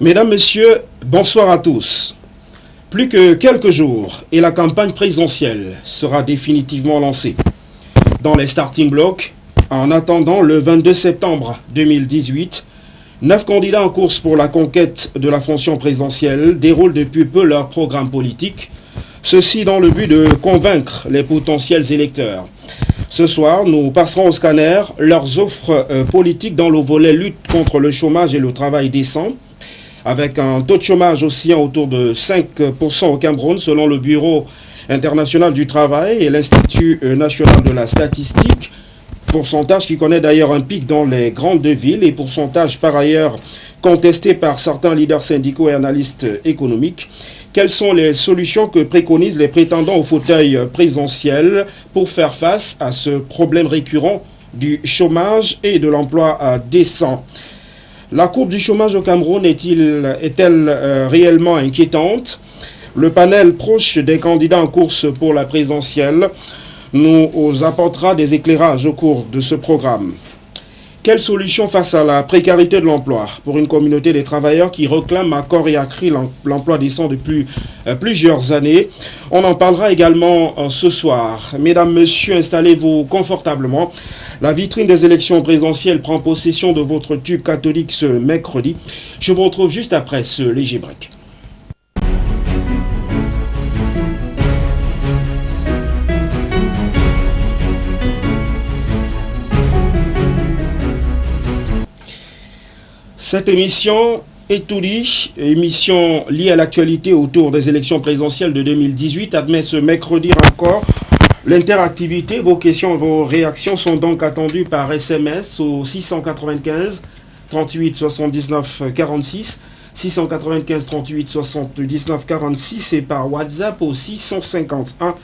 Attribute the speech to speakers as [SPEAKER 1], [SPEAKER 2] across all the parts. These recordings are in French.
[SPEAKER 1] Mesdames, Messieurs, bonsoir à tous. Plus que quelques jours et la campagne présidentielle sera définitivement lancée. Dans les starting blocks, en attendant le 22 septembre 2018, 9 candidats en course pour la conquête de la fonction présidentielle déroulent depuis peu leur programme politique, ceci dans le but de convaincre les potentiels électeurs. Ce soir, nous passerons au scanner leurs offres politiques dans le volet lutte contre le chômage et le travail décent, avec un taux de chômage oscillant autour de 5% au Cameroun selon le Bureau international du travail et l'Institut national de la statistique, pourcentage qui connaît d'ailleurs un pic dans les grandes villes et pourcentage par ailleurs contesté par certains leaders syndicaux et analystes économiques. Quelles sont les solutions que préconisent les prétendants au fauteuil présidentiel pour faire face à ce problème récurrent du chômage et de l'emploi décent? La courbe du chômage au Cameroun est-elle réellement inquiétante? Le panel proche des candidats en course pour la présidentielle nous apportera des éclairages au cours de ce programme. Quelle solution face à la précarité de l'emploi pour une communauté des travailleurs qui réclament à corps et à cri l'emploi décent depuis plusieurs années? On en parlera également ce soir. Mesdames, Messieurs, installez-vous confortablement. La vitrine des élections présidentielles prend possession de votre tube catholique ce mercredi. Je vous retrouve juste après ce léger break. Cette émission est tout dit, émission liée à l'actualité autour des élections présidentielles de 2018, admet ce mercredi encore l'interactivité. Vos questions, vos réactions sont donc attendues par SMS au 695 38 79 46, 695 38 79 46 et par WhatsApp au 651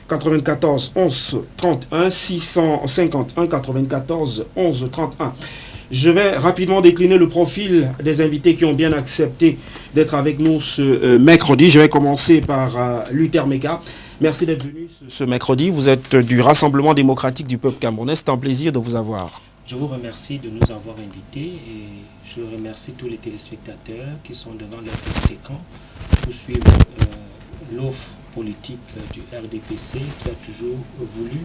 [SPEAKER 1] 94 11 31, 651 94 11 31. Je vais rapidement décliner le profil des invités qui ont bien accepté d'être avec nous ce mercredi. Je vais commencer par Luther Meka. Merci d'être venu ce mercredi. Vous êtes du Rassemblement démocratique du peuple camerounais. C'est un plaisir de vous avoir.
[SPEAKER 2] Je vous remercie de nous avoir invités et je remercie tous les téléspectateurs qui sont devant leur petit écran pour suivre l'offre politique du RDPC qui a toujours voulu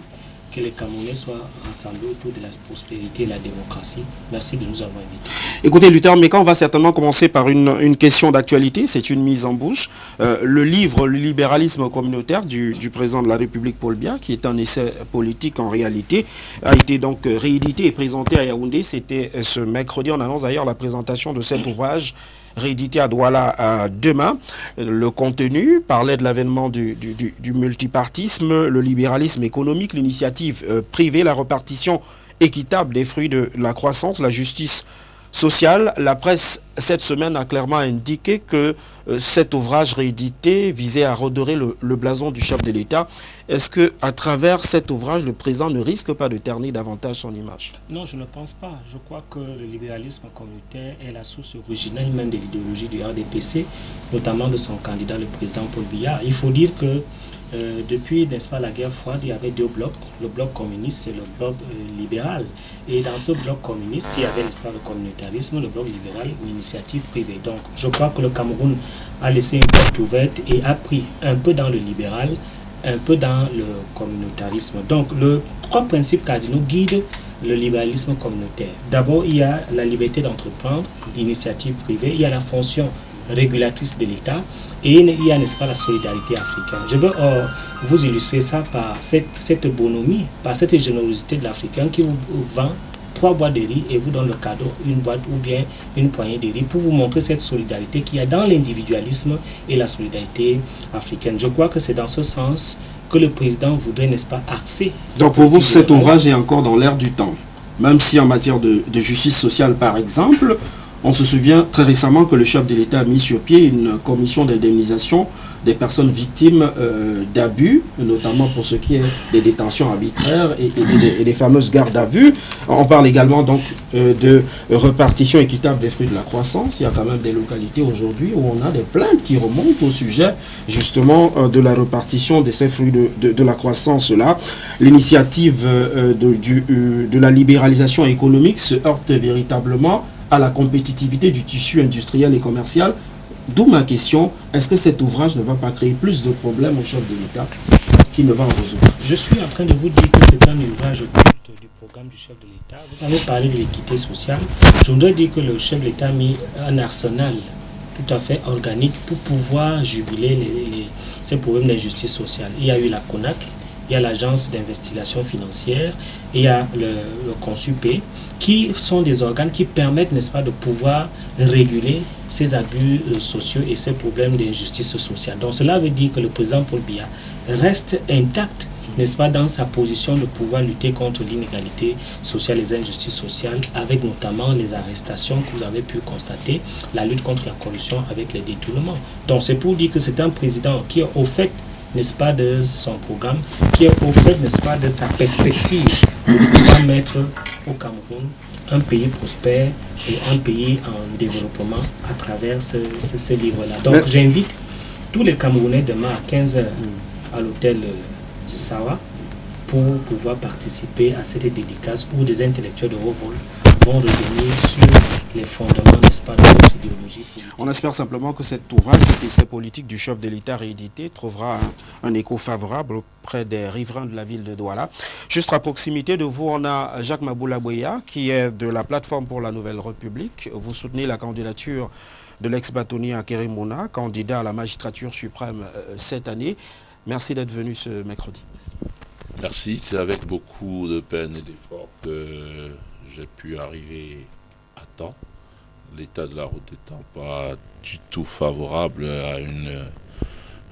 [SPEAKER 2] que les Camerounais soient rassemblés autour de la prospérité et la démocratie. Merci de nous avoir invités.
[SPEAKER 1] Écoutez, Luther Meka, on va certainement commencer par une question d'actualité. C'est une mise en bouche. Le livre « Le libéralisme communautaire » du président de la République, Paul Biya, qui est un essai politique en réalité, a été donc réédité et présenté à Yaoundé. C'était ce mercredi. On annonce d'ailleurs la présentation de cet ouvrage réédité à Douala demain. Le contenu parlait de l'avènement du multipartisme, le libéralisme économique, l'initiative privée, la répartition équitable des fruits de la croissance, la justice sociale. La presse, cette semaine, a clairement indiqué que cet ouvrage réédité visait à redorer le blason du chef de l'État. Est-ce qu'à travers cet ouvrage, le président ne risque pas de ternir davantage son image?
[SPEAKER 2] Non, je ne pense pas. Je crois que le libéralisme communautaire est la source originelle même de l'idéologie du RDPC, notamment de son candidat, le président Paul Biya. Il faut dire que depuis, n'est-ce pas, la guerre froide, il y avait deux blocs, le bloc communiste et le bloc libéral. Et dans ce bloc communiste, il y avait, n'est-ce pas, le communautarisme, le bloc libéral, l'initiative privée. Donc, je crois que le Cameroun a laissé une porte ouverte et a pris un peu dans le libéral, un peu dans le communautarisme. Donc, les trois principes cardinaux guident le libéralisme communautaire. D'abord, il y a la liberté d'entreprendre, l'initiative privée, il y a la fonction régulatrice de l'État et il y a, n'est-ce pas, la solidarité africaine. Je veux vous illustrer ça par cette bonhomie, par cette générosité de l'Africain qui vous vend 3 boîtes de riz et vous donne le cadeau, une boîte ou bien une poignée de riz pour vous montrer cette solidarité qu'il y a dans l'individualisme et la solidarité africaine. Je crois que c'est dans ce sens que le président voudrait, n'est-ce pas, axer.
[SPEAKER 1] Donc pour vous, cet ouvrage est encore dans l'air du temps, même si en matière de justice sociale, par exemple, on se souvient très récemment que le chef de l'État a mis sur pied une commission d'indemnisation des personnes victimes d'abus, notamment pour ce qui est des détentions arbitraires et des fameuses gardes à vue. On parle également donc de répartition équitable des fruits de la croissance. Il y a quand même des localités aujourd'hui où on a des plaintes qui remontent au sujet justement de la répartition de ces fruits de la croissance-là. L'initiative de la libéralisation économique se heurte véritablement à la compétitivité du tissu industriel et commercial. D'où ma question, est-ce que cet ouvrage ne va pas créer plus de problèmes au chef de l'État qu'il ne va en résoudre?
[SPEAKER 2] Je suis en train de vous dire que c'est un ouvrage culte du programme du chef de l'État. Vous avez parlé de l'équité sociale. Je voudrais dire que le chef de l'État a mis un arsenal tout à fait organique pour pouvoir juguler ces problèmes d'injustice sociale. Il y a eu la CONAC, il y a l'agence d'investigation financière, et il y a le CONSUP, qui sont des organes qui permettent, n'est-ce pas, de pouvoir réguler ces abus sociaux et ces problèmes d'injustice sociale. Donc cela veut dire que le président Paul Biya reste intact, n'est-ce pas, dans sa position de pouvoir lutter contre l'inégalité sociale et les injustices sociales, avec notamment les arrestations que vous avez pu constater, la lutte contre la corruption avec les détournements. Donc c'est pour dire que c'est un président qui est au fait, n'est-ce pas, de son programme, qui est au fait, n'est-ce pas, de sa perspective de pouvoir mettre au Cameroun un pays prospère et un pays en développement à travers ce livre-là. Donc j'invite tous les Camerounais demain à 15 h à l'hôtel Sawa pour pouvoir participer à cette dédicace où des intellectuels de haut vol vont revenir sur les fondements, n'est-ce pas, de notre idéologie politique.
[SPEAKER 1] On espère simplement que cet ouvrage, cet essai politique du chef de l'État réédité, trouvera un écho favorable auprès des riverains de la ville de Douala. Juste à proximité de vous, on a Jacques Maboula-Boya, qui est de la plateforme pour la Nouvelle République. Vous soutenez la candidature de l'ex-bâtonnier Akeré Mouna, candidat à la magistrature suprême cette année. Merci d'être venu ce mercredi.
[SPEAKER 3] Merci, c'est avec beaucoup de peine et d'effort que j'ai pu arriver à temps. L'état de la route n'étant pas du tout favorable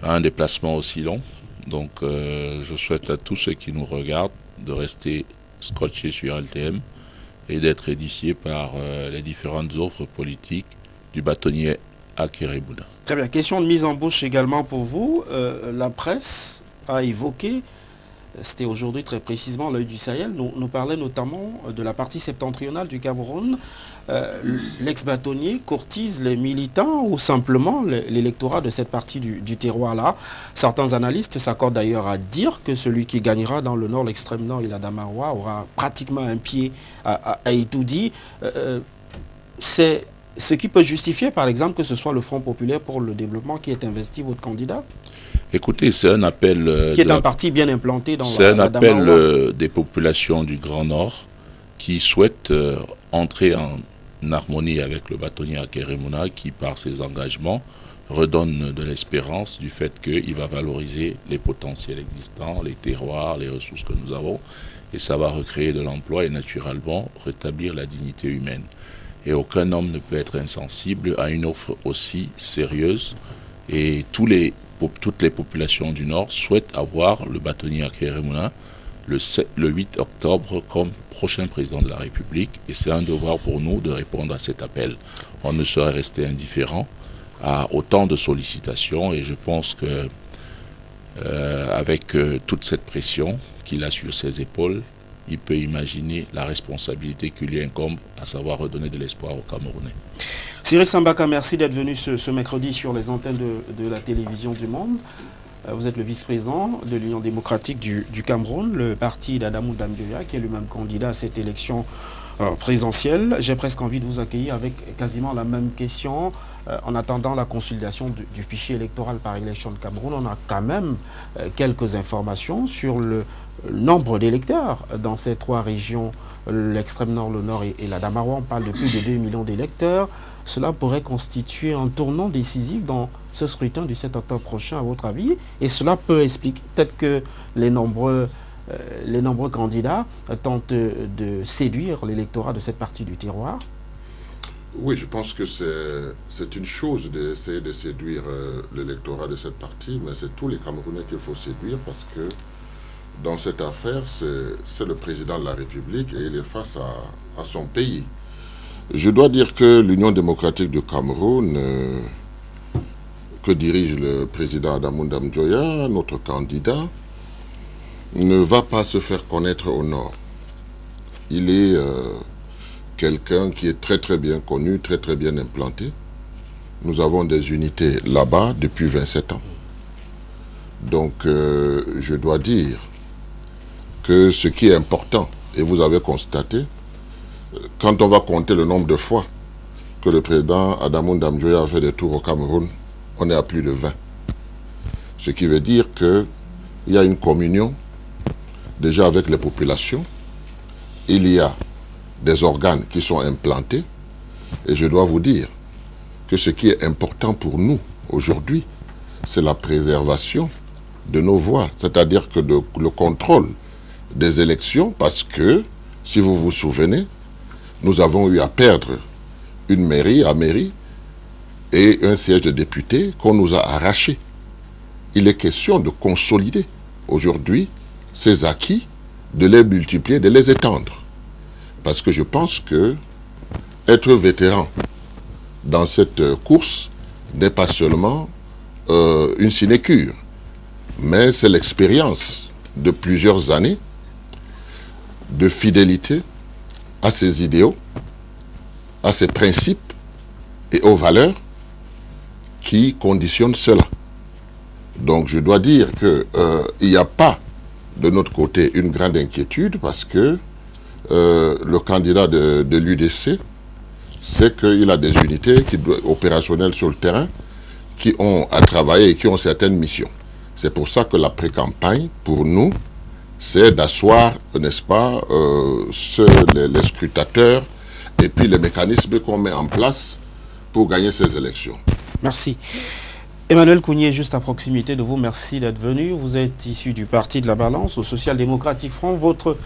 [SPEAKER 3] à un déplacement aussi long. Donc je souhaite à tous ceux qui nous regardent de rester scotchés sur LTM et d'être édifiés par les différentes offres politiques du bâtonnier Akeré Mouna.
[SPEAKER 1] Très bien. Question de mise en bouche également pour vous. La presse a évoqué, c'était aujourd'hui très précisément l'œil du Sahel, nous parlait notamment de la partie septentrionale du Cameroun. L'ex-bâtonnier courtise les militants ou simplement l'électorat de cette partie du terroir-là. Certains analystes s'accordent d'ailleurs à dire que celui qui gagnera dans le nord, l'extrême nord, il a Damaroua, aura pratiquement un pied à Itoudi. C'est ce qui peut justifier, par exemple, que ce soit le Front populaire pour le développement qui est investi votre candidat?
[SPEAKER 3] Écoutez, c'est un appel...
[SPEAKER 1] qui est un parti bien implanté dans
[SPEAKER 3] c'est un appel des populations du Grand Nord qui souhaitent entrer en harmonie avec le bâtonnier Akeré Mouna qui, par ses engagements, redonne de l'espérance du fait qu'il va valoriser les potentiels existants, les terroirs, les ressources que nous avons, et ça va recréer de l'emploi et naturellement rétablir la dignité humaine. Et aucun homme ne peut être insensible à une offre aussi sérieuse. Et toutes les populations du Nord souhaitent avoir le bâtonnier Akeré Mouna le 8 octobre comme prochain président de la République. Et c'est un devoir pour nous de répondre à cet appel. On ne saurait rester indifférent à autant de sollicitations. Et je pense que avec toute cette pression qu'il a sur ses épaules, il peut imaginer la responsabilité qui lui incombe, à savoir redonner de l'espoir aux Camerounais.
[SPEAKER 1] Cyril Sambaka, merci d'être venu ce mercredi sur les antennes de la télévision du Monde. Vous êtes le vice-président de l'Union démocratique du Cameroun, le parti d'Adamou Dam-Dioya, qui est lui-même candidat à cette élection présidentielle. J'ai presque envie de vous accueillir avec quasiment la même question. En attendant la consolidation du fichier électoral par Election Cameroun, on a quand même quelques informations sur le nombre d'électeurs dans ces trois régions, l'extrême nord, le nord et la Damaroua. On parle de plus de 2 millions d'électeurs. Cela pourrait constituer un tournant décisif dans ce scrutin du 7 octobre prochain, à votre avis. Et cela peut expliquer peut-être que les nombreux candidats tentent de séduire l'électorat de cette partie du terroir.
[SPEAKER 4] Oui, je pense que c'est une chose d'essayer de séduire l'électorat de cette partie, mais c'est tous les Camerounais qu'il faut séduire parce que dans cette affaire, c'est le président de la République et il est face à son pays. Je dois dire que l'Union démocratique du Cameroun, que dirige le président Adamou Dam-Dioya, notre candidat, ne va pas se faire connaître au nord. Il est quelqu'un qui est très très bien connu, très très bien implanté. Nous avons des unités là-bas depuis 27 ans. Donc je dois dire que ce qui est important, et vous avez constaté, quand on va compter le nombre de fois que le président Adamou Damdjoya a fait des tours au Cameroun, on est à plus de 20. Ce qui veut dire qu'il y a une communion déjà avec les populations. Il y a des organes qui sont implantés. Et je dois vous dire que ce qui est important pour nous aujourd'hui, c'est la préservation de nos voix. C'est-à-dire que le contrôle des élections, parce que, si vous vous souvenez, nous avons eu à perdre une mairie à mairie et un siège de député qu'on nous a arraché. Il est question de consolider aujourd'hui ces acquis, de les multiplier, de les étendre. Parce que je pense que être vétéran dans cette course n'est pas seulement une sinécure, mais c'est l'expérience de plusieurs années de fidélité à ses idéaux, à ses principes et aux valeurs qui conditionnent cela. Donc je dois dire qu'il n'y a pas de notre côté une grande inquiétude parce que le candidat de l'UDC sait qu'il a des unités opérationnelles sur le terrain qui ont à travailler et qui ont certaines missions. C'est pour ça que la pré-campagne, pour nous, c'est d'asseoir, n'est-ce pas, les scrutateurs et puis les mécanismes qu'on met en place pour gagner ces élections.
[SPEAKER 1] Merci. Emmanuel Kounié, juste à proximité de vous, merci d'être venu. Vous êtes issu du Parti de la Balance, au Social Démocratique Front. Votre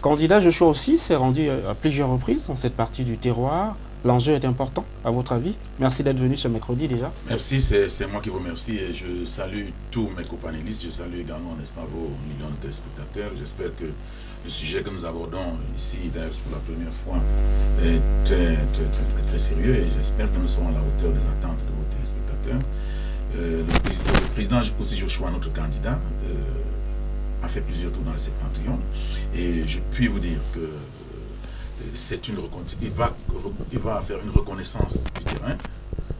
[SPEAKER 1] candidat, Joshua aussi, s'est rendu à plusieurs reprises dans cette partie du terroir. L'enjeu est important, à votre avis? Merci d'être venu ce mercredi déjà.
[SPEAKER 5] Merci, c'est moi qui vous remercie et je salue tous mes copanélistes. Je salue également, n'est-ce pas, vos millions de téléspectateurs. J'espère que le sujet que nous abordons ici, d'ailleurs pour la première fois, est très sérieux et j'espère que nous serons à la hauteur des attentes de vos téléspectateurs. Le président aussi Joshua, notre candidat, a fait plusieurs tours dans le septentrion et je puis vous dire que il va faire une reconnaissance du terrain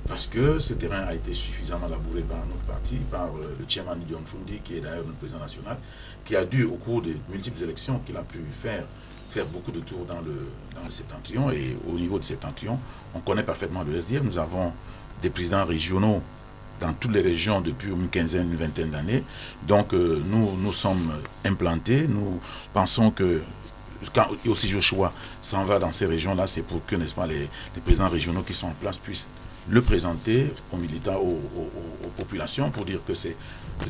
[SPEAKER 5] parce que ce terrain a été suffisamment labouré par notre parti, par le chairman Dion Fundi, qui est d'ailleurs notre président national, qui a dû, au cours des multiples élections qu'il a pu faire beaucoup de tours dans le septentrion. Et au niveau du septentrion, on connaît parfaitement le SDF. Nous avons des présidents régionaux dans toutes les régions depuis une quinzaine, une vingtaine d'années. Donc nous sommes implantés, nous pensons que quand aussi Joshua s'en va dans ces régions-là, c'est pour que, n'est-ce pas, les présidents régionaux qui sont en place puissent le présenter aux militants, aux populations, pour dire que c'est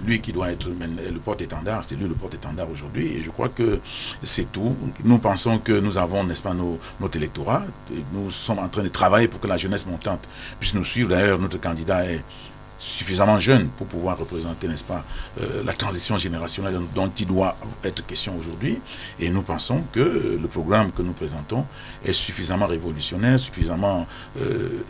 [SPEAKER 5] lui qui doit être le porte-étendard, c'est lui le porte-étendard aujourd'hui, et je crois que c'est tout. Nous pensons que nous avons, n'est-ce pas, notre électorat, et nous sommes en train de travailler pour que la jeunesse montante puisse nous suivre. D'ailleurs, notre candidat est suffisamment jeune pour pouvoir représenter, n'est-ce pas, la transition générationnelle dont il doit être question aujourd'hui. Et nous pensons que le programme que nous présentons est suffisamment révolutionnaire, suffisamment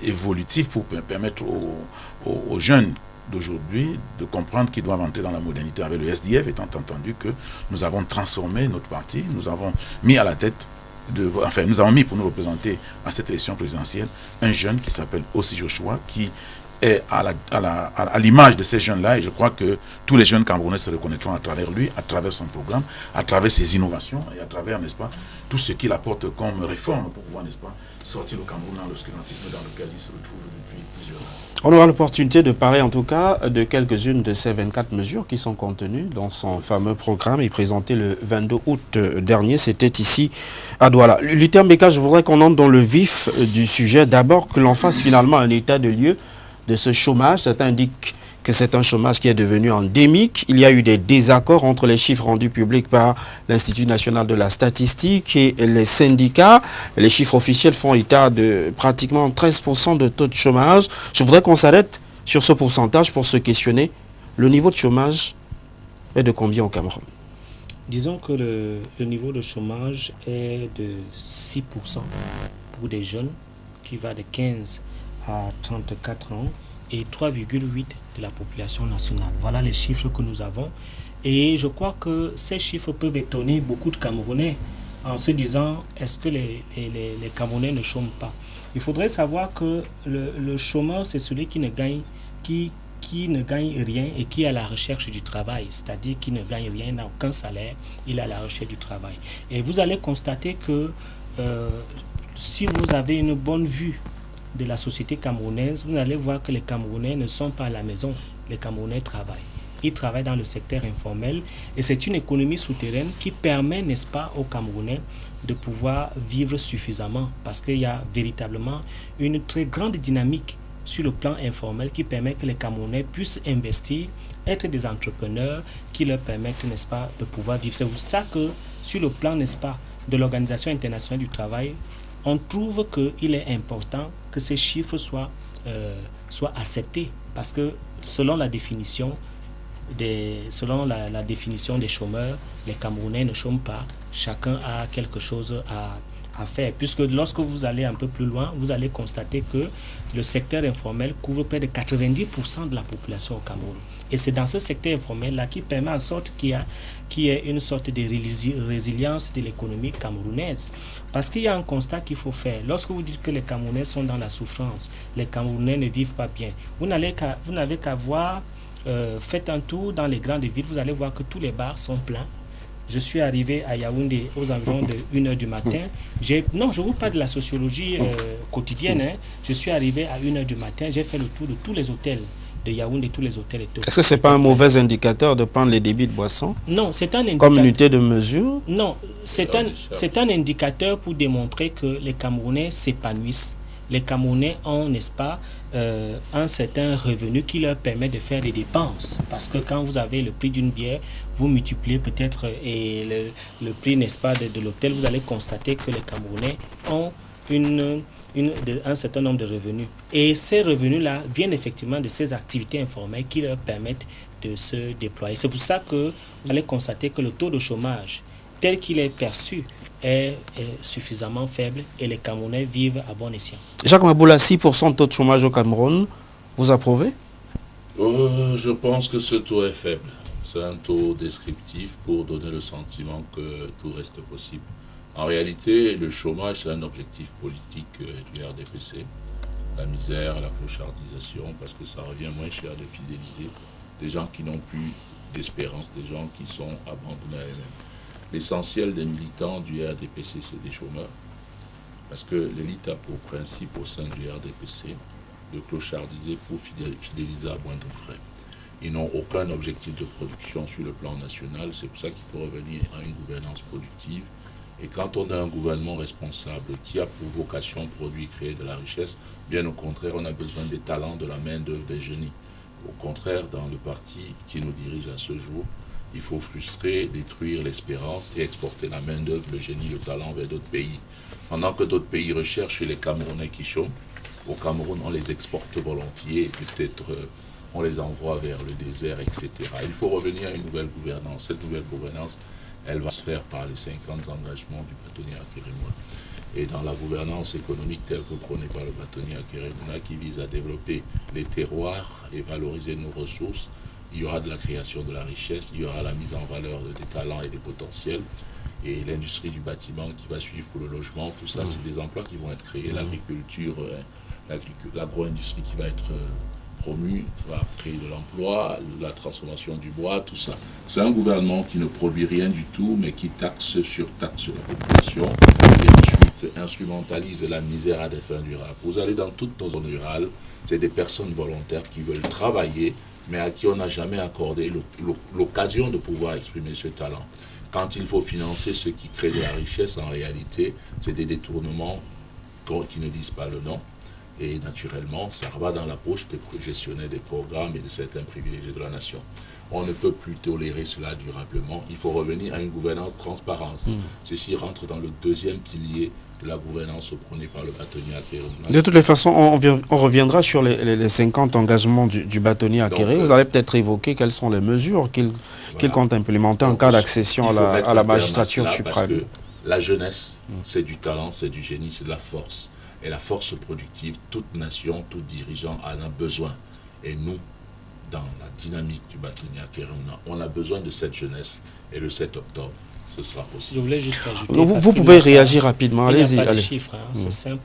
[SPEAKER 5] évolutif pour permettre aux jeunes d'aujourd'hui de comprendre qu'ils doivent entrer dans la modernité avec le SDF, étant entendu que nous avons transformé notre parti, nous avons mis à la tête nous avons mis pour nous représenter à cette élection présidentielle un jeune qui s'appelle Ossi Joshua, qui est à l'image de ces jeunes-là, et je crois que tous les jeunes Camerounais se reconnaîtront à travers lui, à travers son programme, à travers ses innovations et à travers, n'est-ce pas, tout ce qu'il apporte comme réforme pour pouvoir, n'est-ce pas, sortir le Cameroun dans l'obscurantisme dans lequel il se retrouve depuis plusieurs années.
[SPEAKER 1] On aura l'opportunité de parler en tout cas de quelques-unes de ces 24 mesures qui sont contenues dans son fameux programme et présenté le 22 août dernier. C'était ici à Douala. Luther Mbeka, je voudrais qu'on entre dans le vif du sujet. D'abord que l'on fasse finalement un état de lieu de ce chômage. Certains indiquent que c'est un chômage qui est devenu endémique. Il y a eu des désaccords entre les chiffres rendus publics par l'Institut national de la statistique et les syndicats. Les chiffres officiels font état de pratiquement 13% de taux de chômage. Je voudrais qu'on s'arrête sur ce pourcentage pour se questionner. Le niveau de chômage est de combien au Cameroun?
[SPEAKER 2] Disons que le niveau de chômage est de 6% pour des jeunes qui va de 15 à 34 ans et 3,8 de la population nationale. Voilà les chiffres que nous avons. Et je crois que ces chiffres peuvent étonner beaucoup de Camerounais en se disant, est-ce que les Camerounais ne chôment pas? Il faudrait savoir que le chômeur, c'est celui qui ne gagne rien et qui est à la recherche du travail, c'est-à-dire qui ne gagne rien, n'a aucun salaire, il est à la recherche du travail. Et vous allez constater que si vous avez une bonne vue de la société camerounaise, vous allez voir que les Camerounais ne sont pas à la maison, les Camerounais travaillent. Ils travaillent dans le secteur informel et c'est une économie souterraine qui permet, n'est-ce pas, aux Camerounais de pouvoir vivre suffisamment parce qu'il y a véritablement une très grande dynamique sur le plan informel qui permet que les Camerounais puissent investir, être des entrepreneurs qui leur permettent, n'est-ce pas, de pouvoir vivre. C'est pour ça que sur le plan, n'est-ce pas, de l'Organisation internationale du travail, on trouve qu'il est important que ces chiffres soient acceptés parce que selon la définition des chômeurs, les Camerounais ne chôment pas, chacun a quelque chose à faire. Puisque lorsque vous allez un peu plus loin, vous allez constater que le secteur informel couvre près de 90% de la population au Cameroun. Et c'est dans ce secteur informel-là qui permet en sorte qu'il y ait une sorte de résilience de l'économie camerounaise. Parce qu'il y a un constat qu'il faut faire. Lorsque vous dites que les Camerounais sont dans la souffrance, les Camerounais ne vivent pas bien, vous n'avez qu'à voir, faites un tour dans les grandes villes, vous allez voir que tous les bars sont pleins. Je suis arrivé à Yaoundé aux environs de 1h du matin. Non, je ne vous parle de la sociologie quotidienne. Hein. Je suis arrivé à 1h du matin, j'ai fait le tour de tous les hôtels de Yaoundé, tous les hôtels.
[SPEAKER 1] Est-ce que ce n'est pas un mauvais indicateur de prendre les débits de boissons?
[SPEAKER 2] Non, c'est un indicateur.
[SPEAKER 1] Comme unité de mesure?
[SPEAKER 2] Non, c'est un indicateur pour démontrer que les Camerounais s'épanouissent. Les Camerounais ont, n'est-ce pas, un certain revenu qui leur permet de faire des dépenses. Parce que quand vous avez le prix d'une bière, vous multipliez peut-être le prix, n'est-ce pas, de l'hôtel, vous allez constater que les Camerounais ont un certain nombre de revenus. Et ces revenus-là viennent effectivement de ces activités informelles qui leur permettent de se déployer. C'est pour ça que vous allez constater que le taux de chômage, tel qu'il est perçu, est suffisamment faible et les Camerounais vivent à bon escient.
[SPEAKER 1] Jacques Maboula, 6% de taux de chômage au Cameroun, vous approuvez?
[SPEAKER 3] Je pense que ce taux est faible. C'est un taux descriptif pour donner le sentiment que tout reste possible. En réalité, le chômage, c'est un objectif politique du RDPC. La misère, la clochardisation, parce que ça revient moins cher de fidéliser des gens qui n'ont plus d'espérance, des gens qui sont abandonnés à eux-mêmes. L'essentiel des militants du RDPC, c'est des chômeurs. Parce que l'élite a pour principe au sein du RDPC de clochardiser pour fidéliser à moindre frais. Ils n'ont aucun objectif de production sur le plan national. C'est pour ça qu'il faut revenir à une gouvernance productive. Et quand on a un gouvernement responsable qui a pour vocation produire, créer de la richesse, bien au contraire, on a besoin des talents, de la main-d'œuvre, des génies. Au contraire, dans le parti qui nous dirige à ce jour, il faut frustrer, détruire l'espérance et exporter la main-d'œuvre, le génie, le talent vers d'autres pays. Pendant que d'autres pays recherchent les Camerounais qui chôment, au Cameroun, on les exporte volontiers, peut-être on les envoie vers le désert, etc. Il faut revenir à une nouvelle gouvernance. Cette nouvelle gouvernance, elle va se faire par les 50 engagements du bâtonnier Akérémouna. Et dans la gouvernance économique telle que prônée par le bâtonnier Akérémouna, qui vise à développer les terroirs et valoriser nos ressources, il y aura de la création de la richesse, il y aura la mise en valeur des talents et des potentiels, et l'industrie du bâtiment qui va suivre pour le logement, tout ça, c'est des emplois qui vont être créés, l'agriculture, l'agro-industrie qui va être promue, va créer de l'emploi, la transformation du bois, tout ça. C'est un gouvernement qui ne produit rien du tout, mais qui taxe la population et ensuite instrumentalise la misère à des fins durables. Vous allez dans toutes nos zones rurales, c'est des personnes volontaires qui veulent travailler, mais à qui on n'a jamais accordé l'occasion de pouvoir exprimer ce talent. Quand il faut financer ceux qui créent de la richesse, en réalité, c'est des détournements qui ne disent pas le nom. Et naturellement, ça va dans la poche des gestionnaires des programmes et de certains privilégiés de la nation. On ne peut plus tolérer cela durablement. Il faut revenir à une gouvernance transparente. Ceci rentre dans le deuxième pilier de la gouvernance prônée par le bâtonnier Akérémouna.
[SPEAKER 1] De toutes les façons, on reviendra sur les 50 engagements du bâtonnier Akérémouna. Vous allez peut-être évoquer quelles sont les mesures qu'il compte implémenter en cas d'accession à la magistrature suprême.
[SPEAKER 3] Parce que la jeunesse, c'est du talent, c'est du génie, c'est de la force. Et la force productive, toute nation, tout dirigeant en a besoin. Et nous, dans la dynamique du bâtonnier Akérémouna, on a besoin de cette jeunesse. Et le 7 octobre, ce sera possible.
[SPEAKER 2] Je voulais juste ajouter...
[SPEAKER 1] Vous pouvez réagir rapidement, allez-y.
[SPEAKER 2] Il n'y a pas de chiffres, c'est 5%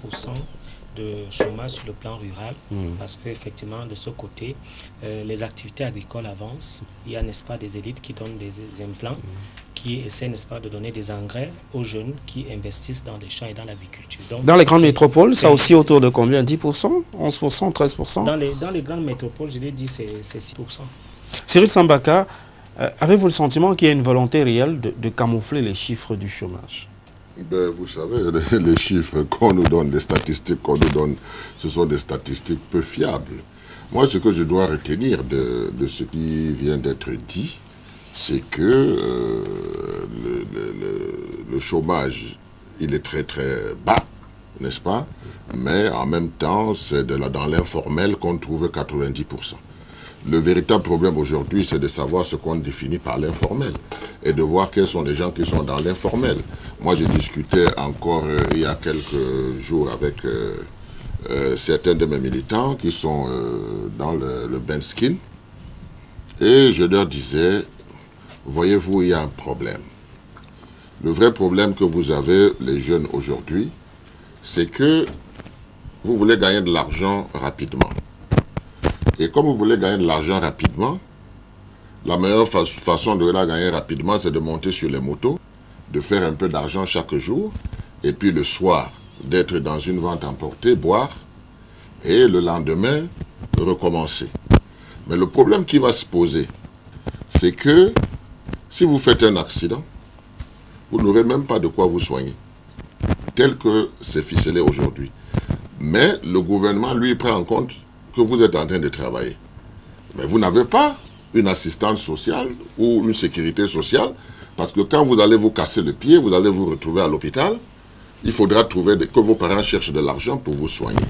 [SPEAKER 2] de chômage sur le plan rural, parce qu'effectivement, de ce côté, les activités agricoles avancent. Il y a, n'est-ce pas, des élites qui donnent des implants, qui essaie, n'est-ce pas, de donner des engrais aux jeunes qui investissent dans les champs et dans l'agriculture.
[SPEAKER 1] Dans les grandes métropoles, ça aussi autour de combien? 10%, 11%, 13%?
[SPEAKER 2] Dans les grandes métropoles, je l'ai dit, c'est 6%.
[SPEAKER 1] Cyril Sambaka, avez-vous le sentiment qu'il y a une volonté réelle de camoufler les chiffres du chômage?
[SPEAKER 4] Ben, vous savez, les chiffres qu'on nous donne, les statistiques qu'on nous donne, ce sont des statistiques peu fiables. Moi, ce que je dois retenir de ce qui vient d'être dit, c'est que le chômage, il est très très bas, n'est-ce pas? Mais en même temps, c'est dans l'informel qu'on trouve 90%. Le véritable problème aujourd'hui, c'est de savoir ce qu'on définit par l'informel et de voir quels sont les gens qui sont dans l'informel. Moi, j'ai discuté encore il y a quelques jours avec certains de mes militants qui sont dans le Benskin et je leur disais, voyez-vous, il y a un problème. Le vrai problème que vous avez, les jeunes aujourd'hui, c'est que vous voulez gagner de l'argent rapidement. Et comme vous voulez gagner de l'argent rapidement, la meilleure façon de la gagner rapidement, c'est de monter sur les motos, de faire un peu d'argent chaque jour, et puis le soir, d'être dans une vente emportée, boire, et le lendemain, recommencer. Mais le problème qui va se poser, c'est que si vous faites un accident, vous n'aurez même pas de quoi vous soigner, tel que c'est ficelé aujourd'hui. Mais le gouvernement, lui, prend en compte que vous êtes en train de travailler. Mais vous n'avez pas une assistance sociale ou une sécurité sociale, parce que quand vous allez vous casser le pied, vous allez vous retrouver à l'hôpital, il faudra trouver que vos parents cherchent de l'argent pour vous soigner.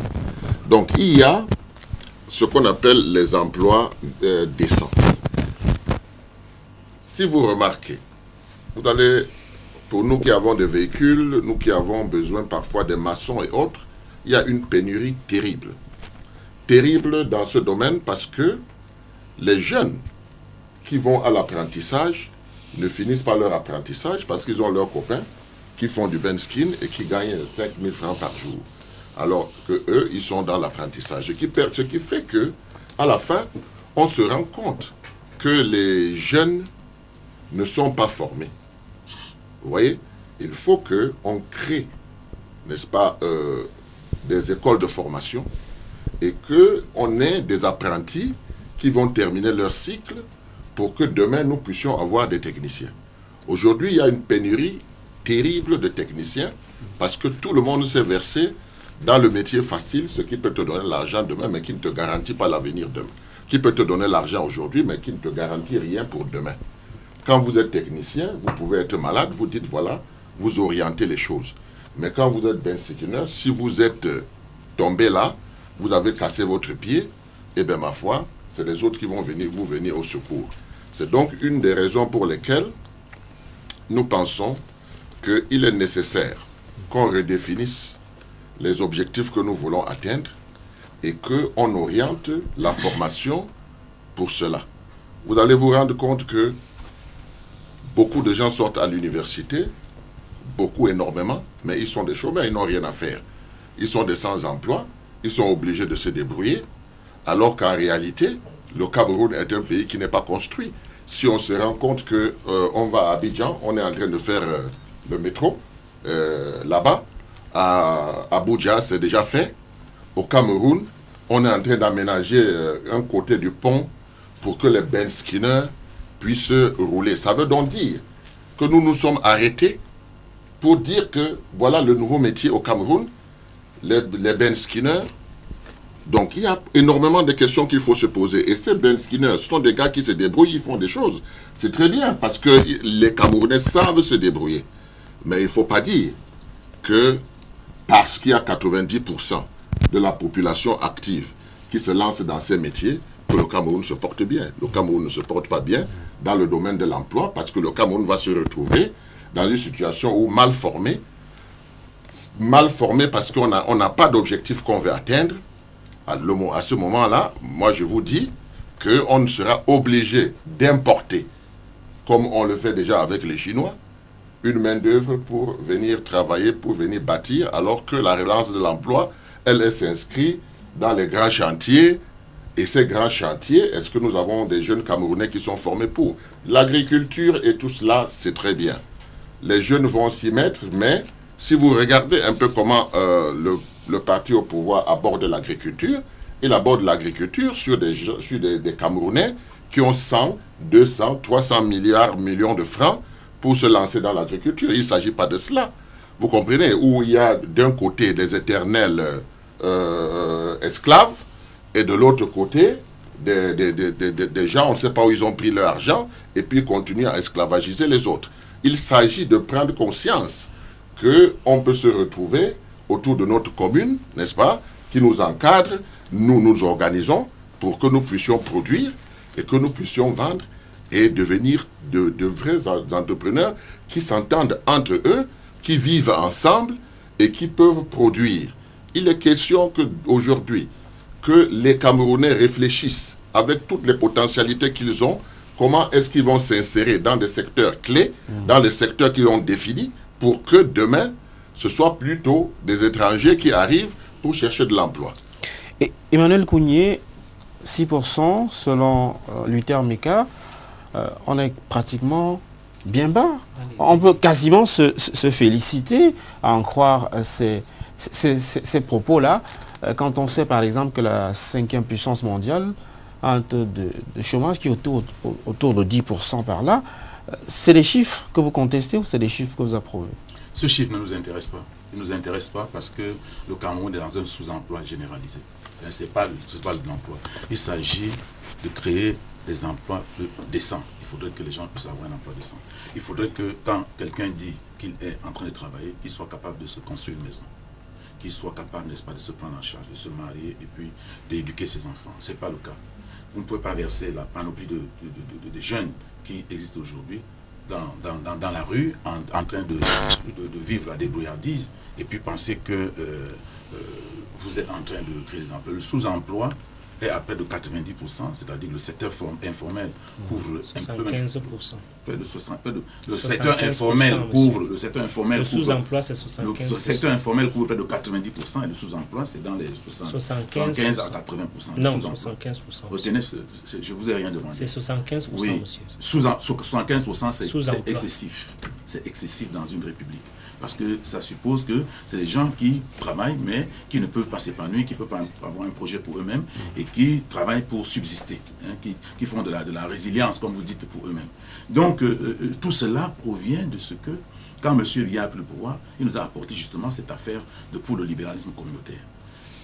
[SPEAKER 4] Donc il y a ce qu'on appelle les emplois décents. Si vous remarquez, vous allez, pour nous qui avons des véhicules, nous qui avons besoin parfois des maçons et autres, il y a une pénurie terrible. Terrible dans ce domaine parce que les jeunes qui vont à l'apprentissage ne finissent pas leur apprentissage parce qu'ils ont leurs copains qui font du Benskin et qui gagnent 5 000 francs par jour. Alors qu'eux, ils sont dans l'apprentissage. Ce qui fait que, à la fin, on se rend compte que les jeunes ne sont pas formés. Vous voyez, il faut qu'on crée, n'est-ce pas, des écoles de formation et qu'on ait des apprentis qui vont terminer leur cycle pour que demain nous puissions avoir des techniciens. Aujourd'hui, il y a une pénurie terrible de techniciens parce que tout le monde s'est versé dans le métier facile, ce qui peut te donner l'argent demain mais qui ne te garantit pas l'avenir demain. Qui peut te donner l'argent aujourd'hui mais qui ne te garantit rien pour demain. Quand vous êtes technicien, vous pouvez être malade, vous dites voilà, vous orientez les choses. Mais quand vous êtes Benskinner, si vous êtes tombé là, vous avez cassé votre pied, et bien ma foi, c'est les autres qui vont vous venir au secours. C'est donc une des raisons pour lesquelles nous pensons qu'il est nécessaire qu'on redéfinisse les objectifs que nous voulons atteindre et qu'on oriente la formation pour cela. Vous allez vous rendre compte que beaucoup de gens sortent à l'université, beaucoup énormément, mais ils sont des chômeurs, ils n'ont rien à faire. Ils sont des sans-emploi, ils sont obligés de se débrouiller, alors qu'en réalité, le Cameroun est un pays qui n'est pas construit. Si on se rend compte qu'on va à Abidjan, on est en train de faire le métro, là-bas, à Abuja, c'est déjà fait. Au Cameroun, on est en train d'aménager un côté du pont pour que les Benskinners puissent rouler. Ça veut donc dire que nous nous sommes arrêtés pour dire que voilà le nouveau métier au Cameroun, les Benskinners. Donc il y a énormément de questions qu'il faut se poser. Et ces Benskinners, ce sont des gars qui se débrouillent, ils font des choses. C'est très bien parce que les Camerounais savent se débrouiller. Mais il ne faut pas dire que parce qu'il y a 90% de la population active qui se lance dans ces métiers, que le Cameroun se porte bien. Le Cameroun ne se porte pas bien dans le domaine de l'emploi parce que le Cameroun va se retrouver dans une situation où mal formé parce qu'on n'a pas d'objectif qu'on veut atteindre. À ce moment-là, moi je vous dis qu'on sera obligé d'importer, comme on le fait déjà avec les Chinois, une main-d'œuvre pour venir travailler, pour venir bâtir, alors que la relance de l'emploi, elle s'inscrit dans les grands chantiers Et ces grands chantiers, est-ce que nous avons des jeunes Camerounais qui sont formés pour? L'agriculture et tout cela, c'est très bien. Les jeunes vont s'y mettre, mais si vous regardez un peu comment le parti au pouvoir aborde l'agriculture, il aborde l'agriculture sur des Camerounais qui ont 100, 200, 300 millions de francs pour se lancer dans l'agriculture. Il ne s'agit pas de cela. Vous comprenez? Où il y a d'un côté des éternels esclaves et de l'autre côté des gens, on ne sait pas où ils ont pris leur argent et puis continuent à esclavagiser les autres. Il s'agit de prendre conscience qu'on peut se retrouver autour de notre commune, n'est-ce pas, qui nous encadre, nous nous organisons pour que nous puissions produire et que nous puissions vendre et devenir de vrais entrepreneurs qui s'entendent entre eux, qui vivent ensemble et qui peuvent produire. Il est question qu'aujourd'hui, que les Camerounais réfléchissent avec toutes les potentialités qu'ils ont, comment est-ce qu'ils vont s'insérer dans des secteurs clés, dans les secteurs qu'ils ont définis, pour que demain, ce soit plutôt des étrangers qui arrivent pour chercher de l'emploi.
[SPEAKER 1] Et Emmanuel Kounié, 6% selon Luther Meka, on est pratiquement bien bas. On peut quasiment se féliciter à en croire ces propos-là, quand on sait par exemple que la 5e puissance mondiale a un taux de chômage qui est autour de 10% par là. C'est des chiffres que vous contestez ou c'est des chiffres que vous approuvez?
[SPEAKER 5] Ce chiffre ne nous intéresse pas. Il ne nous intéresse pas parce que le Cameroun est dans un sous-emploi généralisé. Ce n'est pas de l'emploi. Il s'agit de créer des emplois décents. Il faudrait que les gens puissent avoir un emploi décent. Il faudrait que quand quelqu'un dit qu'il est en train de travailler, qu'il soit capable de se construire une maison, qu'il soit capable, n'est-ce pas, de se prendre en charge, de se marier et puis d'éduquer ses enfants. Ce n'est pas le cas. Vous ne pouvez pas verser la panoplie de jeunes qui existent aujourd'hui dans la rue en train de vivre la débrouillardise et puis penser que vous êtes en train de créer des emplois. Le sous-emploi est à près de 90%, c'est-à-dire le secteur informel couvre
[SPEAKER 2] 75%.
[SPEAKER 5] Le secteur informel couvre le secteur informel.
[SPEAKER 2] Le sous-emploi c'est 75%.
[SPEAKER 5] Le secteur informel couvre près de 90% et le sous-emploi c'est dans les 75 à 80%.
[SPEAKER 2] Non, 75%.
[SPEAKER 5] Retenez, je vous ai rien demandé.
[SPEAKER 2] C'est 75%,
[SPEAKER 5] oui,
[SPEAKER 2] monsieur.
[SPEAKER 5] 75% c'est excessif. C'est excessif dans une république. Parce que ça suppose que c'est des gens qui travaillent, mais qui ne peuvent pas s'épanouir, qui ne peuvent pas avoir un projet pour eux-mêmes et qui travaillent pour subsister, hein, qui font de la résilience, comme vous dites, pour eux-mêmes. Donc, tout cela provient de ce que, quand M. Biya a pris le pouvoir, il nous a apporté justement cette affaire pour le libéralisme communautaire,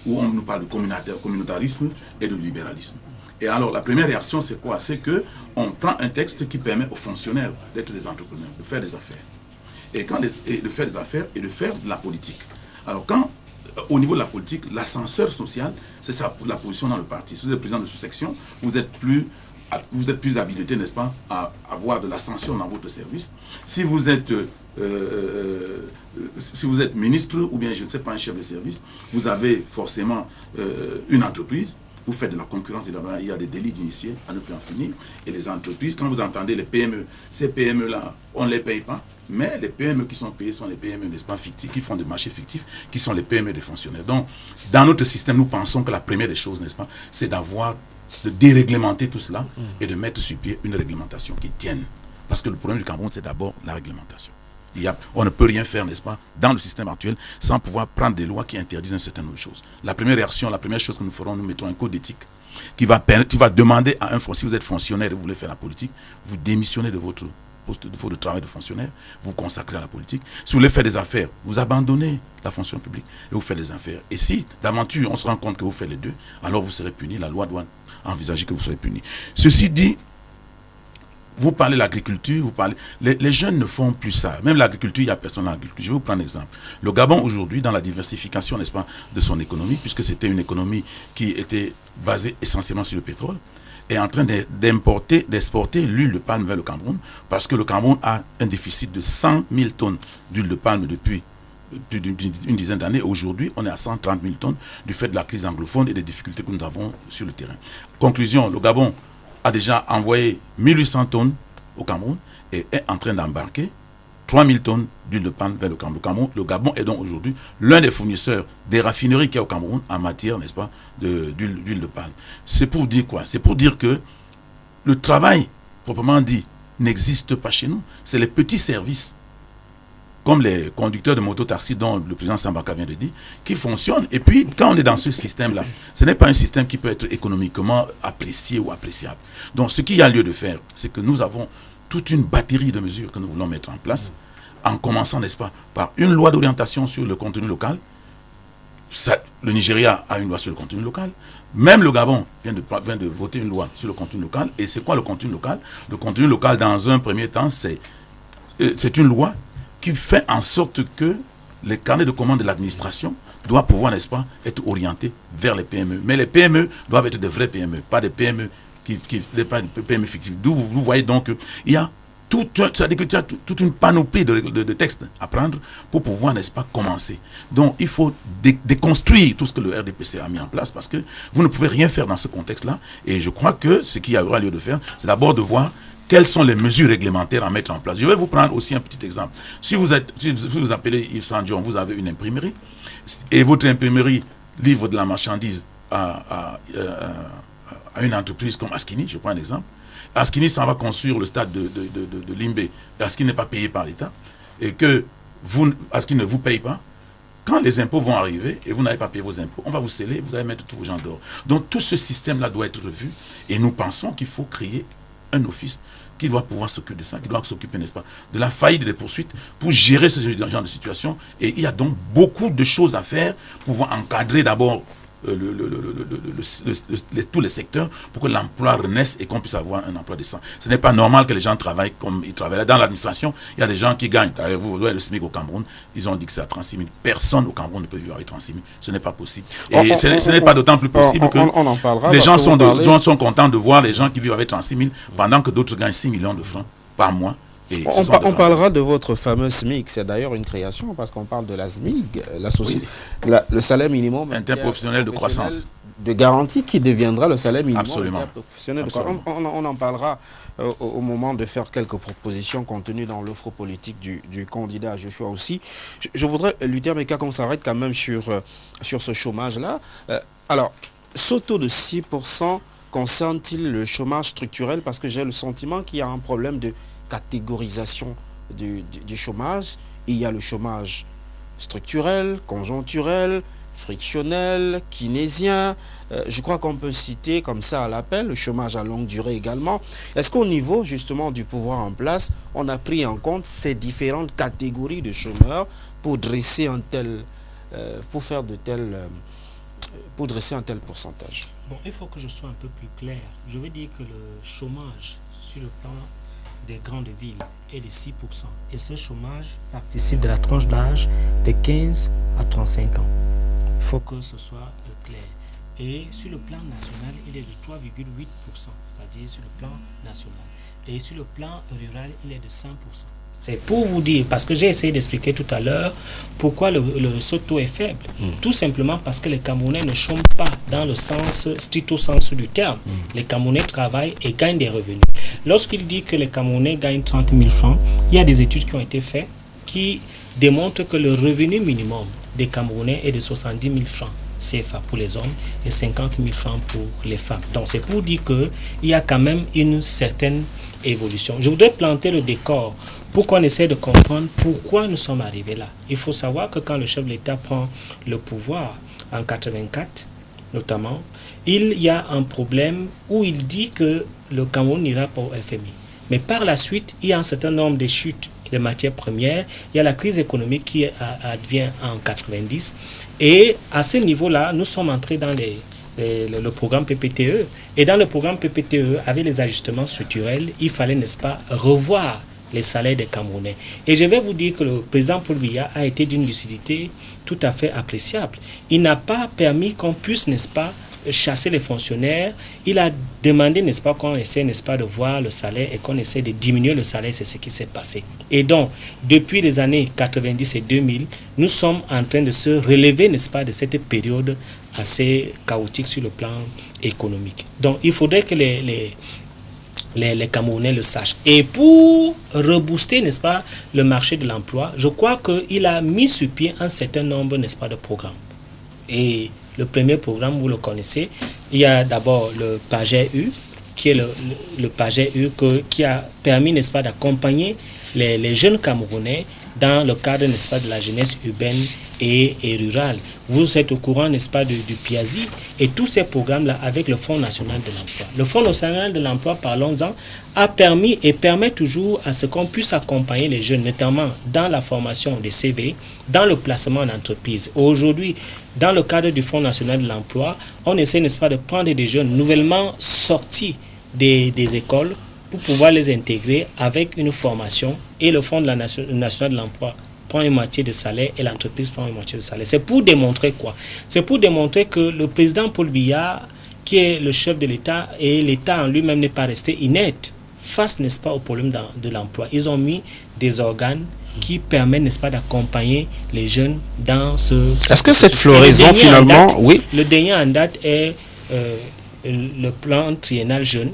[SPEAKER 5] où on nous parle de communautarisme et de libéralisme. Et alors, la première réaction, c'est quoi? C'est qu'on prend un texte qui permet aux fonctionnaires d'être des entrepreneurs, de faire des affaires. Et de faire des affaires et de faire de la politique. Alors au niveau de la politique, l'ascenseur social, c'est ça, la position dans le parti. Si vous êtes président de sous-section, vous êtes plus habilité, n'est-ce pas, à avoir de l'ascension dans votre service. Si vous êtes ministre ou bien, je ne sais pas, un chef de service, vous avez forcément une entreprise. Vous faites de la concurrence, il y a des délits d'initiés à ne plus en finir. Et les entreprises, quand vous entendez les PME, ces PME-là, on ne les paye pas. Mais les PME qui sont payées sont les PME, n'est-ce pas, fictifs, qui font des marchés fictifs, qui sont les PME des fonctionnaires. Donc, dans notre système, nous pensons que la première des choses, n'est-ce pas, c'est de déréglementer tout cela et de mettre sur pied une réglementation qui tienne. Parce que le problème du Cameroun, c'est d'abord la réglementation. On ne peut rien faire, n'est-ce pas, dans le système actuel, sans pouvoir prendre des lois qui interdisent un certain nombre de choses. La première chose que nous ferons, nous mettons un code d'éthique qui va demander à un fonctionnaire, si vous êtes fonctionnaire et vous voulez faire la politique, vous démissionnez de votre poste de travail de fonctionnaire, vous consacrez à la politique. Si vous voulez faire des affaires, vous abandonnez la fonction publique et vous faites des affaires. Et si, d'aventure, on se rend compte que vous faites les deux, alors vous serez puni, la loi doit envisager que vous soyez puni. Ceci dit, vous parlez de l'agriculture, les jeunes ne font plus ça. Même l'agriculture, il n'y a personne dans l'agriculture. Je vais vous prendre un exemple. Le Gabon, aujourd'hui, dans la diversification, n'est-ce pas, de son économie, puisque c'était une économie qui était basée essentiellement sur le pétrole, est en train d'exporter l'huile de palme vers le Cameroun, parce que le Cameroun a un déficit de 100 000 tonnes d'huile de palme depuis plus d'une dizaine d'années. Aujourd'hui, on est à 130 000 tonnes du fait de la crise anglophone et des difficultés que nous avons sur le terrain. Conclusion, le Gabon a déjà envoyé 1800 tonnes au Cameroun et est en train d'embarquer 3000 tonnes d'huile de palme vers le Cameroun. Le Gabon est donc aujourd'hui l'un des fournisseurs des raffineries qu'il y a au Cameroun en matière, n'est-ce pas, d'huile de palme. C'est pour dire quoi? C'est pour dire que le travail, proprement dit, n'existe pas chez nous. C'est les petits services, comme les conducteurs de moto-taxi dont le président Sambaka vient de dire, qui fonctionnent. Et puis, quand on est dans ce système-là, ce n'est pas un système qui peut être économiquement apprécié ou appréciable. Donc, ce qu'il y a lieu de faire, c'est que nous avons toute une batterie de mesures que nous voulons mettre en place, en commençant, n'est-ce pas, par une loi d'orientation sur le contenu local. Le Nigeria a une loi sur le contenu local. Même le Gabon vient de voter une loi sur le contenu local. Et c'est quoi le contenu local? Le contenu local, dans un premier temps, c'est une loi qui fait en sorte que les carnets de commandes de l'administration doivent pouvoir, n'est-ce pas, être orientés vers les PME. Mais les PME doivent être des vrais PME, pas des PME pas des PME fictives. D'où vous voyez donc qu'il y a toute une panoplie de textes à prendre pour pouvoir, n'est-ce pas, commencer. Donc, il faut déconstruire tout ce que le RDPC a mis en place parce que vous ne pouvez rien faire dans ce contexte-là. Et je crois que ce qu'il y aura lieu de faire, c'est d'abord de voir quelles sont les mesures réglementaires à mettre en place. Je vais vous prendre aussi un petit exemple. Si vous appelez Yves Sandion, vous avez une imprimerie et votre imprimerie livre de la marchandise à une entreprise comme Askini, je prends un exemple. Askini s'en va construire le stade de Limbe. Askini n'est pas payé par l'État et que Askini ne vous paye pas. Quand les impôts vont arriver et vous n'avez pas payé vos impôts, on va vous sceller, vous allez mettre tous vos gens dehors. Donc tout ce système-là doit être revu et nous pensons qu'il faut créer un office qui doit pouvoir s'occuper de ça, qui doit s'occuper, n'est-ce pas, de la faillite et des poursuites pour gérer ce genre de situation. Et il y a donc beaucoup de choses à faire pour pouvoir encadrer d'abord tous les secteurs pour que l'emploi renaisse et qu'on puisse avoir un emploi décent. Ce n'est pas normal que les gens travaillent comme ils travaillent. Dans l'administration, il y a des gens qui gagnent. Vous voyez le SMIC au Cameroun, ils ont dit que c'est à 36 000. Personne au Cameroun ne peut vivre avec 36 000. Ce n'est pas possible. Et ce n'est pas d'autant plus possible que les gens sont contents de voir les gens qui vivent avec 36 000 pendant que d'autres gagnent 6 millions de francs par mois.
[SPEAKER 1] On parlera de votre fameux SMIC, c'est d'ailleurs une création parce qu'on parle de la SMIC, la société, le salaire minimum
[SPEAKER 5] interprofessionnel de croissance,
[SPEAKER 1] de garantie qui deviendra le salaire minimum
[SPEAKER 5] interprofessionnel
[SPEAKER 1] de croissance. On en parlera au moment de faire quelques propositions contenues dans l'offre politique du candidat Joshua aussi. Je voudrais, Luther Meka, qu'on s'arrête quand même sur ce chômage-là. Alors, ce taux de 6% concerne-t-il le chômage structurel? Parce que j'ai le sentiment qu'il y a un problème de catégorisation du chômage. Il y a le chômage structurel, conjoncturel, frictionnel, keynésien. Je crois qu'on peut citer comme ça à l'appel le chômage à longue durée également. Est-ce qu'au niveau justement du pouvoir en place, on a pris en compte ces différentes catégories de chômeurs pour dresser pour dresser un tel pourcentage?
[SPEAKER 2] Bon, il faut que je sois un peu plus clair. Je veux dire que le chômage sur le plan des grandes villes est de 6%. Et ce chômage participe de la tranche d'âge de 15 à 35 ans. Il faut que ce soit clair. Et sur le plan national, il est de 3,8%, c'est-à-dire sur le plan national. Et sur le plan rural, il est de 100%. C'est pour vous dire, parce que j'ai essayé d'expliquer tout à l'heure pourquoi ce taux est faible. Tout simplement parce que les Camerounais ne chôment pas dans le sens, stricto sensu du terme. Les Camerounais travaillent et gagnent des revenus. Lorsqu'il dit que les Camerounais gagnent 30 000 francs, il y a des études qui ont été faites qui démontrent que le revenu minimum des Camerounais est de 70 000 francs CFA pour les hommes et 50 000 francs pour les femmes. Donc c'est pour dire qu'il y a quand même une certaine évolution. Je voudrais planter le décor pour qu'on essaie de comprendre pourquoi nous sommes arrivés là. Il faut savoir que quand le chef de l'État prend le pouvoir en 84, notamment, il y a un problème où il dit que le Cameroun n'ira pas au FMI. Mais par la suite, il y a un certain nombre de chutes de matières premières. Il y a la crise économique qui advient en 90. Et à ce niveau-là, nous sommes entrés dans le programme PPTE. Et dans le programme PPTE, avec les ajustements structurels, il fallait, n'est-ce pas, revoir les salaires des Camerounais. Et je vais vous dire que le président Paul Biya a été d'une lucidité tout à fait appréciable. Il n'a pas permis qu'on puisse, n'est-ce pas, chasser les fonctionnaires. Il a demandé, n'est-ce pas, qu'on essaie, n'est-ce pas, de voir le salaire et qu'on essaie de diminuer le salaire. C'est ce qui s'est passé. Et donc, depuis les années 90 et 2000, nous sommes en train de se relever, n'est-ce pas, de cette période assez chaotique sur le plan économique. Donc, il faudrait que les Camerounais le sachent. Et pour rebooster, n'est-ce pas, le marché de l'emploi, je crois qu'il a mis sur pied un certain nombre, n'est-ce pas, de programmes. Et le premier programme, vous le connaissez, il y a d'abord le PAGEU, qui est le PAGEU qui a permis, n'est-ce pas, d'accompagner les jeunes Camerounais dans le cadre, n'est-ce pas, de la jeunesse urbaine et rurale. Vous êtes au courant, n'est-ce pas, du PIAZI et tous ces programmes-là avec le Fonds national de l'emploi. Le Fonds national de l'emploi, parlons-en, a permis et permet toujours à ce qu'on puisse accompagner les jeunes, notamment dans la formation des CV, dans le placement en entreprise. Aujourd'hui, dans le cadre du Fonds national de l'emploi, on essaie, n'est-ce pas, de prendre des jeunes nouvellement sortis des écoles pour pouvoir les intégrer avec une formation, et le Fonds national de l'emploi prend une moitié de salaire et l'entreprise prend une moitié de salaire. C'est pour démontrer quoi? C'est pour démontrer que le président Paul Biya, qui est le chef de l'État, et l'État en lui-même n'est pas resté inerte face, n'est-ce pas, au problème de l'emploi. Ils ont mis des organes qui permettent, n'est-ce pas, d'accompagner les jeunes dans ce...
[SPEAKER 1] Est-ce que cette floraison, finalement... Oui.
[SPEAKER 2] Le dernier en date est le plan triennal jeune,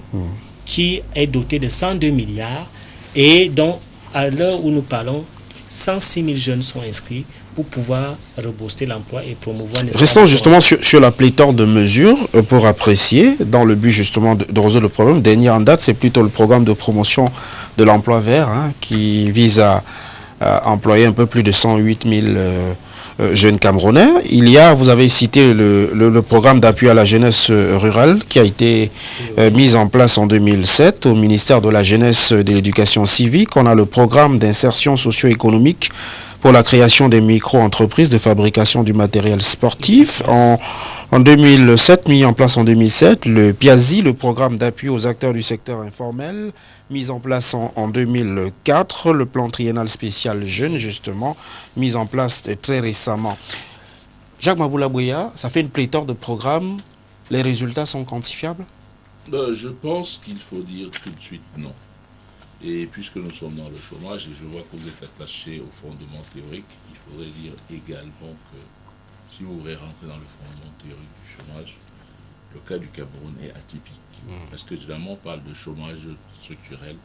[SPEAKER 2] qui est doté de 102 milliards et dont, à l'heure où nous parlons, 106 000 jeunes sont inscrits pour pouvoir rebooster l'emploi et promouvoir...
[SPEAKER 1] Restons justement sur la pléthore de mesures pour apprécier, dans le but justement de résoudre le problème. Dernier en date, c'est plutôt le programme de promotion de l'emploi vert, qui vise à employer un peu plus de 108 000 jeunes Camerounais. Il y a, vous avez cité le programme d'appui à la jeunesse rurale qui a été mis en place en 2007 au ministère de la Jeunesse et de l'Éducation civique. On a le programme d'insertion socio-économique pour la création des micro-entreprises de fabrication du matériel sportif. En 2007, mis en place en 2007, le PIAZI, le programme d'appui aux acteurs du secteur informel, mis en place en 2004, le plan triennal spécial jeune, justement, mis en place très récemment. Jacques Maboula Bouya, ça fait une pléthore de programmes. Les résultats sont quantifiables?
[SPEAKER 3] Je pense qu'il faut dire tout de suite non. Et puisque nous sommes dans le chômage, et je vois que vous êtes attaché au fondement théorique, il faudrait dire également que si vous voulez rentrer dans le fondement théorique du chômage, le cas du Cameroun est atypique. Parce que généralement on parle de chômage structurel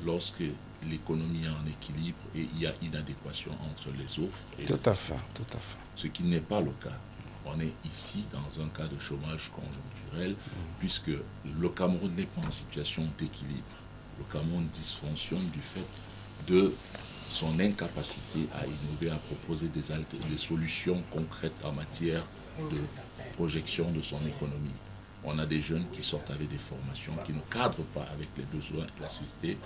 [SPEAKER 3] lorsque l'économie est en équilibre et il y a inadéquation entre les offres et
[SPEAKER 1] tout à fait.
[SPEAKER 3] Ce qui n'est pas le cas. On est ici dans un cas de chômage conjoncturel puisque le Cameroun n'est pas en situation d'équilibre. Le Cameroun dysfonctionne du fait de son incapacité à innover, à proposer des solutions concrètes en matière de projection de son économie. On a des jeunes qui sortent avec des formations qui ne cadrent pas avec les besoins de la société.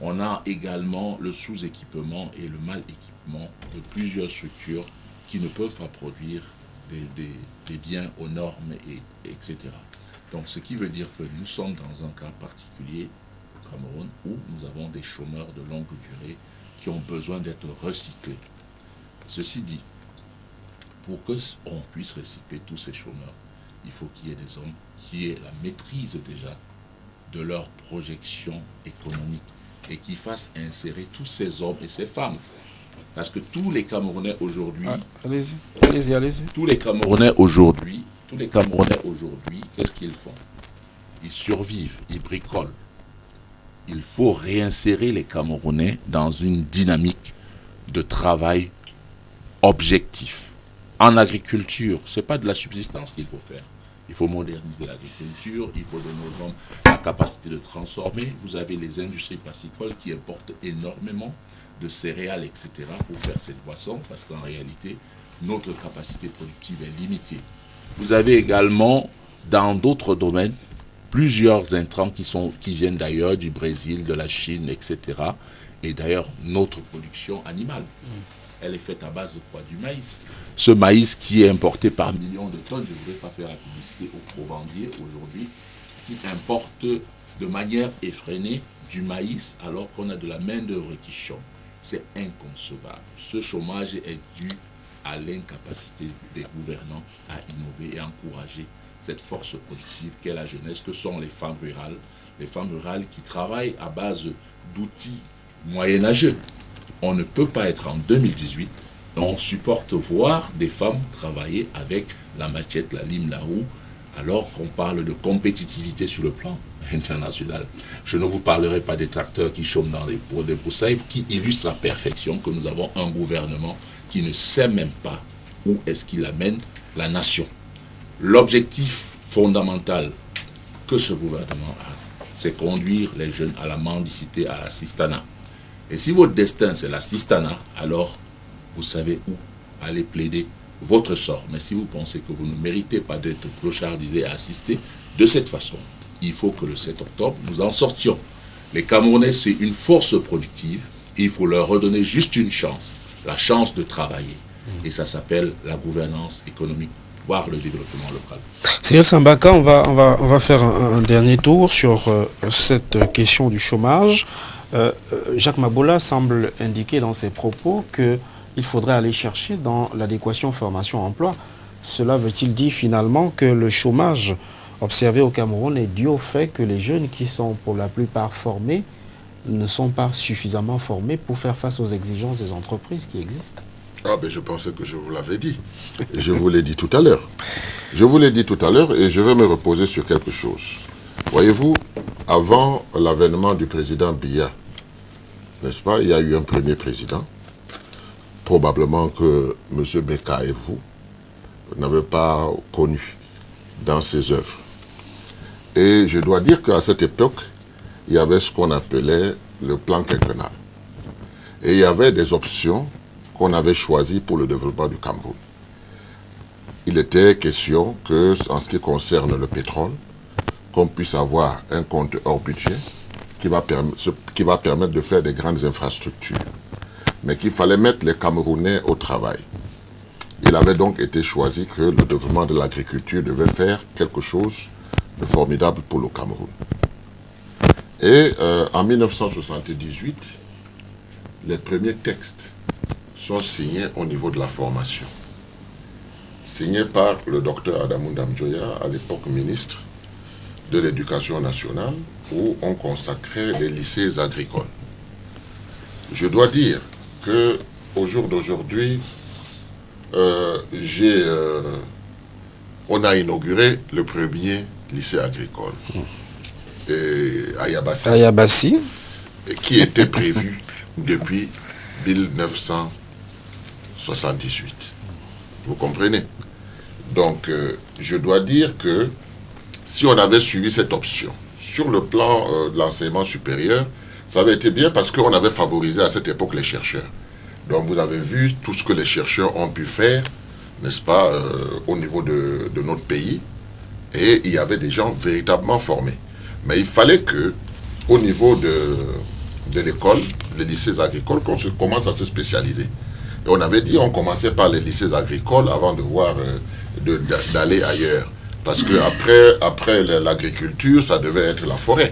[SPEAKER 3] On a également le sous-équipement et le mal-équipement de plusieurs structures qui ne peuvent pas produire des biens aux normes, etc. Donc ce qui veut dire que nous sommes dans un cas particulier au Cameroun où nous avons des chômeurs de longue durée qui ont besoin d'être recyclés. Ceci dit, pour qu'on puisse recycler tous ces chômeurs, il faut qu'il y ait des hommes qui aient la maîtrise déjà de leur projection économique et qui fassent insérer tous ces hommes et ces femmes. Parce que tous les Camerounais aujourd'hui...
[SPEAKER 1] Allez-y.
[SPEAKER 3] Tous les Camerounais aujourd'hui, qu'est-ce qu'ils font? Ils survivent, ils bricolent. Il faut réinsérer les Camerounais dans une dynamique de travail objectif. En agriculture, ce n'est pas de la subsistance qu'il faut faire. Il faut moderniser l'agriculture, il faut donner aux hommes la capacité de transformer. Vous avez les industries brassicoles qui importent énormément de céréales, etc. pour faire cette boisson, parce qu'en réalité, notre capacité productive est limitée. Vous avez également, dans d'autres domaines, plusieurs intrants qui viennent d'ailleurs, du Brésil, de la Chine, etc. Et d'ailleurs, notre production animale, elle est faite à base de quoi? Du maïs. Ce maïs qui est importé par millions de tonnes, je ne voudrais pas faire la publicité aux provendiers aujourd'hui, qui importent de manière effrénée du maïs alors qu'on a de la main-d'œuvre qui chôme. C'est inconcevable. Ce chômage est dû à l'incapacité des gouvernants à innover et à encourager cette force productive qu'est la jeunesse, que sont les femmes rurales qui travaillent à base d'outils moyenâgeux. On ne peut pas être en 2018, on supporte voir des femmes travailler avec la machette, la lime, la roue, alors qu'on parle de compétitivité sur le plan international. Je ne vous parlerai pas des tracteurs qui chôment dans les broussailles, qui illustrent à perfection que nous avons un gouvernement qui ne sait même pas où est-ce qu'il amène la nation. L'objectif fondamental que ce gouvernement a, c'est conduire les jeunes à la mendicité, à la cistana. Et si votre destin c'est la cistana, alors vous savez où aller plaider votre sort. Mais si vous pensez que vous ne méritez pas d'être clochardisé et assisté de cette façon, il faut que le 7 octobre, nous en sortions. Les Camerounais, c'est une force productive et il faut leur redonner juste une chance, la chance de travailler. Et ça s'appelle la gouvernance économique, voire le développement local.
[SPEAKER 1] Cyril Sambaka, on va faire un dernier tour sur cette question du chômage. Jacques Maboula semble indiquer dans ses propos qu'il faudrait aller chercher dans l'adéquation formation-emploi. Cela veut-il dire finalement que le chômage observé au Cameroun est dû au fait que les jeunes qui sont pour la plupart formés ne sont pas suffisamment formés pour faire face aux exigences des entreprises qui existent?
[SPEAKER 4] Ah ben je pensais que je vous l'avais dit. Je vous l'ai dit tout à l'heure. Je vous l'ai dit tout à l'heure et je vais me reposer sur quelque chose. Voyez-vous, avant l'avènement du président Biya, n'est-ce pas, il y a eu un premier président. Probablement que M. Beka et vous n'avez pas connu dans ses œuvres. Et je dois dire qu'à cette époque, il y avait ce qu'on appelait le plan quinquennal. Et il y avait des options qu'on avait choisies pour le développement du Cameroun. Il était question que, en ce qui concerne le pétrole, qu'on puisse avoir un compte hors budget qui va permettre de faire des grandes infrastructures. Mais qu'il fallait mettre les Camerounais au travail. Il avait donc été choisi que le développement de l'agriculture devait faire quelque chose de formidable pour le Cameroun. Et en 1978, les premiers textes sont signés au niveau de la formation. Signés par le docteur Adamou Ndamjoya, à l'époque ministre de l'Éducation nationale, où on consacrait les lycées agricoles. Je dois dire qu'au jour d'aujourd'hui, on a inauguré le premier lycée agricole. Et Ayabassi, qui était prévu depuis 1978. Vous comprenez? Donc, je dois dire que si on avait suivi cette option, sur le plan de l'enseignement supérieur, ça avait été bien parce qu'on avait favorisé à cette époque les chercheurs. Donc vous avez vu tout ce que les chercheurs ont pu faire, n'est-ce pas, au niveau de notre pays. Et il y avait des gens véritablement formés. Mais il fallait que, au niveau de l'école, les lycées agricoles, qu'on commence à se spécialiser. Et on avait dit on commençait par les lycées agricoles avant de voir d'aller ailleurs. Parce que après l'agriculture, ça devait être la forêt.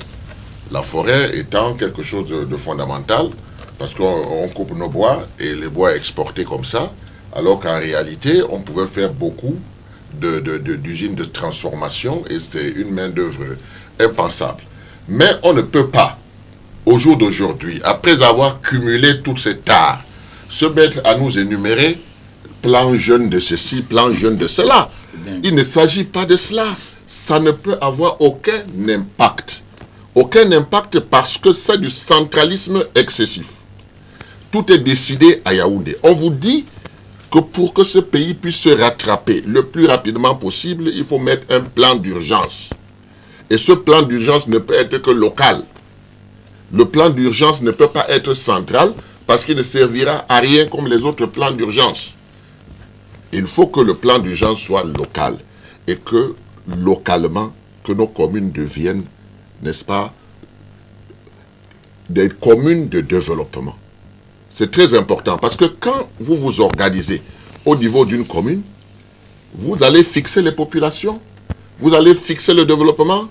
[SPEAKER 4] La forêt étant quelque chose de fondamental, parce qu'on coupe nos bois et les bois exportés comme ça, alors qu'en réalité, on pouvait faire beaucoup d'usines de transformation et c'est une main-d'œuvre impensable. Mais on ne peut pas, au jour d'aujourd'hui, après avoir cumulé toutes ces tares, se mettre à nous énumérer plan jeune de ceci, plan jeune de cela. Il ne s'agit pas de cela. Ça ne peut avoir aucun impact. Aucun impact parce que c'est du centralisme excessif. Tout est décidé à Yaoundé. On vous dit que pour que ce pays puisse se rattraper le plus rapidement possible, il faut mettre un plan d'urgence. Et ce plan d'urgence ne peut être que local. Le plan d'urgence ne peut pas être central parce qu'il ne servira à rien comme les autres plans d'urgence. Il faut que le plan d'urgence soit local et que localement, que nos communes deviennent, n'est-ce pas, des communes de développement. C'est très important parce que quand vous vous organisez au niveau d'une commune, vous allez fixer les populations, vous allez fixer le développement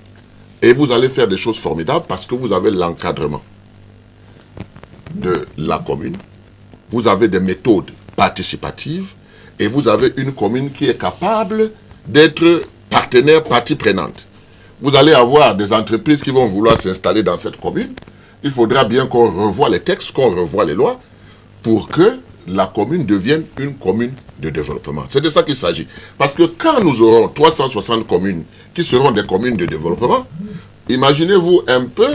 [SPEAKER 4] et vous allez faire des choses formidables parce que vous avez l'encadrement de la commune, vous avez des méthodes participatives et vous avez une commune qui est capable d'être partenaire, partie prenante. Vous allez avoir des entreprises qui vont vouloir s'installer dans cette commune. Il faudra bien qu'on revoie les textes, qu'on revoie les lois pour que la commune devienne une commune de développement. C'est de ça qu'il s'agit. Parce que quand nous aurons 360 communes qui seront des communes de développement, Imaginez-vous un peu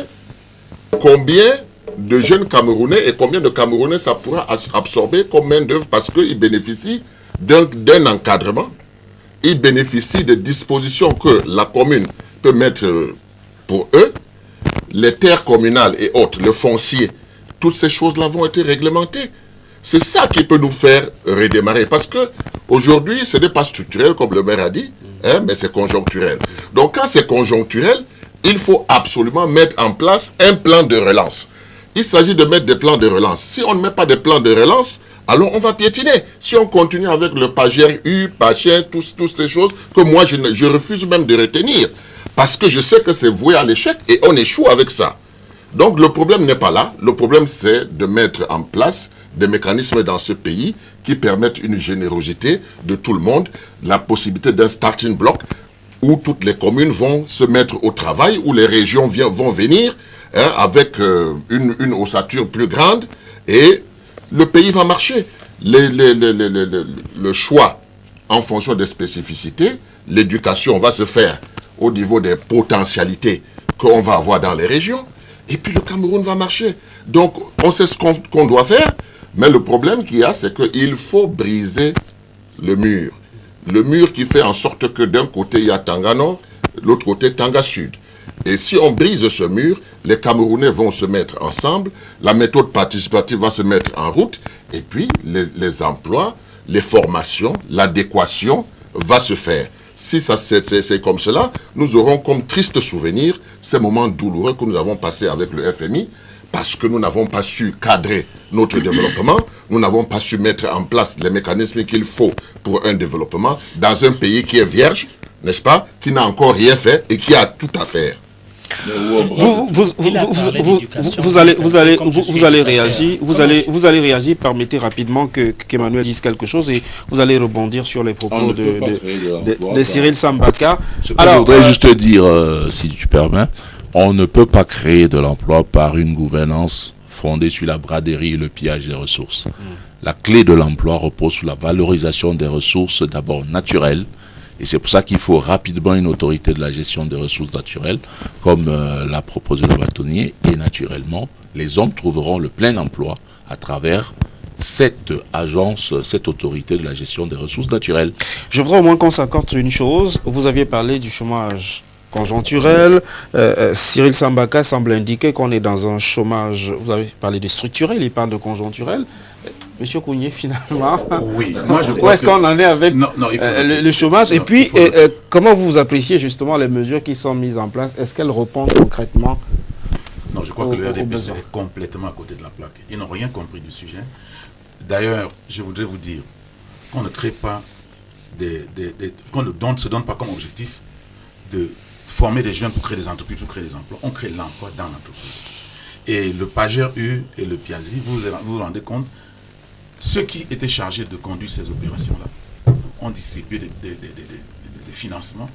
[SPEAKER 4] combien de jeunes Camerounais et combien de Camerounais ça pourra absorber comme main-d'œuvre parce qu'ils bénéficient d'un encadrement, ils bénéficient de dispositions que la commune peut mettre pour eux, les terres communales et autres, le foncier, toutes ces choses-là vont être réglementées. C'est ça qui peut nous faire redémarrer parce que aujourd'hui, ce n'est pas structurel comme le maire a dit, hein, mais c'est conjoncturel. Donc quand c'est conjoncturel, il faut absolument mettre en place un plan de relance. Il s'agit de mettre des plans de relance. Si on ne met pas de plans de relance, alors on va piétiner. Si on continue avec le PAGER-U, PACHER, toutes ces choses que moi je refuse même de retenir. Parce que je sais que c'est voué à l'échec et on échoue avec ça. Donc le problème n'est pas là. Le problème c'est de mettre en place des mécanismes dans ce pays qui permettent une générosité de tout le monde, la possibilité d'un starting block où toutes les communes vont se mettre au travail, où les régions vont venir hein, avec une ossature plus grande et le pays va marcher. Le choix en fonction des spécificités, l'éducation va se faire au niveau des potentialités qu'on va avoir dans les régions et puis le Cameroun va marcher. Donc on sait ce qu'on doit faire, mais le problème qu'il y a, c'est qu'il faut briser le mur. Le mur qui fait en sorte que d'un côté il y a Tanga Nord, l'autre côté Tanga Sud. Et si on brise ce mur, les Camerounais vont se mettre ensemble, la méthode participative va se mettre en route, et puis les emplois, les formations, l'adéquation va se faire. Si c'est comme cela, nous aurons comme triste souvenir ces moments douloureux que nous avons passés avec le FMI, parce que nous n'avons pas su cadrer notre développement, nous n'avons pas su mettre en place les mécanismes qu'il faut pour un développement dans un pays qui est vierge, n'est-ce pas, qui n'a encore rien fait et qui a tout à faire.
[SPEAKER 1] Vous allez réagir, permettez rapidement qu'Emmanuel dise quelque chose et vous allez rebondir sur les propos de Cyril Sambaka.
[SPEAKER 3] Alors, je voudrais juste dire, si tu permets, on ne peut pas créer de l'emploi par une gouvernance fondée sur la braderie et le pillage des ressources. La clé de l'emploi repose sur la valorisation des ressources d'abord naturelles. Et c'est pour ça qu'il faut rapidement une autorité de la gestion des ressources naturelles, comme l'a proposé le bâtonnier. Et naturellement, les hommes trouveront le plein emploi à travers cette agence, cette autorité de la gestion des ressources naturelles.
[SPEAKER 1] Je voudrais au moins qu'on s'accorde sur une chose. Vous aviez parlé du chômage conjoncturel. Cyril Sambaka semble indiquer qu'on est dans un chômage. Vous avez parlé de structurel, il parle de conjoncturel. Monsieur Kounié, finalement,
[SPEAKER 5] oui, moi je
[SPEAKER 1] où est-ce qu'on en est avec le chômage? Et puis, comment vous appréciez justement les mesures qui sont mises en place? Est-ce qu'elles répondent concrètement?
[SPEAKER 5] Non, je crois que le RDPC est complètement à côté de la plaque. Ils n'ont rien compris du sujet. D'ailleurs, je voudrais vous dire qu'on ne crée pas qu'on ne se donne pas comme objectif de former des jeunes pour créer des entreprises, pour créer des emplois. On crée l'emploi dans l'entreprise. Et le PAGER-U et le PIAZI, vous vous rendez compte, ceux qui étaient chargés de conduire ces opérations-là ont distribué des financements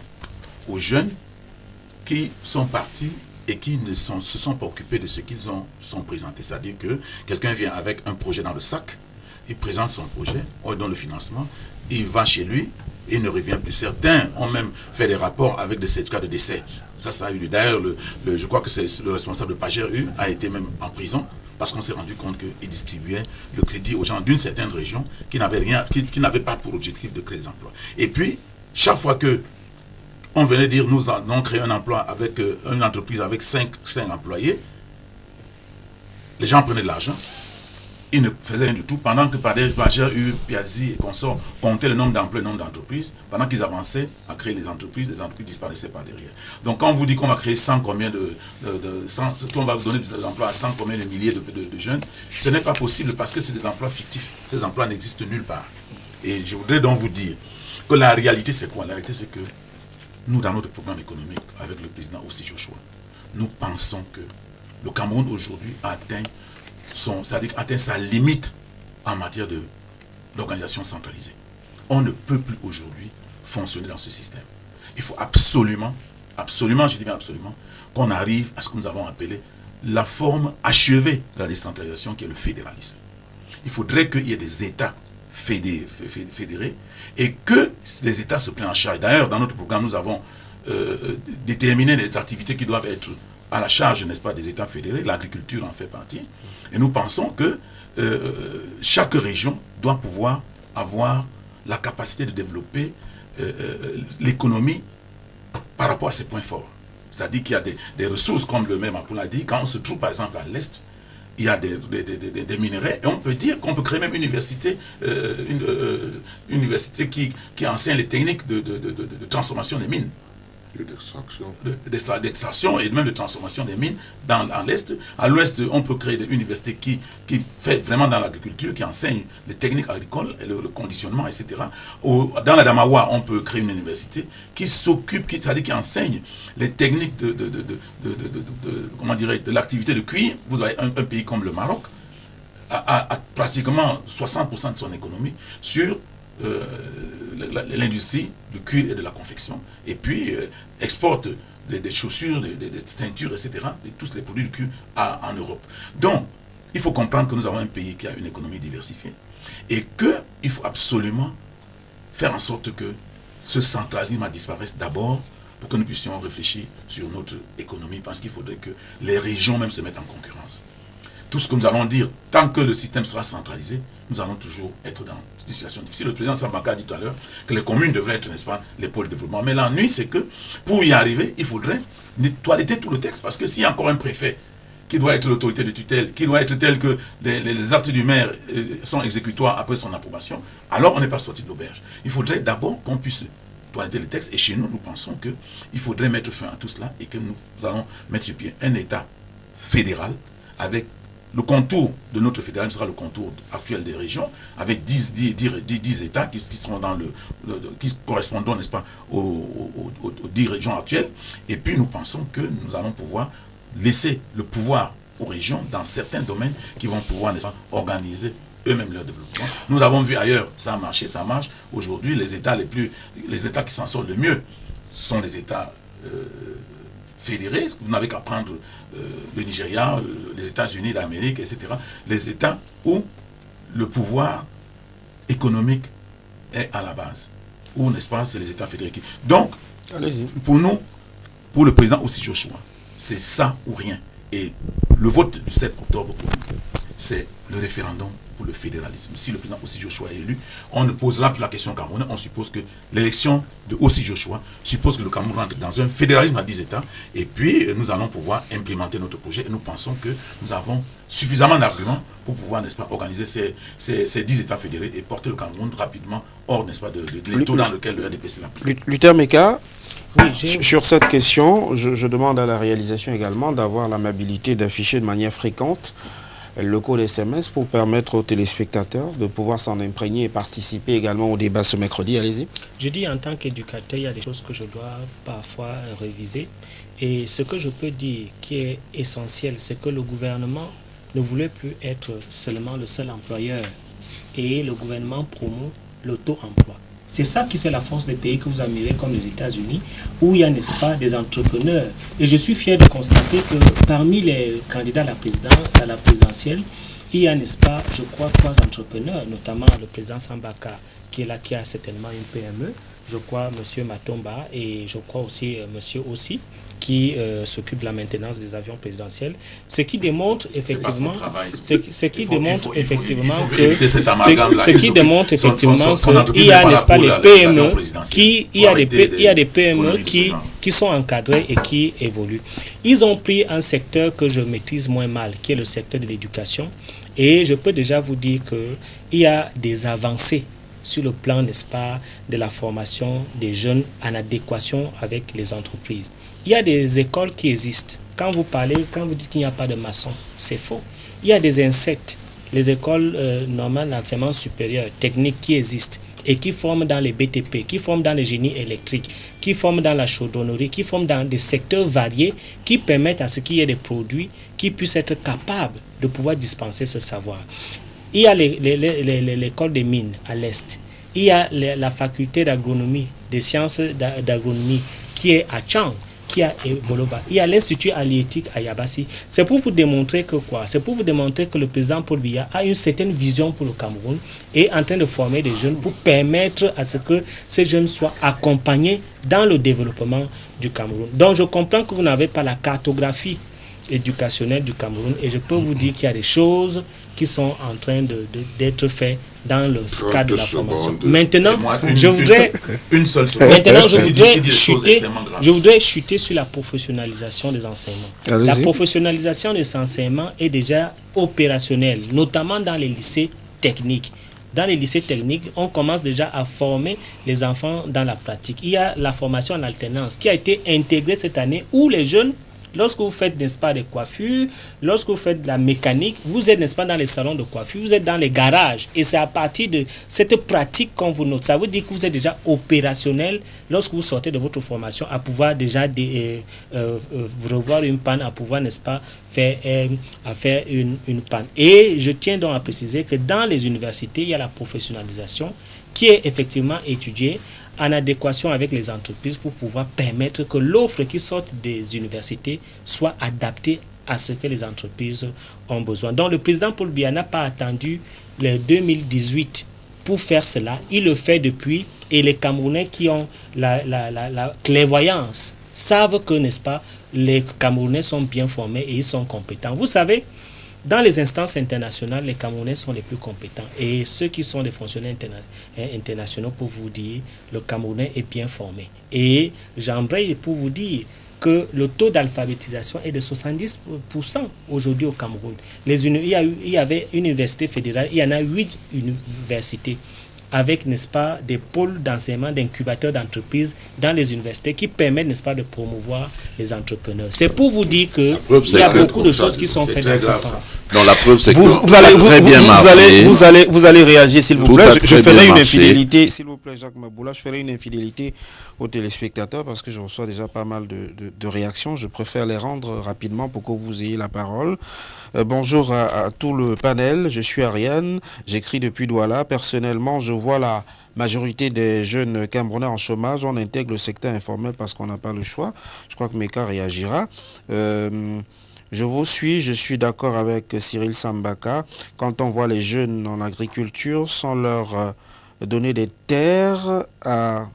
[SPEAKER 5] aux jeunes qui sont partis et qui ne se sont pas occupés de ce qu'ils sont présentés. C'est-à-dire que quelqu'un vient avec un projet dans le sac, il présente son projet, on lui donne le financement, il va chez lui, et il ne revient plus. Certains ont même fait des rapports avec des certificats de décès. Ça a eu lieu. D'ailleurs, je crois que c'est le responsable de PAGER-U a été même en prison parce qu'on s'est rendu compte qu'il distribuait le crédit aux gens d'une certaine région qui n'avaient pas pour objectif de créer des emplois. Et puis, chaque fois que on venait dire nous allons créer un emploi avec une entreprise avec 5 employés, les gens prenaient de l'argent. Ils ne faisaient rien du tout, pendant que PAGER-U, PIAZI et consorts comptaient le nombre d'emplois et le nombre d'entreprises, pendant qu'ils avançaient à créer les entreprises disparaissaient par derrière. Donc quand on vous dit qu'on va créer 100 combien qu'on va donner des emplois à 100 combien de milliers de jeunes, ce n'est pas possible parce que c'est des emplois fictifs. Ces emplois n'existent nulle part. Et je voudrais donc vous dire que la réalité c'est quoi? La réalité c'est que nous, dans notre programme économique, avec le président aussi Joshua, nous pensons que le Cameroun aujourd'hui a atteint sa limite en matière d'organisation centralisée. On ne peut plus aujourd'hui fonctionner dans ce système. Il faut absolument, je dis bien absolument, qu'on arrive à ce que nous avons appelé la forme achevée de la décentralisation qui est le fédéralisme. Il faudrait qu'il y ait des États fédérés et que les États se prennent en charge. D'ailleurs, dans notre programme, nous avons déterminer les activités qui doivent être à la charge, n'est-ce pas, des États fédérés. L'agriculture en fait partie. Et nous pensons que chaque région doit pouvoir avoir la capacité de développer l'économie par rapport à ses points forts. C'est-à-dire qu'il y a des ressources, comme le même Apollo a dit, quand on se trouve par exemple à l'Est, il y a des minerais, et on peut dire qu'on peut créer même une université qui enseigne les techniques de transformation des mines. D'extraction et même de transformation des mines dans l'Est. À l'Ouest, on peut créer des universités qui fait vraiment dans l'agriculture, qui enseignent les techniques agricoles, et le conditionnement, etc. Dans la Damawa, on peut créer une université qui s'occupe, c'est-à-dire qui enseigne les techniques de l'activité de cuir. Vous avez un pays comme le Maroc, a pratiquement 60% de son économie sur l'industrie du cuir et de la confection, et puis exporte des chaussures, des ceintures, etc., tous les produits du cuir en Europe. Donc, il faut comprendre que nous avons un pays qui a une économie diversifiée et qu'il faut absolument faire en sorte que ce centralisme disparaisse d'abord pour que nous puissions réfléchir sur notre économie, parce qu'il faudrait que les régions même se mettent en concurrence. Tout ce que nous allons dire, tant que le système sera centralisé, nous allons toujours être dans une situation difficile. Le président Sambaka a dit tout à l'heure que les communes devraient être, n'est-ce pas, les pôles de développement. Mais l'ennui, c'est que pour y arriver, il faudrait toiletter tout le texte. Parce que s'il y a encore un préfet qui doit être l'autorité de tutelle, qui doit être tel que les actes du maire sont exécutoires après son approbation, alors on n'est pas sorti de l'auberge. Il faudrait d'abord qu'on puisse toiletter les textes. Et chez nous, nous pensons qu'il faudrait mettre fin à tout cela et que nous allons mettre sur pied un État fédéral avec le contour de notre fédéralisme sera le contour actuel des régions, avec 10 États qui seront qui correspondent, n'est-ce pas, aux 10 régions actuelles. Et puis nous pensons que nous allons pouvoir laisser le pouvoir aux régions dans certains domaines qui vont pouvoir, n'est-ce pas, organiser eux-mêmes leur développement. Nous avons vu ailleurs, ça a marché, ça marche. Aujourd'hui, les États qui s'en sortent le mieux sont les États fédérés. Vous n'avez qu'à prendre le Nigeria, les États-Unis d'Amérique, etc. Les États où le pouvoir économique est à la base. Où, n'est-ce pas, c'est les États fédérés. Donc, pour nous, pour le président aussi Joshua, c'est ça ou rien. Et le vote du 7 octobre, c'est le référendum pour le fédéralisme. Si le président Ossi Joshua est élu, on ne posera plus la question camerounais. On suppose que l'élection de Ossi Joshua suppose que le Cameroun rentre dans un fédéralisme à 10 États, et puis nous allons pouvoir implémenter notre projet, et nous pensons que nous avons suffisamment d'arguments pour pouvoir, n'est-ce pas, organiser ces 10 États fédérés et porter le Cameroun rapidement hors, n'est-ce pas, de l'étau dans lequel le RDPC l'applique.
[SPEAKER 1] Luther Meka,
[SPEAKER 2] oui,
[SPEAKER 1] sur cette question, je demande à la réalisation également d'avoir l'amabilité d'afficher de manière fréquente le code SMS pour permettre aux téléspectateurs de pouvoir s'en imprégner et participer également au débat ce mercredi. Allez-y.
[SPEAKER 2] Je dis en tant qu'éducateur, il y a des choses que je dois parfois réviser. Et ce que je peux dire qui est essentiel, c'est que le gouvernement ne voulait plus être seulement le seul employeur. Et le gouvernement promeut l'auto-emploi. C'est ça qui fait la force des pays que vous admirez comme les États-Unis, où il y a, n'est-ce pas, des entrepreneurs. Et je suis fier de constater que parmi les candidats à la présidentielle, il y a, n'est-ce pas, je crois, 3 entrepreneurs, notamment le président Sambaka, qui est là, qui a certainement une PME, je crois M. Matomba, et je crois aussi M. Ossi, qui s'occupe de la maintenance des avions présidentiels, ce qui démontre effectivement qu'il y a, n'est-ce pas, les PME il y a des PME qui sont encadrés et qui évoluent. Ils ont pris un secteur que je maîtrise moins mal, qui est le secteur de l'éducation, et je peux déjà vous dire qu'il y a des avancées sur le plan, n'est-ce pas, de la formation des jeunes en adéquation avec les entreprises. Il y a des écoles qui existent. Quand vous dites qu'il n'y a pas de maçons, c'est faux. Il y a des insectes, les écoles normales d'enseignement supérieur, techniques qui existent et qui forment dans les BTP, qui forment dans les génies électriques, qui forment dans la chaudronnerie, qui forment dans des secteurs variés qui permettent à ce qu'il y ait des produits qui puissent être capables de pouvoir dispenser ce savoir. Il y a l'école des mines à l'Est. Il y a la faculté d'agronomie, des sciences d'agronomie qui est à Tchang. qui a Boloba. Il y a l'Institut halieutique à Yabassi. C'est pour vous démontrer que quoi? C'est pour vous démontrer que le président Paul Biya a une certaine vision pour le Cameroun et est en train de former des jeunes pour permettre à ce que ces jeunes soient accompagnés dans le développement du Cameroun. Donc je comprends que vous n'avez pas la cartographie éducationnelle du Cameroun et je peux vous dire qu'il y a des choses qui sont en train d'être faites dans le cadre de la formation. Maintenant, je voudrais chuter sur la professionnalisation des enseignements. La professionnalisation des enseignements est déjà opérationnelle, notamment dans les lycées techniques. Dans les lycées techniques, on commence déjà à former les enfants dans la pratique. Il y a la formation en alternance qui a été intégrée cette année où les jeunes, lorsque vous faites, n'est-ce pas, des coiffures, lorsque vous faites de la mécanique, vous êtes, n'est-ce pas, dans les salons de coiffure, vous êtes dans les garages. Et c'est à partir de cette pratique qu'on vous note. Ça veut dire que vous êtes déjà opérationnel lorsque vous sortez de votre formation à pouvoir déjà revoir une panne, à pouvoir, n'est-ce pas, faire une panne. Et je tiens donc à préciser que dans les universités, il y a la professionnalisation qui est effectivement étudiée en adéquation avec les entreprises pour pouvoir permettre que l'offre qui sort des universités soit adaptée à ce que les entreprises ont besoin. Donc le président Paul Biya n'a pas attendu le 2018 pour faire cela. Il le fait depuis et les Camerounais qui ont la clairvoyance savent que, n'est-ce pas, les Camerounais sont bien formés et ils sont compétents. Vous savez, dans les instances internationales, les Camerounais sont les plus compétents. Et ceux qui sont des fonctionnaires internationaux, pour vous dire, le Camerounais est bien formé. Et j'embraye pour vous dire que le taux d'alphabétisation est de 70% aujourd'hui au Cameroun. Il y avait une université fédérale, il y en a 8 universités avec, n'est-ce pas, des pôles d'enseignement, d'incubateurs d'entreprises dans les universités qui permettent, n'est-ce pas, de promouvoir les entrepreneurs. C'est pour vous dire que il y a beaucoup de choses qui sont faites dans ce sens.
[SPEAKER 3] Non, la preuve, c'est que
[SPEAKER 1] vous allez réagir, s'il vous plaît. Je ferai une infidélité, s'il vous plaît, Jacques Maboula, je ferai une infidélité aux téléspectateurs parce que je reçois déjà pas mal de réactions. Je préfère les rendre rapidement pour que vous ayez la parole. Bonjour à tout le panel, je suis Ariane, j'écris depuis Douala. Personnellement, je vois la majorité des jeunes Camerounais en chômage. On intègre le secteur informel parce qu'on n'a pas le choix. Je crois que Meka réagira. Je vous suis, je suis d'accord avec Cyril Sambaka. Quand on voit les jeunes en agriculture sans leur donner des terres à...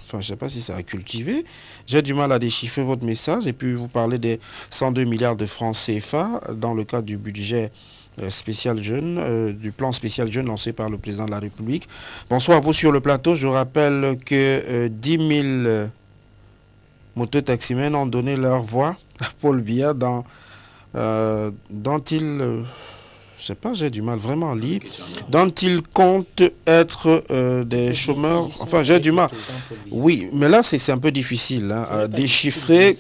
[SPEAKER 1] Enfin, je ne sais pas si c'est à cultiver. J'ai du mal à déchiffrer votre message. Et puis, vous parlez des 102 milliards de francs CFA dans le cadre du budget spécial jeune, du plan spécial jeune lancé par le président de la République. Bonsoir à vous sur le plateau. Je rappelle que 10 000 mototaximens ont donné leur voix à Paul Biya dont il... je sais pas, j'ai du mal vraiment à lire, dont ils comptent être des chômeurs. Enfin, j'ai du mal. Oui, mais là, c'est un peu difficile à déchiffrer.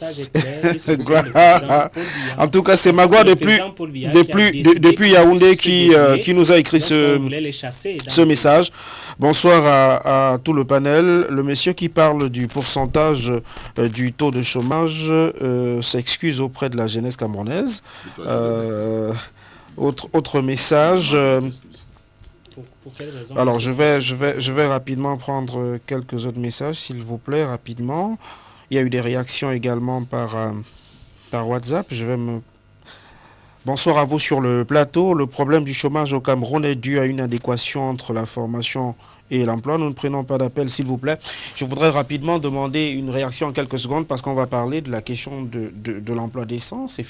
[SPEAKER 1] En tout cas, c'est Magua depuis Yaoundé qui nous a écrit ce message. Bonsoir à tout le panel. Le monsieur qui parle du pourcentage du taux de chômage s'excuse auprès de la jeunesse camerounaise. Autre message.
[SPEAKER 2] Pour quelle raison?
[SPEAKER 1] Alors, je vais rapidement prendre quelques autres messages, s'il vous plaît, rapidement. Il y a eu des réactions également par WhatsApp. Bonsoir à vous sur le plateau. Le problème du chômage au Cameroun est dû à une adéquation entre la formation et l'emploi. Nous ne prenons pas d'appel, s'il vous plaît. Je voudrais rapidement demander une réaction en quelques secondes parce qu'on va parler de la question de l'emploi décent. Il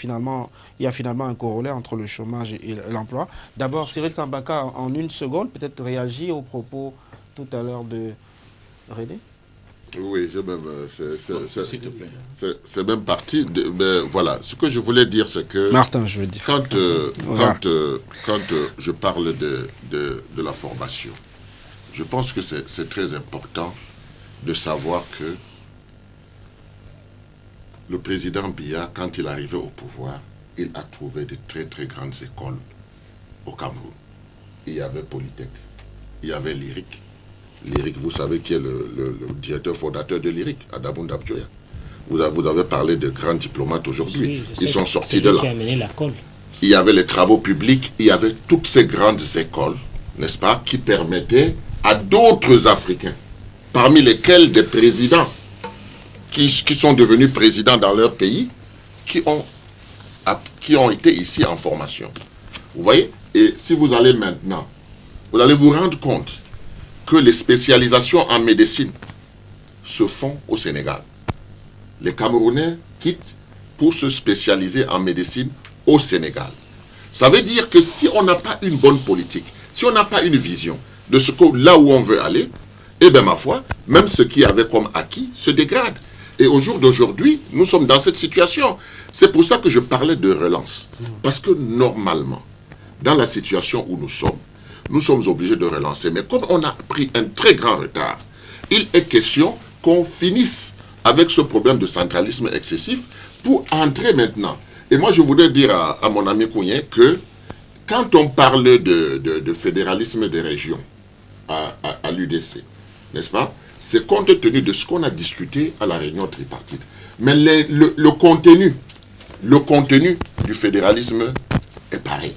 [SPEAKER 1] y a finalement un corollaire entre le chômage et l'emploi. D'abord, Cyril Sambaka, en une seconde, peut-être réagir aux propos tout à l'heure de René.
[SPEAKER 4] Oui, c'est même parti. Mais voilà, ce que je voulais dire, c'est que...
[SPEAKER 1] Martin, je veux dire.
[SPEAKER 4] Quand je parle de la formation, je pense que c'est très important de savoir que le président Biya, quand il est arrivé au pouvoir, il a trouvé de très très grandes écoles au Cameroun. Il y avait Polytech, il y avait l'IRIC. L'IRIC, vous savez qui est le directeur fondateur de l'IRIC, Adamou Dabjoya. Vous avez parlé de grands diplomates aujourd'hui.
[SPEAKER 2] Oui,
[SPEAKER 4] ils sont sortis de là.
[SPEAKER 2] Qui a mené la colle.
[SPEAKER 4] Il y avait les travaux publics, il y avait toutes ces grandes écoles, n'est-ce pas, qui permettaient à d'autres Africains, parmi lesquels des présidents qui sont devenus présidents dans leur pays, qui ont été ici en formation. Vous voyez? Et si vous allez maintenant, vous allez vous rendre compte que les spécialisations en médecine se font au Sénégal. Les Camerounais quittent pour se spécialiser en médecine au Sénégal. Ça veut dire que si on n'a pas une bonne politique, si on n'a pas une vision de là où on veut aller, eh bien ma foi, même ce qui avait comme acquis se dégrade. Et au jour d'aujourd'hui, nous sommes dans cette situation. C'est pour ça que je parlais de relance. Parce que normalement, dans la situation où nous sommes obligés de relancer. Mais comme on a pris un très grand retard, il est question qu'on finisse avec ce problème de centralisme excessif pour entrer maintenant. Et moi, je voudrais dire à mon ami Kounien que quand on parle de fédéralisme des régions à l'UDC, n'est-ce pas? C'est compte tenu de ce qu'on a discuté à la réunion tripartite. Mais le contenu du fédéralisme est pareil.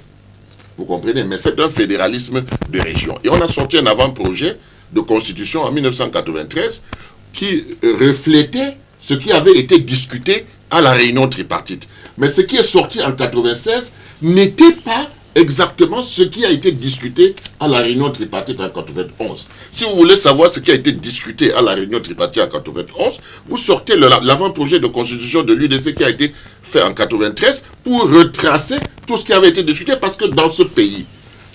[SPEAKER 4] Vous comprenez? Mais c'est un fédéralisme de région. Et on a sorti un avant-projet de constitution en 1993 qui reflétait ce qui avait été discuté à la réunion tripartite. Mais ce qui est sorti en 1996 n'était pas exactement ce qui a été discuté à la réunion tripartite en 1991. Si vous voulez savoir ce qui a été discuté à la réunion tripartite en 1991, vous sortez l'avant-projet de constitution de l'UDC qui a été fait en 1993 pour retracer tout ce qui avait été discuté, parce que dans ce pays,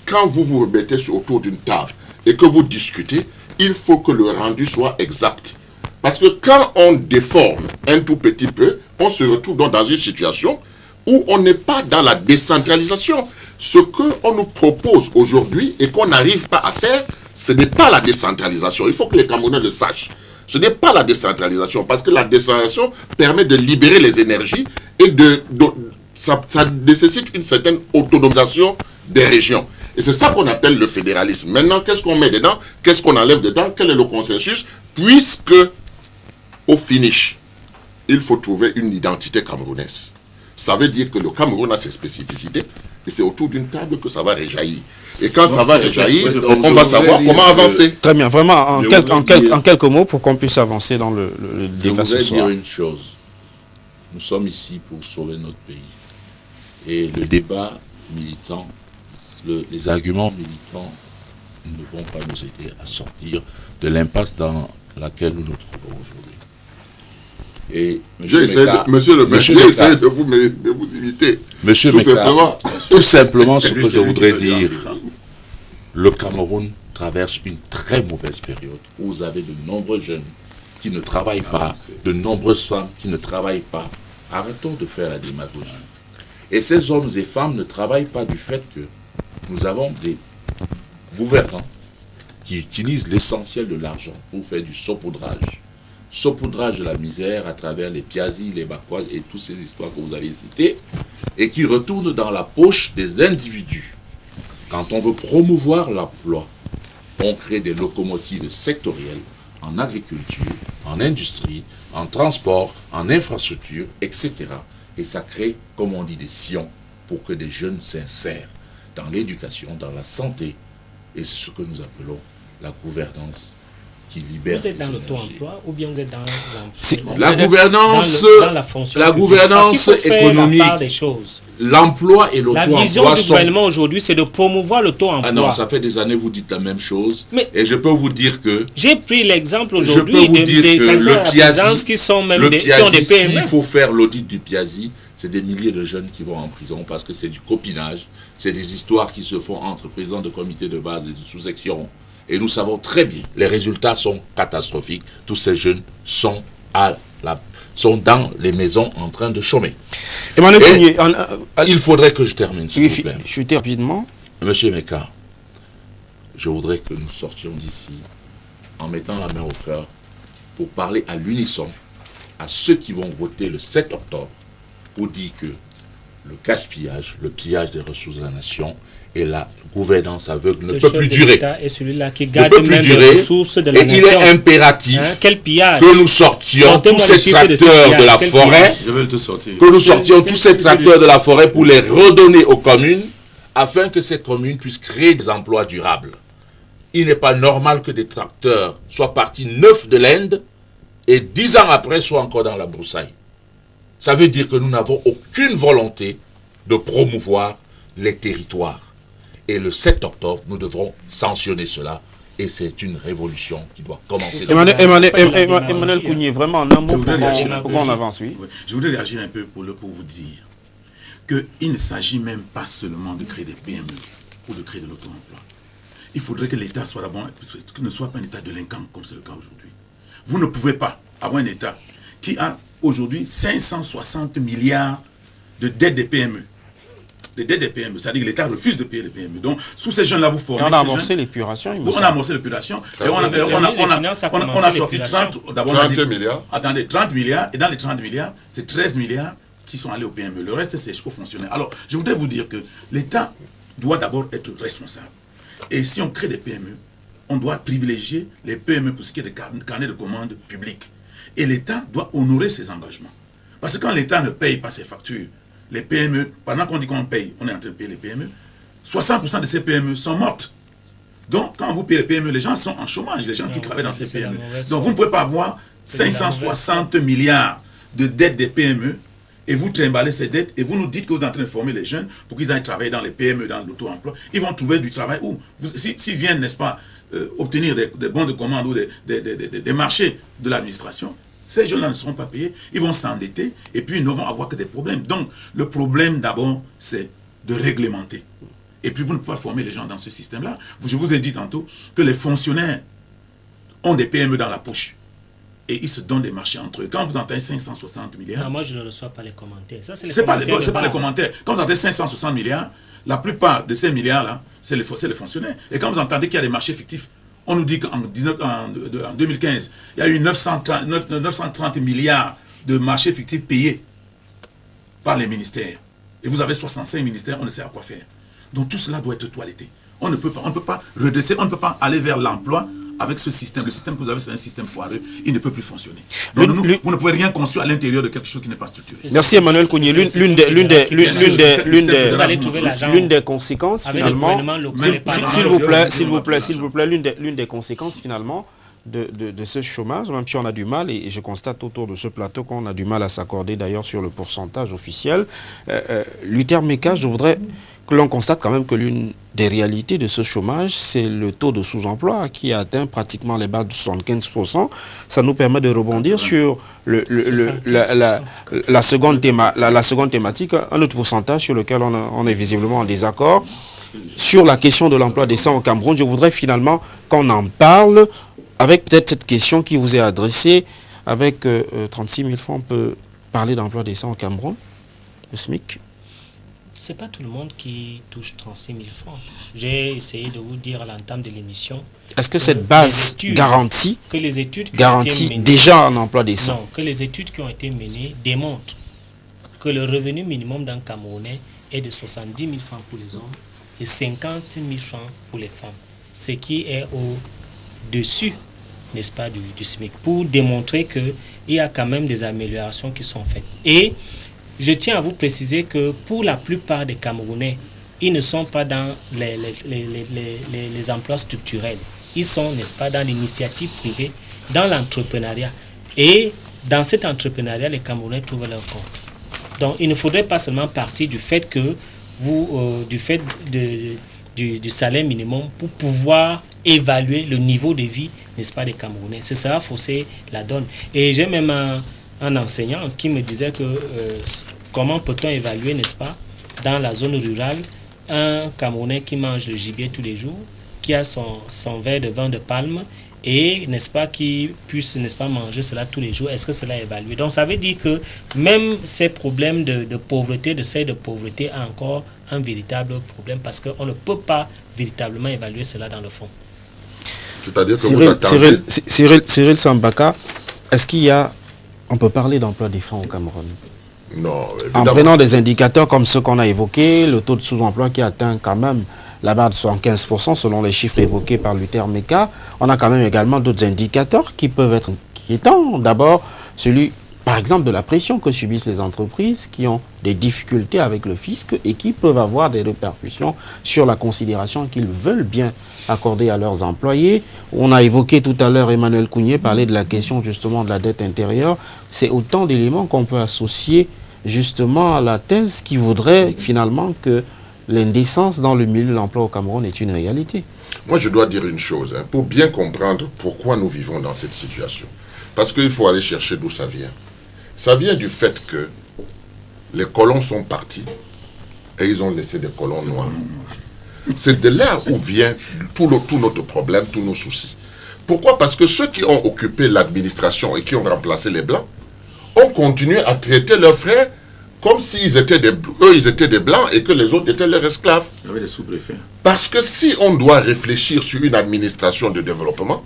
[SPEAKER 4] quand vous vous remettez autour d'une table et que vous discutez, il faut que le rendu soit exact. Parce que quand on déforme un tout petit peu, on se retrouve donc dans une situation où on n'est pas dans la décentralisation. Ce qu'on nous propose aujourd'hui et qu'on n'arrive pas à faire, ce n'est pas la décentralisation. Il faut que les Camerounais le sachent. Ce n'est pas la décentralisation, parce que la décentralisation permet de libérer les énergies et ça nécessite une certaine autonomisation des régions. Et c'est ça qu'on appelle le fédéralisme. Maintenant, qu'est-ce qu'on met dedans? Qu'est-ce qu'on enlève dedans? Quel est le consensus? Puisque, au finish, il faut trouver une identité camerounaise. Ça veut dire que le Cameroun a ses spécificités et c'est autour d'une table que ça va réjaillir. Et quand ça va réjaillir, on va savoir comment avancer.
[SPEAKER 1] Très bien, vraiment, en quelques mots pour qu'on puisse avancer dans le débat ce soir.
[SPEAKER 3] Je voudrais dire une chose. Nous sommes ici pour sauver notre pays. Et le débat militant, les arguments militants ne vont pas nous aider à sortir de l'impasse dans laquelle nous nous trouvons aujourd'hui. Et
[SPEAKER 4] Monsieur le maire, j'ai essayé de vous imiter.
[SPEAKER 3] Monsieur Meka, tout simplement ce que je voudrais dire, le Cameroun traverse une très mauvaise période où vous avez de nombreux jeunes qui ne travaillent pas, de nombreuses femmes qui ne travaillent pas. Arrêtons de faire la démagogie. Et ces hommes et femmes ne travaillent pas du fait que nous avons des gouvernants qui utilisent l'essentiel de l'argent pour faire du saupoudrage de la misère à travers les piazis, les bakwas et toutes ces histoires que vous avez citées, et qui retournent dans la poche des individus. Quand on veut promouvoir l'emploi, on crée des locomotives sectorielles en agriculture, en industrie, en transport, en infrastructure, etc. Et ça crée, comme on dit, des sillons pour que des jeunes s'insèrent dans l'éducation, dans la santé. Et c'est ce que nous appelons la gouvernance qui libère.
[SPEAKER 2] Vous êtes dans le taux-emploi ou bien vous êtes dans
[SPEAKER 3] la gouvernance,
[SPEAKER 2] dans la fonction
[SPEAKER 3] la gouvernance économique, l'emploi et l'auto-emploi.
[SPEAKER 2] La vision du gouvernement aujourd'hui, c'est de promouvoir le taux-emploi.
[SPEAKER 3] Ah non, ça fait des années que vous dites la même chose. Et je peux vous dire que...
[SPEAKER 2] J'ai pris l'exemple aujourd'hui des candidats qui sont même qui ont des PME.
[SPEAKER 3] S'il faut faire l'audit du Piazzi, c'est des milliers de jeunes qui vont en prison parce que c'est du copinage. C'est des histoires qui se font entre présidents de comité de base et de sous-section. Et nous savons très bien, les résultats sont catastrophiques. Tous ces jeunes sont dans les maisons en train de chômer.
[SPEAKER 1] Emmanuel Kounien,
[SPEAKER 3] il faudrait que je termine, s'il vous plaît.
[SPEAKER 1] Je vais rapidement.
[SPEAKER 3] Monsieur Meka, je voudrais que nous sortions d'ici en mettant la main au cœur pour parler à l'unisson à ceux qui vont voter le 7 octobre pour dire que le gaspillage, le pillage des ressources de la nation et la gouvernance aveugle ne peut plus durer.
[SPEAKER 2] Et celui-là qui garde même les ressources de la nation.
[SPEAKER 3] Et il est impératif que nous sortions tous ces tracteurs de la forêt, que nous sortions tous ces tracteurs de la forêt pour les redonner aux communes, afin que ces communes puissent créer des emplois durables. Il n'est pas normal que des tracteurs soient partis neufs de l'Inde et 10 ans après soit encore dans la broussaille. Ça veut dire que nous n'avons aucune volonté de promouvoir les territoires. Et le 7 octobre, nous devrons sanctionner cela. Et c'est une révolution qui doit commencer.
[SPEAKER 1] Emmanuel Kounié, vraiment en un mot pour qu'on avance, oui.
[SPEAKER 5] Je voudrais réagir un peu pour vous dire qu'il ne s'agit même pas seulement de créer des PME ou de créer de l'auto-emploi. Il faudrait que l'État soit d'abord, que ne soit pas un État délinquant comme c'est le cas aujourd'hui. Vous ne pouvez pas avoir un État qui a aujourd'hui 560 milliards de dettes des PME. Des dettes des PME, c'est-à-dire que l'État refuse de payer les PME. Donc, sous ces jeunes-là, vous formez.
[SPEAKER 1] Et on a amorcé l'épuration.
[SPEAKER 5] On a amorcé l'épuration. Et on a sorti 30 milliards. Attendez, 30 milliards. Et dans les 30 milliards, c'est 13 milliards qui sont allés aux PME. Le reste, c'est aux fonctionnaires. Alors, je voudrais vous dire que l'État doit d'abord être responsable. Et si on crée des PME, on doit privilégier les PME pour ce qui est des carnets de commandes publics. Et l'État doit honorer ses engagements. Parce que quand l'État ne paye pas ses factures, les PME, pendant qu'on dit qu'on paye, on est en train de payer les PME, 60% de ces PME sont mortes. Donc, quand vous payez les PME, les gens sont en chômage, les gens qui travaillent dans ces PME. Donc, vous ne pouvez pas avoir 560 milliards de dettes des PME et vous trimballez ces dettes et vous nous dites que vous êtes en train de former les jeunes pour qu'ils aillent travailler dans les PME, dans l'auto-emploi. Ils vont trouver du travail où s'ils viennent, n'est-ce pas, obtenir des bons de commande ou des marchés de l'administration, ces jeunes-là ne seront pas payés, ils vont s'endetter et puis ils ne vont avoir que des problèmes. Donc, le problème d'abord, c'est de réglementer. Et puis, vous ne pouvez pas former les gens dans ce système-là. Je vous ai dit tantôt que les fonctionnaires ont des PME dans la poche. Et ils se donnent des marchés entre eux. Quand vous entendez 560 milliards...
[SPEAKER 2] Non, moi, je ne reçois pas les commentaires. Ça, c'est les
[SPEAKER 5] commentaires. C'est pas les commentaires. Quand vous entendez 560 milliards, la plupart de ces milliards-là, c'est les fonctionnaires. Et quand vous entendez qu'il y a des marchés fictifs, on nous dit qu'en 2015, il y a eu 930 milliards de marchés fictifs payés par les ministères. Et vous avez 65 ministères, on ne sait à quoi faire. Donc tout cela doit être toiletté. On ne peut pas redresser, on ne peut pas aller vers l'emploi avec ce système. Le système que vous avez, c'est un système foireux. Il ne peut plus fonctionner. Donc vous ne pouvez rien construire à l'intérieur de quelque chose qui n'est pas structuré.
[SPEAKER 1] Merci Emmanuel Kounié. L'une des conséquences finalement, s'il vous plaît, l'une des conséquences finalement de ce chômage, même si on a du mal, et je constate autour de ce plateau qu'on a du mal à s'accorder d'ailleurs sur le pourcentage officiel, Luther Meka, je voudrais que l'on constate quand même que l'une des réalités de ce chômage, c'est le taux de sous-emploi qui a atteint pratiquement les bases de 75%. Ça nous permet de rebondir sur la seconde thématique, un autre pourcentage sur lequel on est visiblement en désaccord. Sur la question de l'emploi décent au Cameroun, je voudrais finalement qu'on en parle avec peut-être cette question qui vous est adressée. Avec 36 000 francs, on peut parler d'emploi décent au Cameroun, le SMIC.
[SPEAKER 2] Ce n'est pas tout le monde qui touche 36 000 francs. J'ai essayé de vous dire à l'entame de l'émission.
[SPEAKER 1] Est-ce que cette base garantit déjà un emploi décent?
[SPEAKER 2] Non, que les études qui ont été menées démontrent que le revenu minimum d'un Camerounais est de 70 000 francs pour les hommes et 50 000 francs pour les femmes. Ce qui est au-dessus, n'est-ce pas, du SMIC, pour démontrer qu'il y a quand même des améliorations qui sont faites. Et je tiens à vous préciser que pour la plupart des Camerounais, ils ne sont pas dans les emplois structurels. Ils sont, n'est-ce pas, dans l'initiative privée, dans l'entrepreneuriat. Et dans cet entrepreneuriat, les Camerounais trouvent leur compte. Donc, il ne faudrait pas seulement partir du fait que du salaire minimum pour pouvoir évaluer le niveau de vie, n'est-ce pas, des Camerounais. C'est ça, fausser la donne. Et j'ai même un enseignant qui me disait que comment peut-on évaluer, n'est-ce pas, dans la zone rurale, un Camerounais qui mange le gibier tous les jours, qui a son verre de vin de palme et, n'est-ce pas, qui puisse, n'est-ce pas, manger cela tous les jours. Est-ce que cela est évalué? Donc ça veut dire que même ces problèmes de pauvreté, de seuil de pauvreté, a encore un véritable problème parce qu'on ne peut pas véritablement évaluer cela dans le fond.
[SPEAKER 4] C'est-à-dire que
[SPEAKER 1] Cyril Sambaka, est-ce qu'il y a, on peut parler d'emploi décent au Cameroun?
[SPEAKER 4] Non,
[SPEAKER 1] en prenant des indicateurs comme ceux qu'on a évoqués, le taux de sous-emploi qui atteint quand même la barre de 75% selon les chiffres évoqués par Luther Meka, on a quand même également d'autres indicateurs qui peuvent être inquiétants. D'abord, celui
[SPEAKER 6] par exemple, de la pression que subissent les entreprises qui ont des difficultés avec le fisc et qui peuvent avoir des répercussions sur la considération qu'ils veulent bien accorder à leurs employés. On a évoqué tout à l'heure, Emmanuel Kounié parlait de la question justement de la dette intérieure. C'est autant d'éléments qu'on peut associer justement à la thèse qui voudrait finalement que l'indécence dans le milieu de l'emploi au Cameroun est une réalité.
[SPEAKER 4] Moi, je dois dire une chose, hein, pour bien comprendre pourquoi nous vivons dans cette situation. Parce qu'il faut aller chercher d'où ça vient. Ça vient du fait que les colons sont partis et ils ont laissé des colons noirs. C'est de là où vient tout notre problème, tous nos soucis. Pourquoi? Parce que ceux qui ont occupé l'administration et qui ont remplacé les Blancs ont continué à traiter leurs frères comme s'ils étaient ils étaient des Blancs et que les autres étaient leurs esclaves.
[SPEAKER 5] Il y avait des sous-préfets.
[SPEAKER 4] Parce que si on doit réfléchir sur une administration de développement,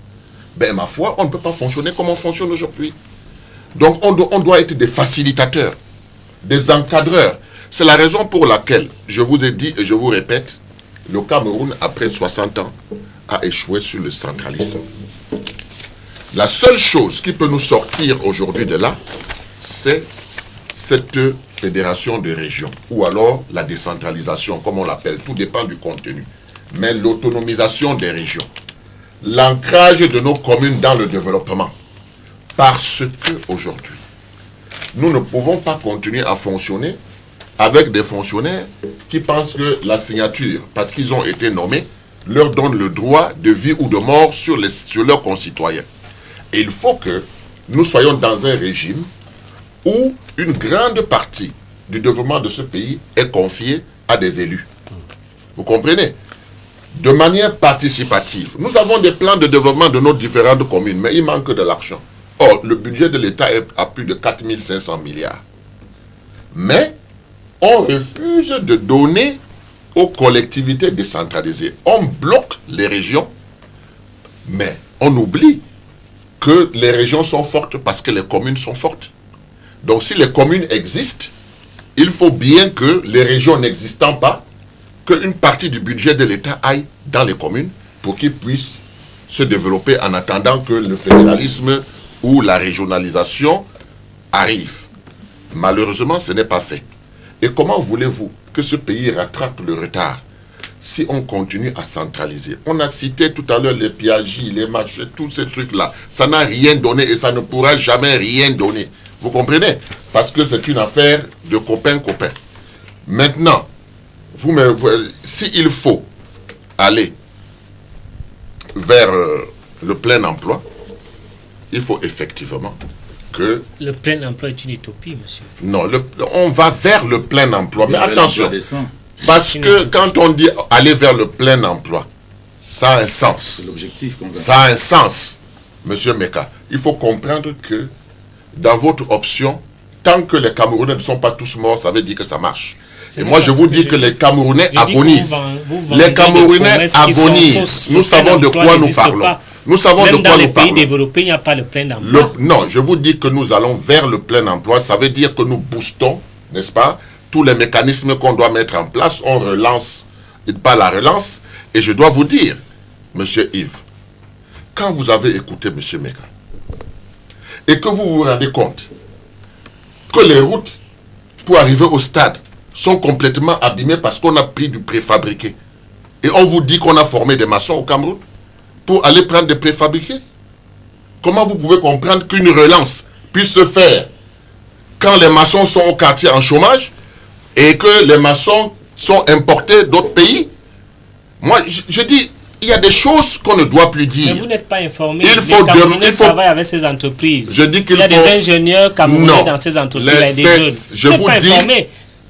[SPEAKER 4] ben ma foi, on ne peut pas fonctionner comme on fonctionne aujourd'hui. Donc on doit être des facilitateurs, des encadreurs. C'est la raison pour laquelle, je vous ai dit et je vous répète, le Cameroun, après 60 ans, a échoué sur le centralisme. La seule chose qui peut nous sortir aujourd'hui de là, c'est cette fédération de régions, ou alors la décentralisation, comme on l'appelle, tout dépend du contenu. Mais l'autonomisation des régions, l'ancrage de nos communes dans le développement. Parce qu'aujourd'hui, nous ne pouvons pas continuer à fonctionner avec des fonctionnaires qui pensent que la signature, parce qu'ils ont été nommés, leur donne le droit de vie ou de mort sur leurs concitoyens. Et il faut que nous soyons dans un régime où une grande partie du développement de ce pays est confiée à des élus. Vous comprenez? De manière participative. Nous avons des plans de développement de nos différentes communes, mais il manque de l'argent. Or, le budget de l'État est à plus de 4 500 milliards. Mais on refuse de donner aux collectivités décentralisées. On bloque les régions, mais on oublie que les régions sont fortes parce que les communes sont fortes. Donc si les communes existent, il faut bien que les régions n'existant pas, qu'une partie du budget de l'État aille dans les communes pour qu'ils puissent se développer en attendant que le fédéralisme ou la régionalisation arrive. Malheureusement, ce n'est pas fait. Et comment voulez-vous que ce pays rattrape le retard si on continue à centraliser? On a cité tout à l'heure les Piaget, les marchés, tous ces trucs-là. Ça n'a rien donné et ça ne pourra jamais rien donner. Vous comprenez? Parce que c'est une affaire de copain-copain. Maintenant, s'il faut aller vers le plein emploi, il faut effectivement que...
[SPEAKER 2] Le plein emploi est une utopie, monsieur.
[SPEAKER 4] Non, on va vers le plein emploi. Mais attention, parce
[SPEAKER 2] Une
[SPEAKER 4] que
[SPEAKER 2] utopie.
[SPEAKER 4] quand on dit aller vers le plein emploi, ça a un sens.
[SPEAKER 5] C'est l'objectif qu'on veut.
[SPEAKER 4] Ça a un sens, monsieur Meka. Il faut comprendre que dans votre option, tant que les Camerounais ne sont pas tous morts, ça veut dire que ça marche. Et moi, je vous dis que les Camerounais agonisent. Les Camerounais agonisent. Nous savons de quoi nous parlons. Nous savons de quoi nous parlons.
[SPEAKER 2] Même dans les pays développés, il n'y a pas le plein emploi.
[SPEAKER 4] Non, je vous dis que nous allons vers le plein emploi. Ça veut dire que nous boostons, n'est-ce pas, tous les mécanismes qu'on doit mettre en place. On relance, pas la relance. Et je dois vous dire, monsieur Yves, quand vous avez écouté monsieur Meka, et que vous vous rendez compte que les routes pour arriver au stade sont complètement abîmées parce qu'on a pris du préfabriqué. Et on vous dit qu'on a formé des maçons au Cameroun pour aller prendre des préfabriqués. Comment vous pouvez comprendre qu'une relance puisse se faire quand les maçons sont au quartier en chômage et que les maçons sont importés d'autres pays? Moi, je dis, il y a des choses qu'on ne doit plus dire.
[SPEAKER 2] Mais vous n'êtes pas informé.
[SPEAKER 4] Il faut
[SPEAKER 2] travailler avec ces entreprises.
[SPEAKER 4] Je dis qu'il
[SPEAKER 2] il y a
[SPEAKER 4] faut...
[SPEAKER 2] des ingénieurs camerounais dans ces entreprises, il y a des jeunes.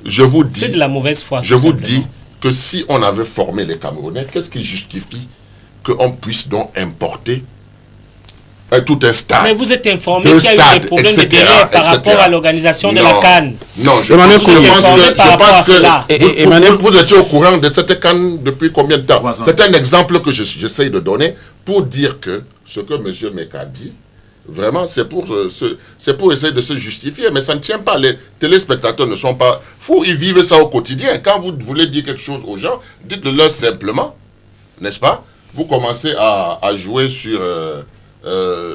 [SPEAKER 4] Je vous dis,
[SPEAKER 2] c'est de la mauvaise foi.
[SPEAKER 4] Je vous dis que si on avait formé les Camerounais, qu'est-ce qui justifie qu'on puisse donc importer tout un stade?
[SPEAKER 2] Mais vous êtes informé qu'il y a eu des problèmes de délai par rapport à l'organisation de la CAN.
[SPEAKER 4] Non, je pense que vous étiez au courant de cette CAN depuis combien de temps? C'est un exemple que j'essaye de donner pour dire que ce que M. Meka dit, vraiment, c'est pour essayer de se justifier, mais ça ne tient pas. Les téléspectateurs ne sont pas fous, ils vivent ça au quotidien. Quand vous voulez dire quelque chose aux gens, dites-le simplement, n'est-ce pas? Vous commencez à jouer sur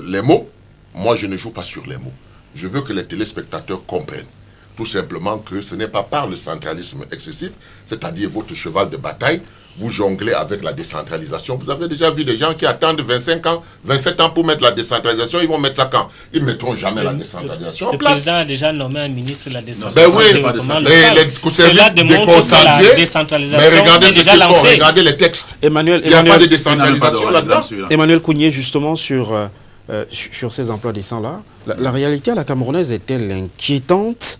[SPEAKER 4] les mots. Moi, je ne joue pas sur les mots. je veux que les téléspectateurs comprennent tout simplement que ce n'est pas par le centralisme excessif, c'est-à-dire votre cheval de bataille, vous jonglez avec la décentralisation. Vous avez déjà vu des gens qui attendent 25 ans, 27 ans pour mettre la décentralisation, ils vont mettre ça quand? Ils ne mettront jamais la décentralisation en place.
[SPEAKER 2] Le président a déjà nommé un ministre de la décentralisation.
[SPEAKER 4] Ben oui, cela démontre que la décentralisation est déjà lancée. Regardez les textes. Il n'y a pas de décentralisation là-dedans.
[SPEAKER 6] Emmanuel Kounié, justement, sur ces emplois décents-là, la réalité à la camerounaise est-elle inquiétante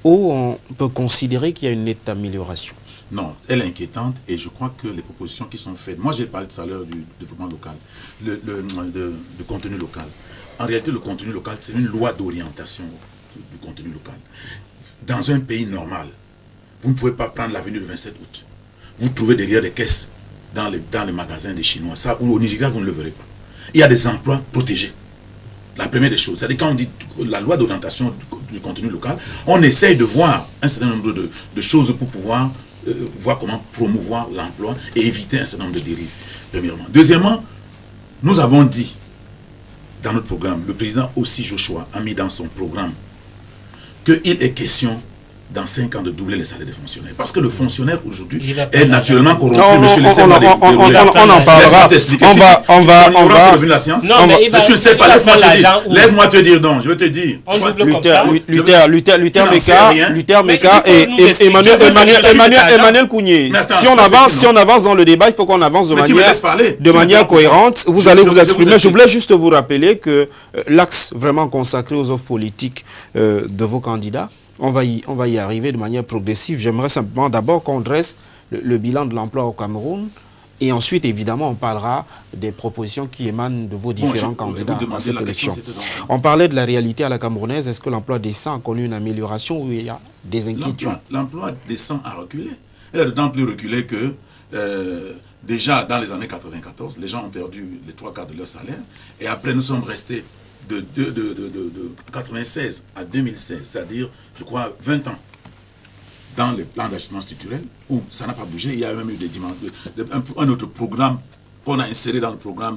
[SPEAKER 6] ou on peut considérer qu'il y a une nette amélioration?
[SPEAKER 5] Non, elle est inquiétante et je crois que les propositions qui sont faites, moi j'ai parlé tout à l'heure du développement local, du contenu local. En réalité, le contenu local, c'est une loi d'orientation du contenu local. Dans un pays normal, vous ne pouvez pas prendre l'avenue du 27 août. Vous trouvez derrière des caisses dans les magasins des Chinois. Ça, au Nigeria, vous ne le verrez pas. Il y a des emplois protégés. La première des choses, c'est-à-dire quand on dit la loi d'orientation du contenu local, on essaye de voir un certain nombre de choses pour pouvoir voir comment promouvoir l'emploi et éviter un certain nombre de dérives, premièrement. Deuxièmement, nous avons dit dans notre programme, le président aussi Joshua a mis dans son programme qu'il est question dans 5 ans de doubler les salaires des fonctionnaires. Parce que le fonctionnaire aujourd'hui est naturellement corrompu. Monsieur, laissez-moi dérouler.
[SPEAKER 6] On en parlera. On va.
[SPEAKER 5] Non, mais il va. Laisse-moi te dire donc. Je vais te dire.
[SPEAKER 6] Luther Meka et Emmanuel Kounié. Si on avance dans le débat, il faut qu'on avance de manière cohérente. Vous allez vous exprimer. Je voulais juste vous rappeler que l'axe vraiment consacré aux offres politiques de vos candidats, on va y arriver de manière progressive. J'aimerais simplement d'abord qu'on dresse le bilan de l'emploi au Cameroun et ensuite, évidemment, on parlera des propositions qui émanent de vos différents candidats à cette élection. On parlait de la réalité à la camerounaise. Est-ce que l'emploi décent a connu une amélioration ou il y a des inquiétudes?
[SPEAKER 5] L'emploi décent a reculé. Elle a d'autant plus reculé que déjà dans les années 94, les gens ont perdu les 3/4 de leur salaire et après nous sommes restés de 96 à 2016, c'est-à-dire, je crois, 20 ans dans les plans d'ajustement structurel, où ça n'a pas bougé. Il y a même eu un autre programme qu'on a inséré dans le programme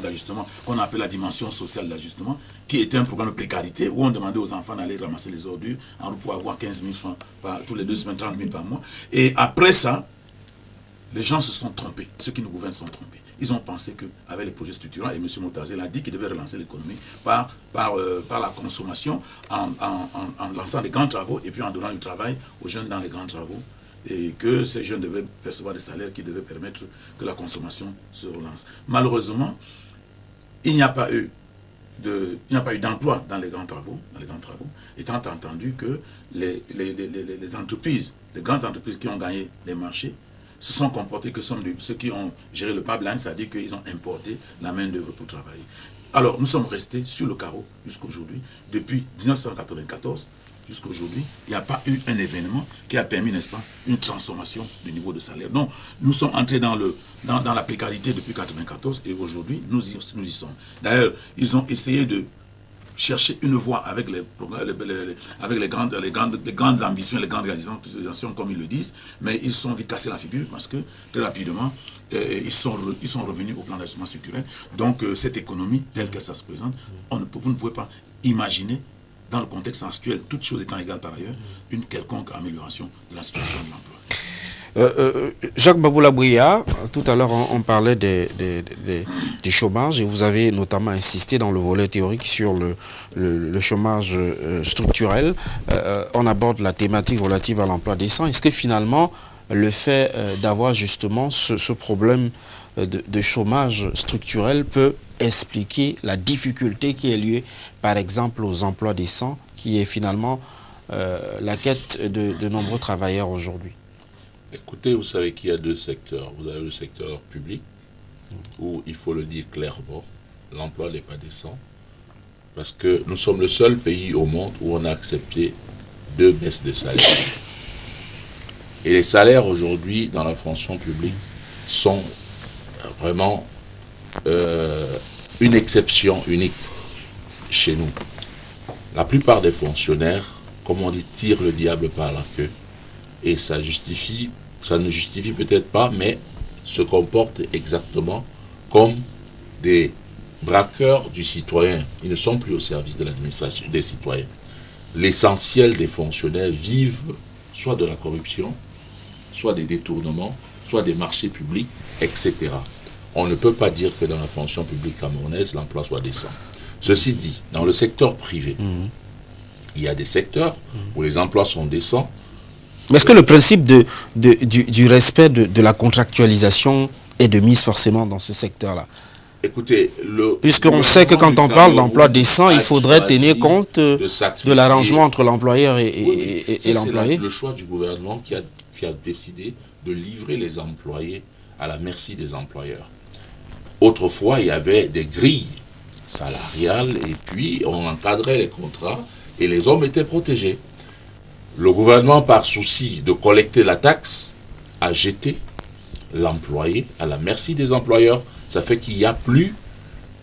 [SPEAKER 5] d'ajustement, qu'on appelle la dimension sociale d'ajustement, qui était un programme de précarité, où on demandait aux enfants d'aller ramasser les ordures, en route pour avoir 15 000 francs tous les 2 semaines, 30 000 par mois. Et après ça, les gens se sont trompés, ceux qui nous gouvernent se sont trompés. Ils ont pensé qu'avec les projets structurants, et M. Moutazel a dit qu'il devait relancer l'économie par la consommation, en lançant des grands travaux et puis en donnant du travail aux jeunes dans les grands travaux, et que ces jeunes devaient percevoir des salaires qui devaient permettre que la consommation se relance. Malheureusement, il n'y a pas eu d'emploi dans les grands travaux, étant entendu que les entreprises, les grandes entreprises qui ont gagné les marchés, se sont comportés que ceux qui ont géré le pipeline, c'est-à-dire qu'ils ont importé la main-d'œuvre pour travailler. Alors, nous sommes restés sur le carreau jusqu'aujourd'hui. Depuis 1994 jusqu'à aujourd'hui, il n'y a pas eu un événement qui a permis, n'est-ce pas, une transformation du niveau de salaire. Donc, nous sommes entrés dans la précarité depuis 1994 et aujourd'hui, nous y sommes. D'ailleurs, ils ont essayé de chercher une voie avec les grandes ambitions, les grandes réalisations, comme ils le disent, mais ils sont vite cassés la figure parce que, très rapidement, ils sont revenus au plan d'ajustement structurel. Donc, cette économie, telle que ça se présente, vous ne pouvez pas imaginer, dans le contexte actuel, toutes choses étant égales par ailleurs, une quelconque amélioration de la situation de l'emploi.
[SPEAKER 6] Jacques Baboula-Bouya, tout à l'heure on parlait du chômage et vous avez notamment insisté dans le volet théorique sur le chômage structurel. On aborde la thématique relative à l'emploi décent. Est-ce que finalement le fait d'avoir justement ce problème de chômage structurel peut expliquer la difficulté qui est liée par exemple aux emplois décents, qui est finalement la quête de nombreux travailleurs aujourd'hui?
[SPEAKER 3] Écoutez, vous savez qu'il y a 2 secteurs. Vous avez le secteur public, où il faut le dire clairement, l'emploi n'est pas décent, parce que nous sommes le seul pays au monde où on a accepté 2 baisses de salaire. Et les salaires aujourd'hui dans la fonction publique sont vraiment une exception unique chez nous. La plupart des fonctionnaires, comme on dit, tirent le diable par la queue. Et ça ne justifie peut-être pas, mais se comportent exactement comme des braqueurs du citoyen. Ils ne sont plus au service de l'administration des citoyens. L'essentiel des fonctionnaires vivent soit de la corruption, soit des détournements, soit des marchés publics, etc. On ne peut pas dire que dans la fonction publique camerounaise, l'emploi soit décent. Ceci dit, dans le secteur privé, il y a des secteurs où les emplois sont décents.
[SPEAKER 6] Mais est-ce que le principe du respect de la contractualisation est de mise forcément dans ce secteur-là?
[SPEAKER 3] Écoutez,
[SPEAKER 6] puisqu'on sait que quand on parle d'emploi décent, il faudrait tenir compte de l'arrangement entre l'employeur et l'employé.
[SPEAKER 3] C'est le choix du gouvernement qui a décidé de livrer les employés à la merci des employeurs. Autrefois, il y avait des grilles salariales et puis on encadrait les contrats et les hommes étaient protégés. Le gouvernement, par souci de collecter la taxe, a jeté l'employé à la merci des employeurs. Ça fait qu'il n'y a plus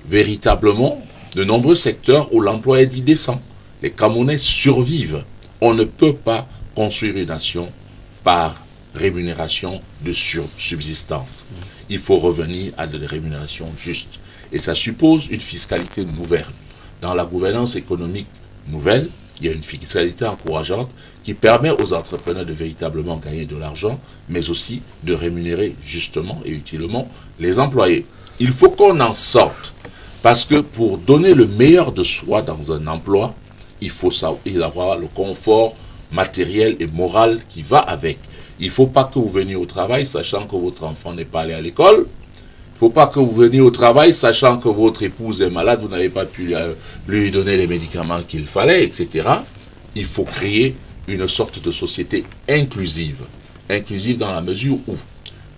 [SPEAKER 3] véritablement de nombreux secteurs où l'emploi est dit décent. Les Camerounais survivent. On ne peut pas construire une nation par rémunération de subsistance. Il faut revenir à des rémunérations justes. Et ça suppose une fiscalité nouvelle. Dans la gouvernance économique nouvelle, il y a une fiscalité encourageante qui permet aux entrepreneurs de véritablement gagner de l'argent, mais aussi de rémunérer justement et utilement les employés. Il faut qu'on en sorte, parce que pour donner le meilleur de soi dans un emploi, il faut avoir le confort matériel et moral qui va avec. Il ne faut pas que vous veniez au travail sachant que votre enfant n'est pas allé à l'école. Il ne faut pas que vous veniez au travail sachant que votre épouse est malade, vous n'avez pas pu lui donner les médicaments qu'il fallait, etc. Il faut créer une sorte de société inclusive. Inclusive dans la mesure où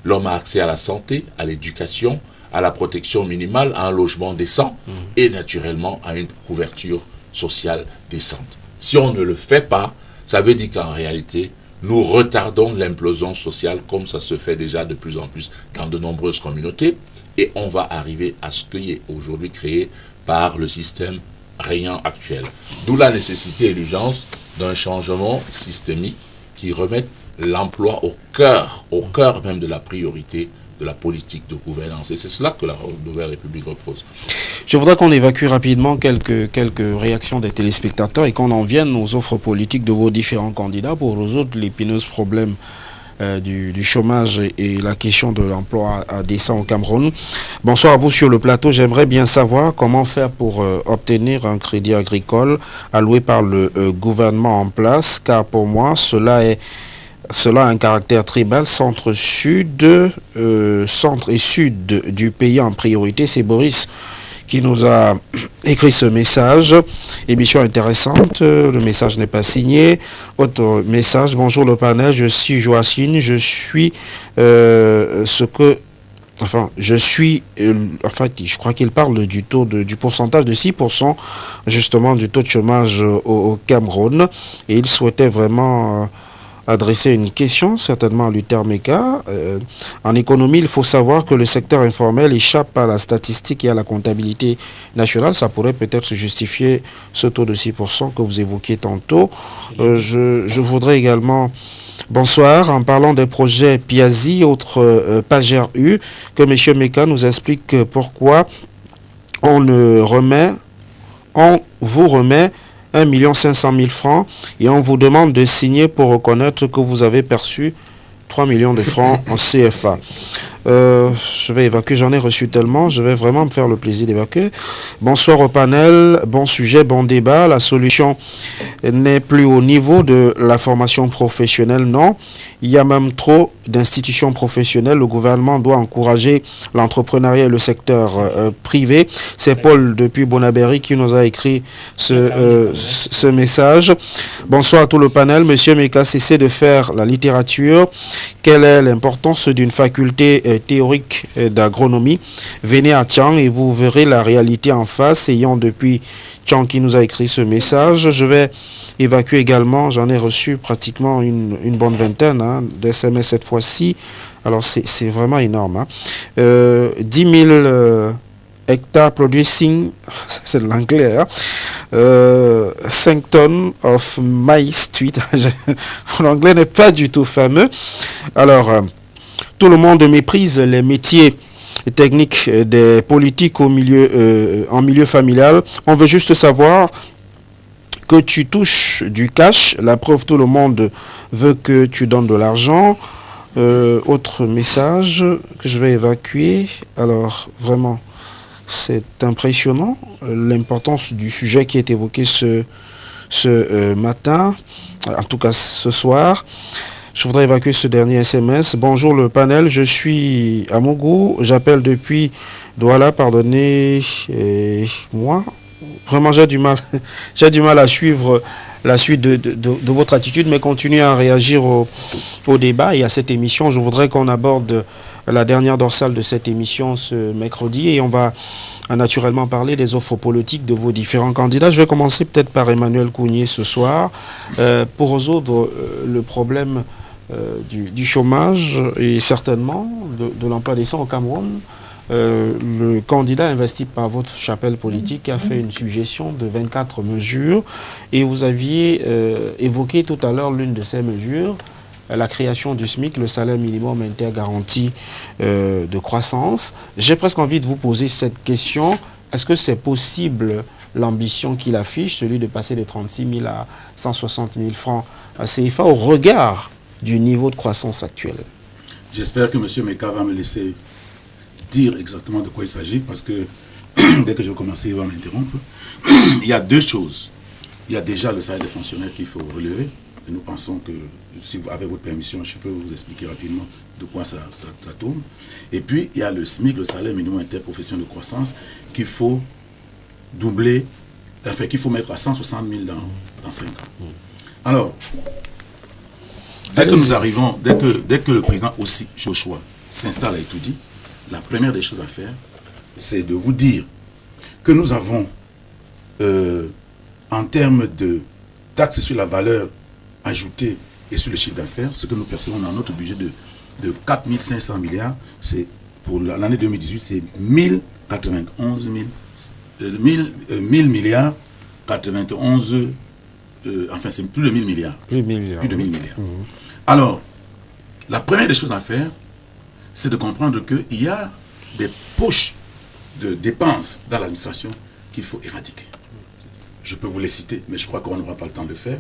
[SPEAKER 3] l'homme a accès à la santé, à l'éducation, à la protection minimale, à un logement décent et naturellement à une couverture sociale décente. Si on ne le fait pas, ça veut dire qu'en réalité, nous retardons l'implosion sociale comme ça se fait déjà de plus en plus dans de nombreuses communautés et on va arriver à ce qui est aujourd'hui créé par le système régnant actuel. D'où la nécessité et l'urgence d'un changement systémique qui remette l'emploi au cœur même de la priorité de la politique de gouvernance. Et c'est cela que la Nouvelle République repose.
[SPEAKER 6] Je voudrais qu'on évacue rapidement quelques réactions des téléspectateurs et qu'on en vienne aux offres politiques de vos différents candidats pour résoudre l'épineux problème du chômage et la question de l'emploi décent au Cameroun. Bonsoir à vous sur le plateau. J'aimerais bien savoir comment faire pour obtenir un crédit agricole alloué par le gouvernement en place, car pour moi, cela a un caractère tribal, centre et sud du pays en priorité. C'est Boris qui nous a écrit ce message. Émission intéressante, le message n'est pas signé. Autre message, bonjour le panel, je suis Joacine, je crois qu'il parle du taux du pourcentage de 6% justement du taux de chômage au Cameroun, et il souhaitait vraiment adresser une question, certainement à Luther Meka. En économie, il faut savoir que le secteur informel échappe à la statistique et à la comptabilité nationale. Ça pourrait peut-être justifier ce taux de 6% que vous évoquiez tantôt. Je voudrais également... Bonsoir, en parlant des projets Piazzi, autre Pagère U, que M. Meka nous explique pourquoi on vous remet 1 500 000 francs et on vous demande de signer pour reconnaître que vous avez perçu 3 millions de francs en CFA. Je vais évacuer, j'en ai reçu tellement, je vais vraiment me faire le plaisir d'évacuer. Bonsoir au panel, bon sujet, bon débat. La solution n'est plus au niveau de la formation professionnelle, non. Il y a même trop d'institutions professionnelles. Le gouvernement doit encourager l'entrepreneuriat et le secteur privé. C'est Paul depuis Bonaberry qui nous a écrit ce message. Bonsoir à tout le panel. Monsieur Meka, cessez de faire la littérature. Quelle est l'importance d'une faculté théorique d'agronomie? Venez à Tchang et vous verrez la réalité en face. Ayant depuis Tchang qui nous a écrit ce message, je vais évacuer également, j'en ai reçu pratiquement une bonne vingtaine d'SMS cette fois-ci. Alors c'est vraiment énorme. 10 000 hectares producing, c'est de l'anglais, 5 tonnes of maize tweet. L'anglais n'est pas du tout fameux. Alors, tout le monde méprise les métiers techniques des politiques en milieu familial. On veut juste savoir que tu touches du cash. La preuve, tout le monde veut que tu donnes de l'argent. Autre message que je vais évacuer. Alors, vraiment, c'est impressionnant l'importance du sujet qui est évoqué ce matin, en tout cas ce soir. Je voudrais évacuer ce dernier SMS. Bonjour le panel, je suis à Mougou, j'appelle depuis Douala, pardonnez moi. Vraiment, j'ai du mal à suivre la suite de votre attitude, mais continuez à réagir au débat et à cette émission. Je voudrais qu'on aborde la dernière dorsale de cette émission ce mercredi et on va naturellement parler des offres politiques de vos différents candidats. Je vais commencer peut-être par Emmanuel Kounié ce soir pour résoudre le problème du chômage et certainement de l'emploi décent au Cameroun. Le candidat investi par votre chapelle politique a fait une suggestion de 24 mesures et vous aviez évoqué tout à l'heure l'une de ces mesures, la création du SMIC, le salaire minimum intergaranti de croissance. J'ai presque envie de vous poser cette question. Est-ce que c'est possible l'ambition qu'il affiche, celui de passer de 36 000 à 160 000 francs à CFA au regard du niveau de croissance actuel?
[SPEAKER 5] J'espère que M. Meka va me laisser dire exactement de quoi il s'agit, parce que dès que je vais commencer, il va m'interrompre. Il y a deux choses. Il y a déjà le salaire des fonctionnaires qu'il faut relever. Et nous pensons que, si vous avez votre permission, je peux vous expliquer rapidement de quoi ça tourne. Et puis, il y a le SMIC, le salaire minimum interprofessionnel de croissance, qu'il faut doubler, enfin, qu'il faut mettre à 160 000 dans 5 ans. Alors, dès que nous arrivons, dès que le président aussi, Joshua, s'installe à Etoudi, la première des choses à faire, c'est de vous dire que nous avons, en termes de taxes sur la valeur ajoutée et sur le chiffre d'affaires, ce que nous percevons dans notre budget de 4 500 milliards, c'est pour l'année 2018, c'est 1000 milliards, 91, enfin c'est plus de 1000 milliards. Plus de 1000 milliards. Alors, la première des choses à faire, c'est de comprendre qu'il y a des poches de dépenses dans l'administration qu'il faut éradiquer. Je peux vous les citer, mais je crois qu'on n'aura pas le temps de le faire.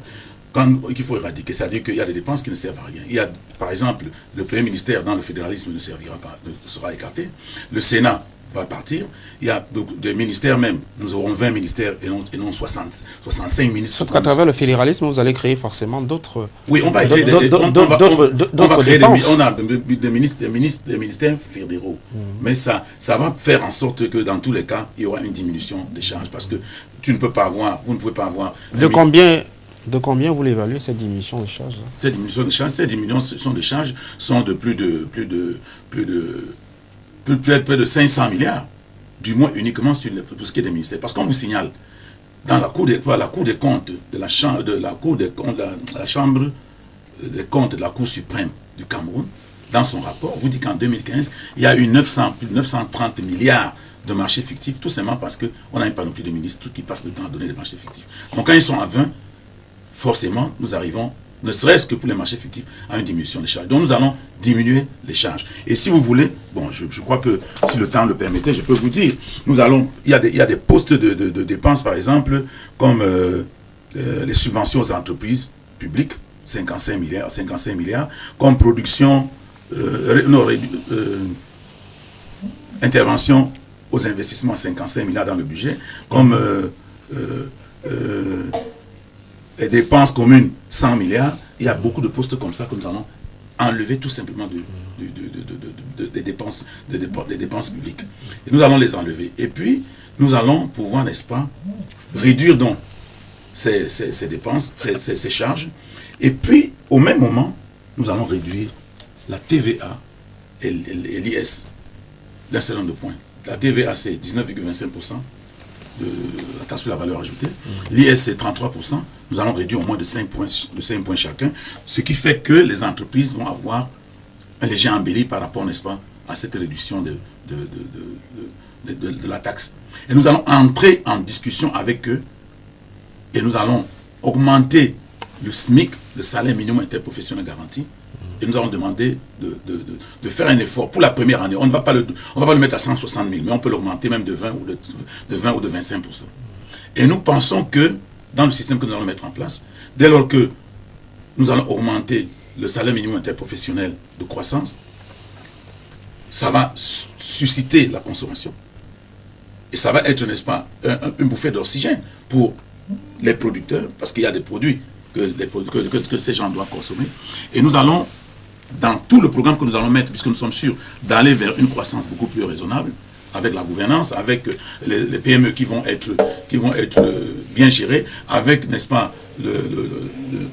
[SPEAKER 5] Qu'il faut éradiquer, c'est-à-dire qu'il y a des dépenses qui ne servent à rien. Il y a, par exemple, le premier ministère dans le fédéralisme ne sera écarté. Le Sénat va partir. Il y a des ministères même. Nous aurons 20 ministères et non 65 ministres.
[SPEAKER 6] Sauf qu'à travers le fédéralisme, vous allez créer forcément d'autres.
[SPEAKER 5] Oui, on va créer
[SPEAKER 6] d'autres dépenses.
[SPEAKER 5] On a des ministères fédéraux. Mais ça va faire en sorte que dans tous les cas, il y aura une diminution des charges. Parce que vous ne pouvez pas avoir.
[SPEAKER 6] De combien vous l'évaluez, cette diminution de charges?
[SPEAKER 5] Ces diminutions de charges sont de plus de 500 milliards, du moins uniquement sur ce qui est des ministères. Parce qu'on vous signale, dans la Cour des comptes de la Chambre des comptes de la Cour suprême du Cameroun, dans son rapport, vous dit qu'en 2015, il y a eu plus de 930 milliards de marchés fictifs, tout simplement parce qu'on a une panoplie de ministres qui passent le temps à donner des marchés fictifs. Donc quand ils sont à 20, forcément, nous arrivons, ne serait-ce que pour les marchés fictifs, à une diminution des charges. Donc nous allons diminuer les charges. Et si vous voulez, bon, je crois que si le temps le permettait, je peux vous dire, il y a des postes de dépenses, par exemple, comme les subventions aux entreprises publiques, 55 milliards, comme production, intervention aux investissements, 55 milliards dans le budget, comme les dépenses communes, 100 milliards, il y a beaucoup de postes comme ça que nous allons enlever tout simplement des dépenses publiques. Et nous allons les enlever. Et puis, nous allons pouvoir, n'est-ce pas, réduire donc ces dépenses, ces charges. Et puis, au même moment, nous allons réduire la TVA et l'IS d'un certain nombre de points. La TVA, c'est 19,25%. De la taxe sur la valeur ajoutée. L'IS, c'est 33%. Nous allons réduire au moins de 5 points chacun, ce qui fait que les entreprises vont avoir un léger embelli par rapport, n'est-ce pas, à cette réduction de la taxe. Et nous allons entrer en discussion avec eux et nous allons augmenter le SMIC, le salaire minimum interprofessionnel garanti, et nous allons demander de faire un effort pour la première année. On ne va pas le mettre à 160 000, mais on peut l'augmenter même de 20 ou de 25%. Et nous pensons que, dans le système que nous allons mettre en place, dès lors que nous allons augmenter le salaire minimum interprofessionnel de croissance, ça va susciter la consommation. Et ça va être, n'est-ce pas, une bouffée d'oxygène pour les producteurs, parce qu'il y a des produits que ces gens doivent consommer. Et nous allons, dans tout le programme que nous allons mettre, puisque nous sommes sûrs d'aller vers une croissance beaucoup plus raisonnable, avec la gouvernance, avec les PME qui vont être bien gérées, avec, n'est-ce pas,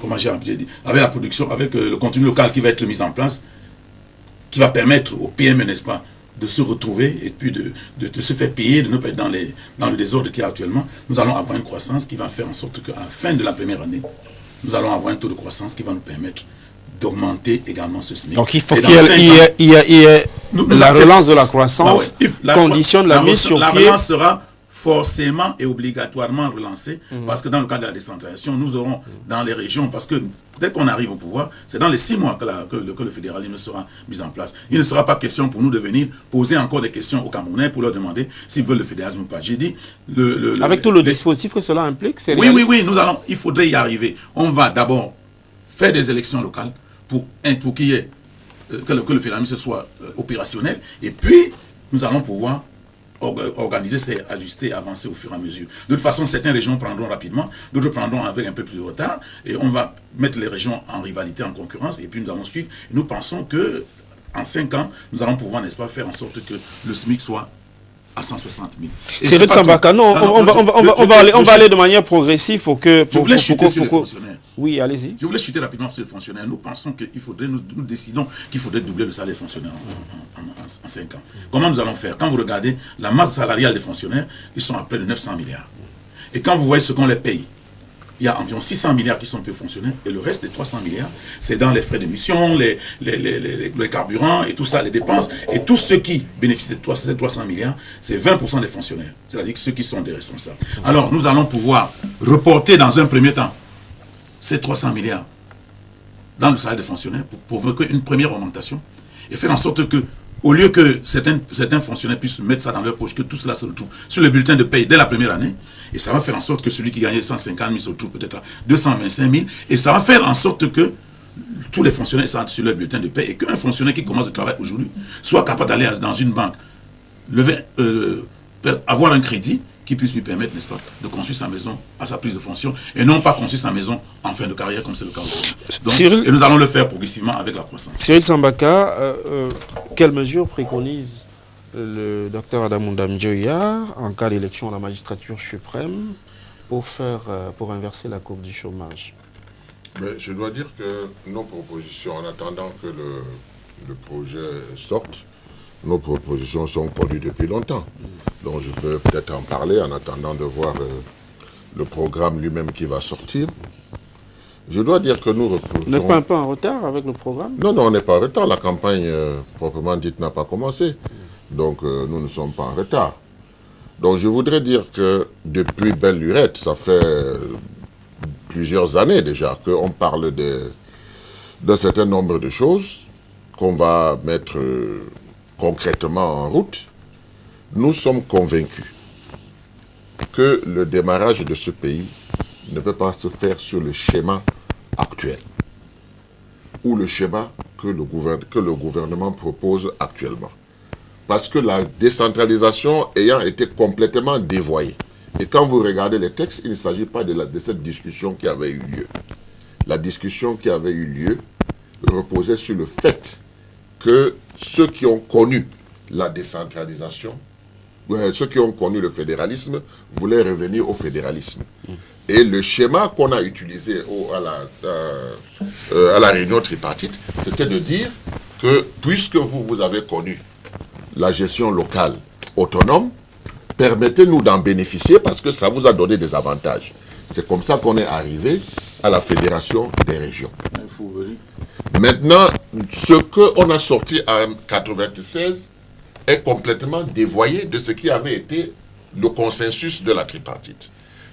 [SPEAKER 5] comment j'ai dit, avec la production, avec le contenu local qui va être mis en place, qui va permettre aux PME, n'est-ce pas, de se retrouver et puis de se faire payer, de ne pas être dans le désordre qu'il y a actuellement. Nous allons avoir une croissance qui va faire en sorte qu'à la fin de la première année, nous allons avoir un taux de croissance qui va nous permettre d'augmenter également ce SMIC.
[SPEAKER 6] Donc il faut qu'il y ait la relance de la croissance, conditionne la mise sur pied.
[SPEAKER 5] La relance sera forcément et obligatoirement relancée, parce que dans le cadre de la décentralisation, nous aurons dans les régions, parce que dès qu'on arrive au pouvoir, c'est dans les 6 mois que le fédéralisme sera mis en place. Il ne sera pas question pour nous de venir poser encore des questions aux Camerounais pour leur demander s'ils veulent le fédéralisme ou pas. J'ai dit...
[SPEAKER 6] Avec tout le dispositif que cela implique, c'est
[SPEAKER 5] oui, il faudrait y arriver. On va d'abord faire des élections locales pour qu'il y ait, que le fédéralisme soit opérationnel, et puis nous allons pouvoir organiser, c'est ajuster, avancer au fur et à mesure. De toute façon, certaines régions prendront rapidement, d'autres prendront avec un peu plus de retard, et on va mettre les régions en rivalité, en concurrence, et puis nous allons suivre. Et nous pensons que en 5 ans, nous allons pouvoir, n'est-ce pas, faire en sorte que le SMIC soit à 160 000.
[SPEAKER 6] Cyril Sambaka, non, on va aller de manière progressive pour que...
[SPEAKER 5] Je voulais chuter sur les fonctionnaires.
[SPEAKER 6] Oui, allez-y.
[SPEAKER 5] Je voulais chuter rapidement sur les fonctionnaires. Nous pensons qu'il faudrait, nous décidons qu'il faudrait doubler le salaire des fonctionnaires en 5 ans. Comment nous allons faire? Quand vous regardez la masse salariale des fonctionnaires, ils sont à près de 900 milliards. Et quand vous voyez ce qu'on les paye, il y a environ 600 milliards qui sont payés aux fonctionnaires, et le reste des 300 milliards, c'est dans les frais de mission, les carburants et tout ça, les dépenses. Et tous ceux qui bénéficient de ces 300 milliards, c'est 20% des fonctionnaires. C'est-à-dire ceux qui sont des responsables. Alors, nous allons pouvoir reporter dans un premier temps ces 300 milliards dans le salaire des fonctionnaires pour provoquer une première augmentation et faire en sorte que, au lieu que certains fonctionnaires puissent mettre ça dans leur poche, que tout cela se retrouve sur le bulletin de paye dès la première année, et ça va faire en sorte que celui qui gagnait 150 000 se retrouve peut-être à 225 000, et ça va faire en sorte que tous les fonctionnaires sont sur leur bulletin de paye, et qu'un fonctionnaire qui commence le travail aujourd'hui soit capable d'aller dans une banque, avoir un crédit qui puisse lui permettre, n'est-ce pas, de construire sa maison à sa prise de fonction, et non pas construire sa maison en fin de carrière comme c'est le cas aujourd'hui. Et nous allons le faire progressivement avec la croissance.
[SPEAKER 6] Cyril Sambaka, quelles mesures préconise le docteur Adamounda Mdjoya en cas d'élection à la magistrature suprême pour inverser la courbe du chômage?
[SPEAKER 4] Mais je dois dire que nos propositions, en attendant que le projet sorte, nos propositions sont connues depuis longtemps. Donc je peux peut-être en parler en attendant de voir le programme lui-même qui va sortir. Je dois dire que nous reprochons...
[SPEAKER 6] Vous n'êtes pas un peu en retard avec le programme?
[SPEAKER 4] Non, on n'est pas en retard. La campagne, proprement dite, n'a pas commencé. Donc nous ne sommes pas en retard. Donc je voudrais dire que depuis belle lurette, ça fait plusieurs années déjà qu'on parle d'un certain nombre de choses qu'on va mettre... concrètement en route. Nous sommes convaincus que le démarrage de ce pays ne peut pas se faire sur le schéma actuel ou le schéma que le gouvernement propose actuellement. Parce que la décentralisation ayant été complètement dévoyée. Et quand vous regardez les textes, il ne s'agit pas de cette discussion qui avait eu lieu. La discussion qui avait eu lieu reposait sur le fait que ceux qui ont connu la décentralisation, ceux qui ont connu le fédéralisme, voulaient revenir au fédéralisme. Et le schéma qu'on a utilisé à la réunion tripartite, c'était de dire que puisque vous avez connu la gestion locale autonome, permettez-nous d'en bénéficier parce que ça vous a donné des avantages. C'est comme ça qu'on est arrivé à la fédération des régions. Maintenant, ce qu'on a sorti en 1996 est complètement dévoyé de ce qui avait été le consensus de la tripartite.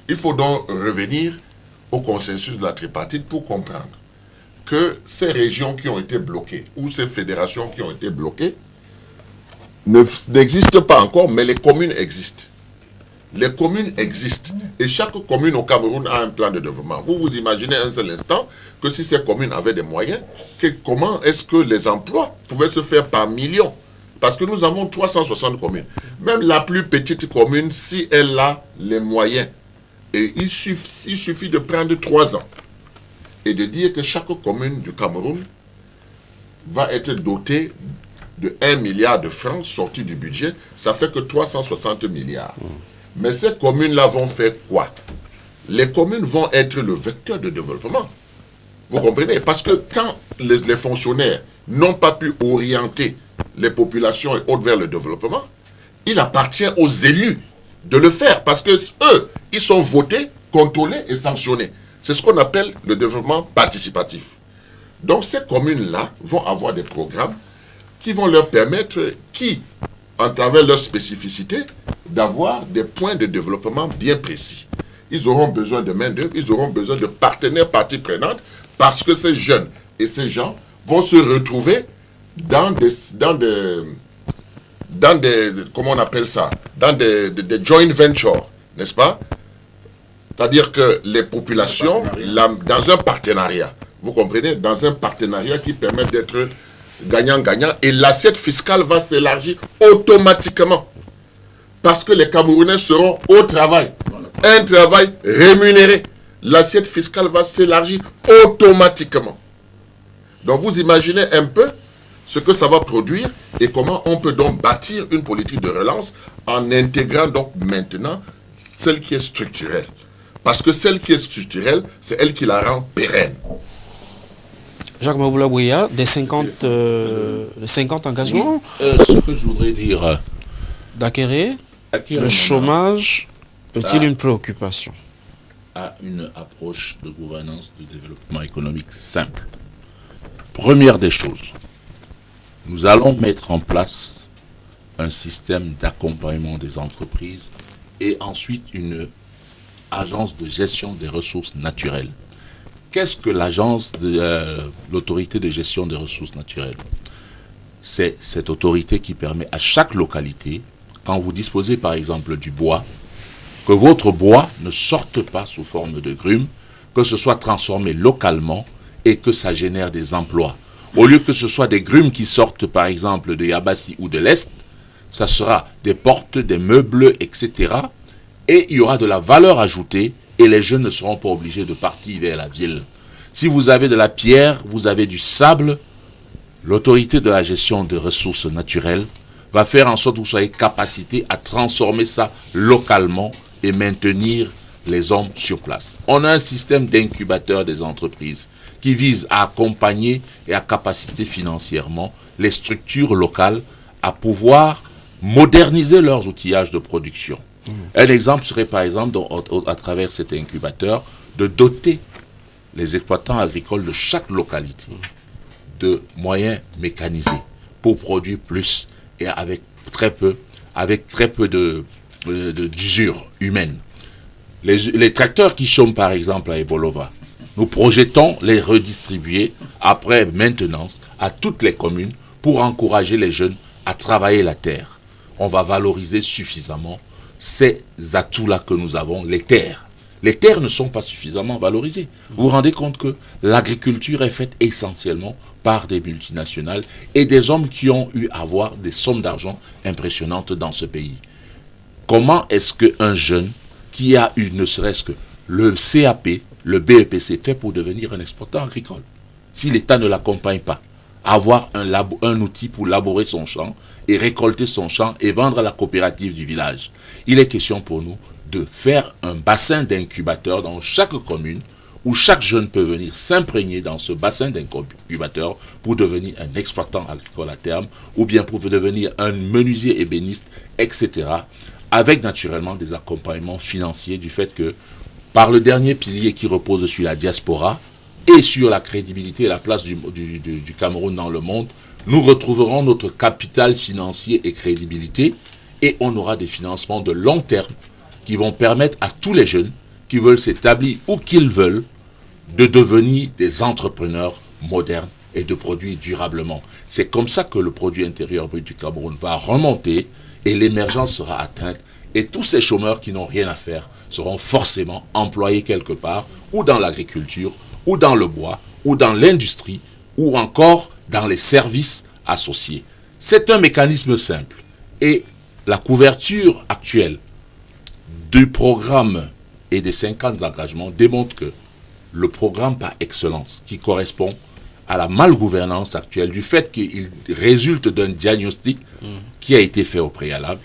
[SPEAKER 4] Il faut donc revenir au consensus de la tripartite pour comprendre que ces régions qui ont été bloquées, ou ces fédérations qui ont été bloquées, n'existent pas encore, mais les communes existent. Les communes existent. Et chaque commune au Cameroun a un plan de développement. Vous vous imaginez un seul instant que si ces communes avaient des moyens, comment est-ce que les emplois pouvaient se faire par millions? Parce que nous avons 360 communes. Même la plus petite commune, si elle a les moyens, et il suffit de prendre 3 ans et de dire que chaque commune du Cameroun va être dotée de 1 milliard de francs sortis du budget, ça fait que 360 milliards. Mais ces communes-là vont faire quoi? Les communes vont être le vecteur de développement. Vous comprenez? Parce que quand les fonctionnaires n'ont pas pu orienter les populations et autres vers le développement, il appartient aux élus de le faire. Parce que eux, ils sont votés, contrôlés et sanctionnés. C'est ce qu'on appelle le développement participatif. Donc ces communes-là vont avoir des programmes qui vont leur permettre, en travers leur spécificité, d'avoir des points de développement bien précis. Ils auront besoin de main-d'œuvre, ils auront besoin de partenaires parties prenantes, parce que ces jeunes et ces gens vont se retrouver dans des comment on appelle ça, dans des joint ventures, n'est-ce pas? C'est-à-dire que les populations, dans un partenariat, vous comprenez, dans un partenariat qui permet d'être gagnant-gagnant, et l'assiette fiscale va s'élargir automatiquement. Parce que les Camerounais seront au travail. Un travail rémunéré. L'assiette fiscale va s'élargir automatiquement. Donc vous imaginez un peu ce que ça va produire et comment on peut donc bâtir une politique de relance en intégrant donc maintenant celle qui est structurelle. Parce que celle qui est structurelle, c'est elle qui la rend pérenne.
[SPEAKER 6] Jacques Maboula-Bouya, des 50 engagements.
[SPEAKER 3] Oui, ce que je voudrais dire...
[SPEAKER 6] D'acquérir, le chômage est-il une préoccupation?
[SPEAKER 3] À une approche de gouvernance de développement économique simple. Première des choses, nous allons mettre en place un système d'accompagnement des entreprises et ensuite une agence de gestion des ressources naturelles. Qu'est-ce que l'agence de l'autorité de gestion des ressources naturelles? C'est cette autorité qui permet à chaque localité, quand vous disposez par exemple du bois, que votre bois ne sorte pas sous forme de grumes, que ce soit transformé localement et que ça génère des emplois. Au lieu que ce soit des grumes qui sortent par exemple de Yabassi ou de l'Est, ça sera des portes, des meubles, etc. Et il y aura de la valeur ajoutée et les jeunes ne seront pas obligés de partir vers la ville. Si vous avez de la pierre, vous avez du sable, l'autorité de la gestion des ressources naturelles va faire en sorte que vous soyez capacité à transformer ça localement et maintenir les hommes sur place. On a un système d'incubateur des entreprises qui vise à accompagner et à capaciter financièrement les structures locales à pouvoir moderniser leurs outillages de production. Un exemple serait par exemple, à travers cet incubateur, de doter les exploitants agricoles de chaque localité de moyens mécanisés pour produire plus et avec très peu d'usure humaine. Les tracteurs qui chôment par exemple à Ebolova, nous projetons les redistribuer après maintenance à toutes les communes pour encourager les jeunes à travailler la terre. On va valoriser suffisamment ces atouts-là que nous avons, les terres. Les terres ne sont pas suffisamment valorisées. Vous vous rendez compte que l'agriculture est faite essentiellement par des multinationales et des hommes qui ont eu à avoir des sommes d'argent impressionnantes dans ce pays. Comment est-ce qu'un jeune qui a eu ne serait-ce que le CAP, le BEPC fait pour devenir un exploitant agricole? Si l'État ne l'accompagne pas, avoir un outil pour labourer son champ et récolter son champ et vendre à la coopérative du village. Il est question pour nous de faire un bassin d'incubateurs dans chaque commune où chaque jeune peut venir s'imprégner dans ce bassin d'incubateurs pour devenir un exploitant agricole à terme ou bien pour devenir un menuisier ébéniste, etc. Avec naturellement des accompagnements financiers du fait que par le dernier pilier qui repose sur la diaspora et sur la crédibilité et la place du Cameroun dans le monde, nous retrouverons notre capital financier et crédibilité et on aura des financements de long terme qui vont permettre à tous les jeunes qui veulent s'établir où qu'ils veulent de devenir des entrepreneurs modernes et de produire durablement. C'est comme ça que le produit intérieur brut du Cameroun va remonter et l'émergence sera atteinte. Et tous ces chômeurs qui n'ont rien à faire seront forcément employés quelque part, ou dans l'agriculture, ou dans le bois, ou dans l'industrie, ou encore dans les services associés. C'est un mécanisme simple. Et la couverture actuelle du programme et des 50 engagements démontre que le programme par excellence, qui correspond à la malgouvernance actuelle, du fait qu'il résulte d'un diagnostic qui a été fait au préalable,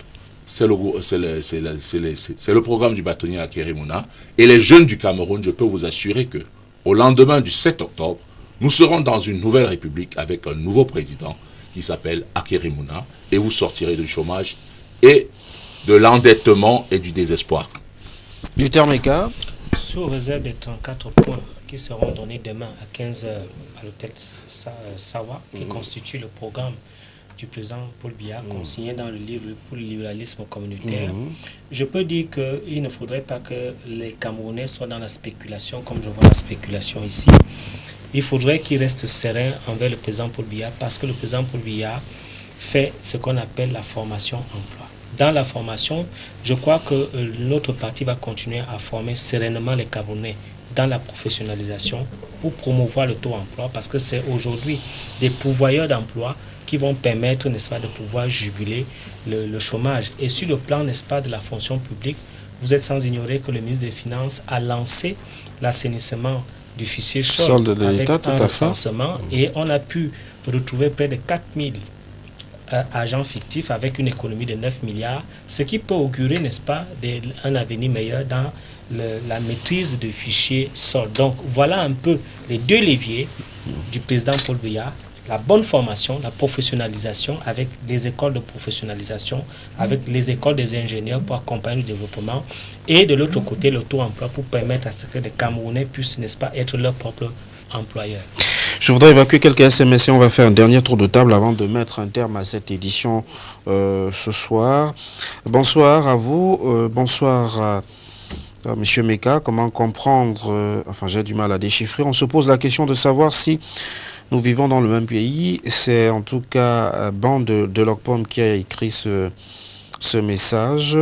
[SPEAKER 3] c'est le programme du bâtonnier Akérémouna. Et les jeunes du Cameroun, je peux vous assurer que au lendemain du 7 octobre, nous serons dans une nouvelle république avec un nouveau président qui s'appelle Akérémouna, et vous sortirez du chômage et de l'endettement et du désespoir.
[SPEAKER 6] Du terme écart.
[SPEAKER 2] Sous réserve des 34 points qui seront donnés demain à 15h à l'hôtel Sawa, qui constitue le programme du président Paul Biya, consigné dans le livre pour le libéralisme communautaire, je peux dire qu'il ne faudrait pas que les Camerounais soient dans la spéculation, comme je vois la spéculation ici. Il faudrait qu'ils restent sereins envers le président Paul Biya, parce que le président Paul Biya fait ce qu'on appelle la formation emploi. Dans la formation, je crois que notre parti va continuer à former sereinement les Camerounais dans la professionnalisation pour promouvoir le taux d'emploi, parce que c'est aujourd'hui des pourvoyeurs d'emploi qui vont permettre, n'est-ce pas, de pouvoir juguler le chômage. Et sur le plan, n'est-ce pas, de la fonction publique, vous êtes sans ignorer que le ministre des Finances a lancé l'assainissement du fichier solde
[SPEAKER 6] de l'État,
[SPEAKER 2] avec un recensement, et on a pu retrouver près de 4000 agents fictifs avec une économie de 9 milliards, ce qui peut augurer, n'est-ce pas, un avenir meilleur dans la maîtrise du fichier solde. Donc voilà un peu les deux leviers du président Paul Biya: la bonne formation, la professionnalisation avec des écoles de professionnalisation, avec les écoles des ingénieurs pour accompagner le développement, et de l'autre côté le taux d'emploi pour permettre à ce que les Camerounais puissent, n'est-ce pas, être leur propre employeur.
[SPEAKER 6] Je voudrais évacuer quelques SMS et on va faire un dernier tour de table avant de mettre un terme à cette édition ce soir. Bonsoir à vous, bonsoir à Monsieur Meka. Comment comprendre, enfin j'ai du mal à déchiffrer, on se pose la question de savoir si nous vivons dans le même pays. C'est en tout cas Ban de Locpom qui a écrit ce message.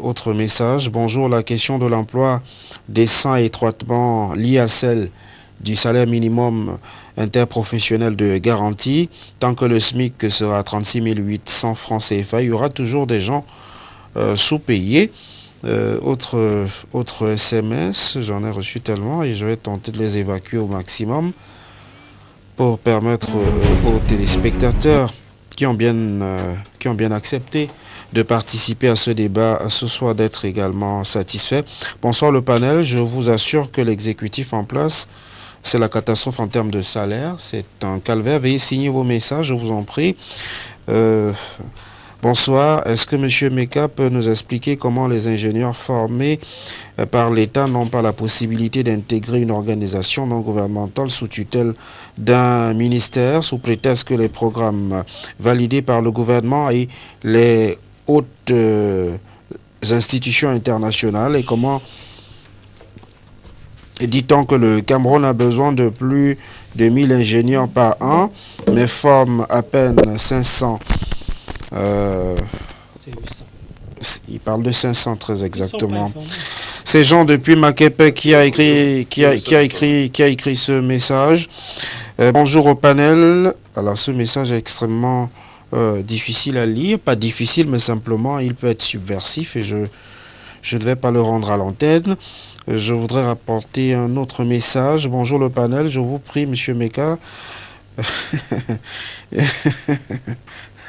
[SPEAKER 6] Autre message: bonjour, la question de l'emploi décent est étroitement liée à celle du salaire minimum interprofessionnel de garantie. Tant que le SMIC sera 36 800 francs CFA, il y aura toujours des gens sous-payés. Autre SMS, j'en ai reçu tellement et je vais tenter de les évacuer au maximum pour permettre aux téléspectateurs qui ont bien accepté de participer à ce débat ce soir d'être également satisfaits. Bonsoir le panel, je vous assure que l'exécutif en place, c'est la catastrophe en termes de salaire, c'est un calvaire. Veuillez signer vos messages, je vous en prie. Bonsoir, est-ce que M. Meka peut nous expliquer comment les ingénieurs formés par l'État n'ont pas la possibilité d'intégrer une organisation non gouvernementale sous tutelle d'un ministère, sous prétexte que les programmes validés par le gouvernement et les hautes institutions internationales, et comment dit-on que le Cameroun a besoin de plus de 1000 ingénieurs par an, mais forme à peine 500.
[SPEAKER 2] C'est 800.
[SPEAKER 6] Il parle de 500 très exactement. C'est Jean depuis Makepe qui a écrit ce message. Bonjour au panel. Alors ce message est extrêmement difficile à lire, pas difficile mais simplement il peut être subversif et je ne vais pas le rendre à l'antenne. Je voudrais rapporter un autre message. Bonjour le panel, je vous prie, Monsieur Meka.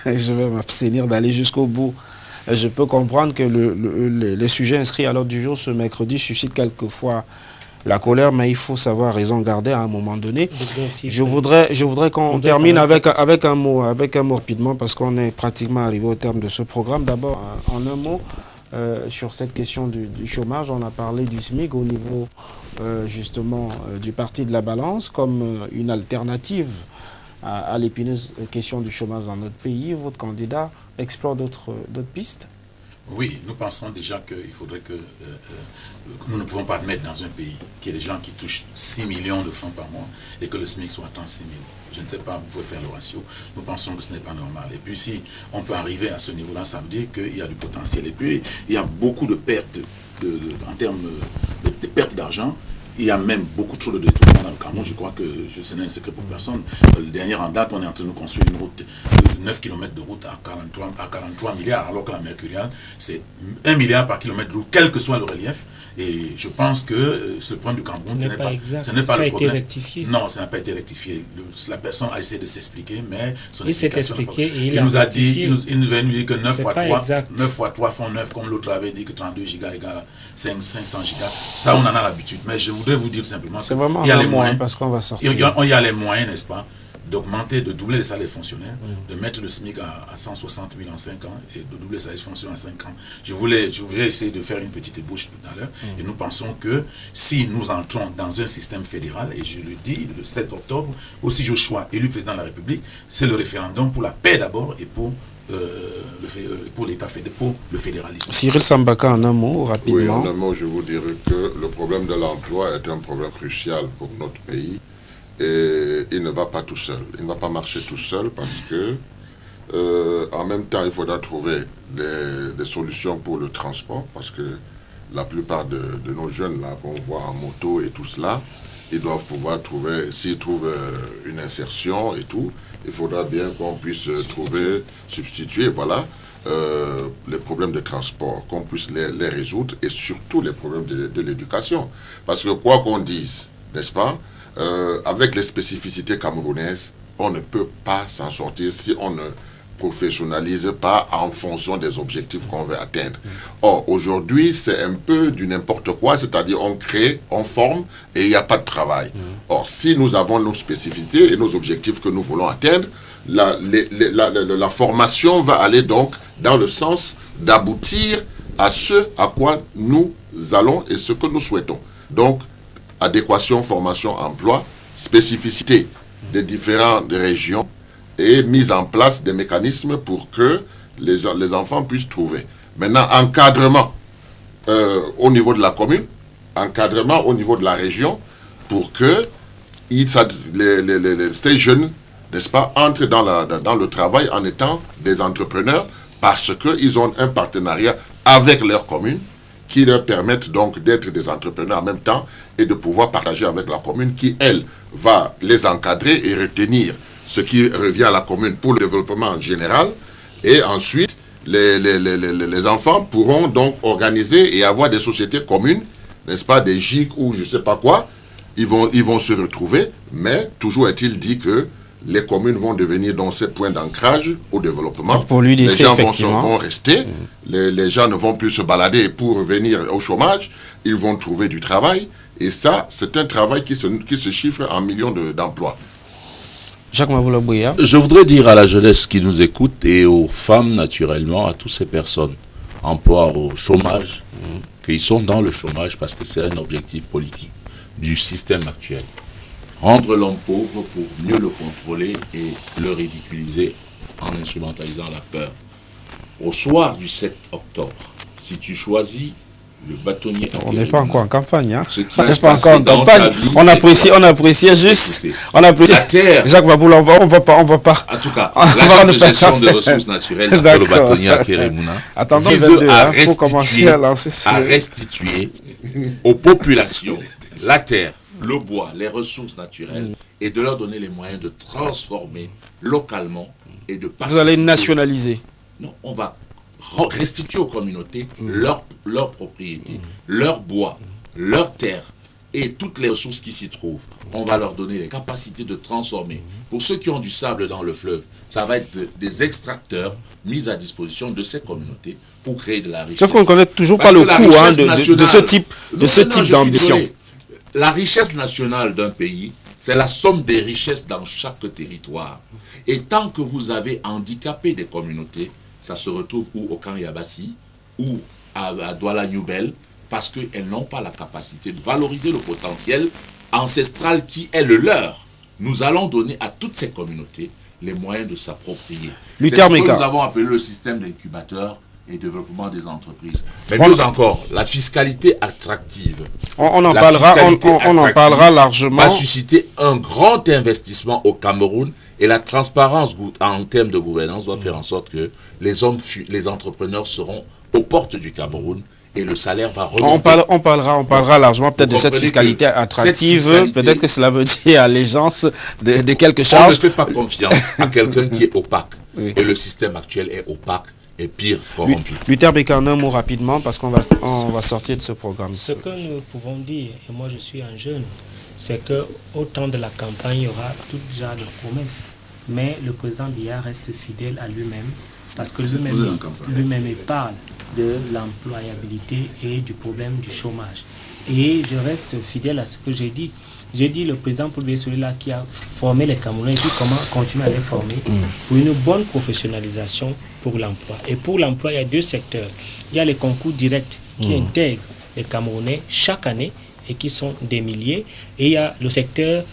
[SPEAKER 6] Je vais m'abstenir d'aller jusqu'au bout. Je peux comprendre que les sujets inscrits à l'ordre du jour ce mercredi suscitent quelquefois la colère, mais il faut savoir raison garder à un moment donné. Je voudrais qu'on termine avec un mot rapidement, parce qu'on est pratiquement arrivé au terme de ce programme. D'abord, en un mot, sur cette question du chômage, on a parlé du SMIC au niveau justement du parti de la balance comme une alternative à l'épineuse question du chômage dans notre pays. Votre candidat explore d'autres pistes?
[SPEAKER 5] Oui, nous pensons déjà qu'il faudrait que nous ne pouvons pas admettre dans un pays qu'il y ait des gens qui touchent 6 millions de francs par mois et que le SMIC soit à 6 000. Je ne sais pas, vous pouvez faire le ratio. Nous pensons que ce n'est pas normal. Et puis si on peut arriver à ce niveau-là, ça veut dire qu'il y a du potentiel. Et puis il y a beaucoup de pertes en termes de pertes d'argent. Il y a même beaucoup trop de détournements dans le Cameroun. Je crois que ce n'est un secret pour personne. Le dernier en date, on est en train de construire une route de 9 km de route à 43 milliards, alors que la Mercuriale, c'est 1 milliard par kilomètre de route, quel que soit le relief. Et je pense que ce point du Cameroun, ce n'est pas exact. Ce n'est pas
[SPEAKER 2] ça
[SPEAKER 5] le
[SPEAKER 2] a
[SPEAKER 5] problème.
[SPEAKER 2] été rectifié.
[SPEAKER 5] Non, ça n'a pas été rectifié. La personne a essayé de s'expliquer, mais son
[SPEAKER 2] il s'est
[SPEAKER 5] explication...
[SPEAKER 2] expliqué et
[SPEAKER 5] il nous a dit, il nous a dit que 9 fois 3 font 9, comme l'autre avait dit que 32 gigas égale 500 gigas. Ça, on en a l'habitude. Mais je voudrais vous dire simplement
[SPEAKER 6] qu'il
[SPEAKER 5] y a les moyens,
[SPEAKER 6] parce qu'on va sortir.
[SPEAKER 5] Il y a les moyens, n'est-ce pas, d'augmenter, de doubler les salaires des fonctionnaires, de mettre le SMIC à 160 000 en 5 ans et de doubler les salaires des fonctionnaires en 5 ans. Je voulais essayer de faire une petite ébauche tout à l'heure et nous pensons que si nous entrons dans un système fédéral, et je le dis, le 7 octobre, aussi Joshua, élu président de la République, c'est le référendum pour la paix d'abord et pour l'État fédéral, pour le fédéralisme.
[SPEAKER 6] Cyril Sambaka, en un mot, rapidement.
[SPEAKER 4] Oui, en un mot, je vous dirais que le problème de l'emploi est un problème crucial pour notre pays. Et il ne va pas tout seul. Il ne va pas marcher tout seul parce que, en même temps, il faudra trouver des solutions pour le transport parce que la plupart de nos jeunes là qu'on voit en moto et tout cela, ils doivent pouvoir trouver, s'ils trouvent une insertion et tout, il faudra bien qu'on puisse substituer, voilà, les problèmes de transport, qu'on puisse les résoudre et surtout les problèmes de l'éducation. Parce que quoi qu'on dise, n'est-ce pas, avec les spécificités camerounaises, on ne peut pas s'en sortir si on ne professionnalise pas en fonction des objectifs qu'on veut atteindre. Or, aujourd'hui, c'est un peu du n'importe quoi, c'est-à-dire on crée, on forme et il n'y a pas de travail. Or, si nous avons nos spécificités et nos objectifs que nous voulons atteindre, la formation va aller donc dans le sens d'aboutir à ce à quoi nous allons et ce que nous souhaitons. Donc, adéquation, formation, emploi, spécificité des différentes régions et mise en place des mécanismes pour que les enfants puissent trouver. Maintenant, encadrement au niveau de la commune, encadrement au niveau de la région pour que ces jeunes, n'est-ce pas, entrent dans le travail en étant des entrepreneurs parce qu'ils ont un partenariat avec leur commune qui leur permettent donc d'être des entrepreneurs en même temps et de pouvoir partager avec la commune qui, elle, va les encadrer et retenir ce qui revient à la commune pour le développement général. Et ensuite, les enfants pourront donc organiser et avoir des sociétés communes, n'est-ce pas, des GIC ou je ne sais pas quoi. Ils vont se retrouver, mais toujours est-il dit que les communes vont devenir dans ces points d'ancrage au développement.
[SPEAKER 6] Pour
[SPEAKER 4] les gens vont rester, les gens ne vont plus se balader pour venir au chômage, ils vont trouver du travail. Et ça, c'est un travail qui se chiffre en millions d'emplois.
[SPEAKER 6] Jacques Maboula Bouya.
[SPEAKER 3] Je voudrais dire à la jeunesse qui nous écoute et aux femmes, naturellement, à toutes ces personnes en proie au chômage, qu'ils sont dans le chômage parce que c'est un objectif politique du système actuel. Rendre l'homme pauvre pour mieux le contrôler et le ridiculiser en instrumentalisant la peur. Au soir du 7 octobre, si tu choisis le bâtonnier...
[SPEAKER 6] On n'est pas encore en campagne, hein.
[SPEAKER 3] On n'est pas encore en campagne.
[SPEAKER 6] On apprécie juste... On apprécie...
[SPEAKER 3] La terre...
[SPEAKER 6] Jacques Maboula, on va pas...
[SPEAKER 3] En tout cas, l'agence de gestion des ressources naturelles, le bâtonnier à Kérémouna, vise à restituer aux populations la terre, le bois, les ressources naturelles et de leur donner les moyens de transformer localement et de participer.
[SPEAKER 6] Vous allez nationaliser?
[SPEAKER 3] Non, on va restituer aux communautés leur propriété, leur bois, leur terre et toutes les ressources qui s'y trouvent. On va leur donner les capacités de transformer. Pour ceux qui ont du sable dans le fleuve, ça va être des extracteurs mis à disposition de ces communautés pour créer de la richesse.
[SPEAKER 6] Sauf qu'on ne connaît toujours pas le coût de ce type d'ambition.
[SPEAKER 3] La richesse nationale d'un pays, c'est la somme des richesses dans chaque territoire. Et tant que vous avez handicapé des communautés, ça se retrouve ou au camp Yabassi, ou à Douala Newbel, parce qu'elles n'ont pas la capacité de valoriser le potentiel ancestral qui est le leur. Nous allons donner à toutes ces communautés les moyens de s'approprier. C'est ce que nous avons appelé le système d'incubateur et développement des entreprises. Mais mieux encore, la fiscalité attractive.
[SPEAKER 6] On en parlera largement.
[SPEAKER 3] Va susciter un grand investissement au Cameroun, et la transparence en termes de gouvernance doit faire en sorte que les entrepreneurs seront aux portes du Cameroun et le salaire va remonter.
[SPEAKER 6] On parlera largement peut-être de cette fiscalité attractive. Peut-être que cela veut dire allégeance de quelque chose.
[SPEAKER 3] On ne fait pas confiance à quelqu'un qui est opaque. Oui. Et le système actuel est opaque et pire, corrompu.
[SPEAKER 6] Luther Beka, un mot rapidement parce qu'on va sortir de ce programme.
[SPEAKER 2] Ce que nous pouvons dire, et moi je suis un jeune, c'est que au temps de la campagne, il y aura tout genre de promesses. Mais le président Biya reste fidèle à lui-même parce que lui-même il parle de l'employabilité et du problème du chômage. Et je reste fidèle à ce que j'ai dit. J'ai dit le président Paul Biya est celui-là qui a formé les Camerounais et puis comment continuer à les former pour une bonne professionnalisation pour l'emploi. Et pour l'emploi, il y a deux secteurs. Il y a les concours directs qui intègrent les Camerounais chaque année et qui sont des milliers. Et il y a le secteur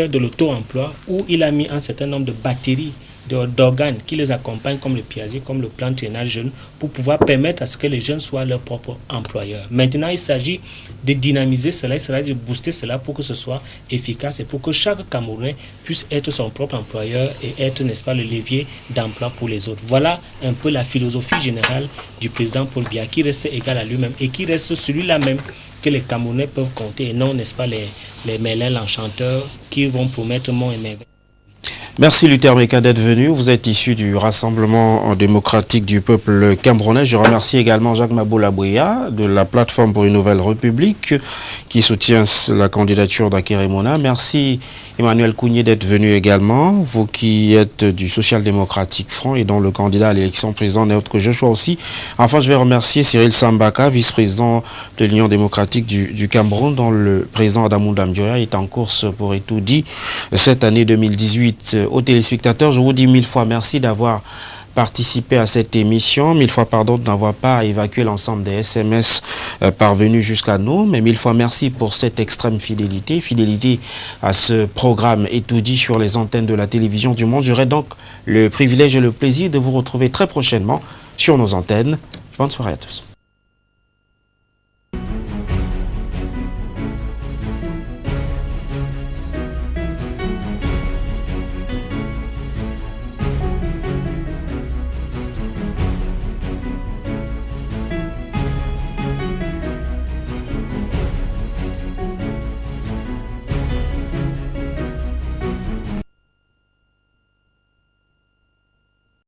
[SPEAKER 2] de l'auto-emploi où il a mis un certain nombre de batteries d'organes qui les accompagnent comme le PIASI, comme le plan triennal jeune, pour pouvoir permettre à ce que les jeunes soient leurs propres employeurs. Maintenant, il s'agit de dynamiser cela, il s'agit de booster cela pour que ce soit efficace et pour que chaque Camerounais puisse être son propre employeur et être, n'est-ce pas, le levier d'emploi pour les autres. Voilà un peu la philosophie générale du président Paul Biya qui reste égal à lui-même et qui reste celui-là même que les Camerounais peuvent compter et non, n'est-ce pas, les Mélins, l'enchanteur qui vont promettre mon et merveille.
[SPEAKER 6] Merci Luther Beka d'être venu. Vous êtes issu du Rassemblement démocratique du peuple camerounais. Je remercie également Jacques Maboula Bouya de la plateforme pour une nouvelle république qui soutient la candidature d'Akérémouna. Merci Emmanuel Kounié d'être venu également. Vous qui êtes du Social démocratique Front et dont le candidat à l'élection président n'est autre que Joshua aussi. Enfin, je vais remercier Cyril Sambaka, vice-président de l'Union démocratique du Cameroun, dont le président Adamou Damdjoya est en course pour Etoudi cette année 2018. Aux téléspectateurs, je vous dis 1000 fois merci d'avoir participé à cette émission, 1000 fois pardon de n'avoir pas évacué l'ensemble des SMS parvenus jusqu'à nous, mais 1000 fois merci pour cette extrême fidélité à ce programme Etoudi sur les antennes de la télévision du monde. J'aurai donc le privilège et le plaisir de vous retrouver très prochainement sur nos antennes. Bonne soirée à tous.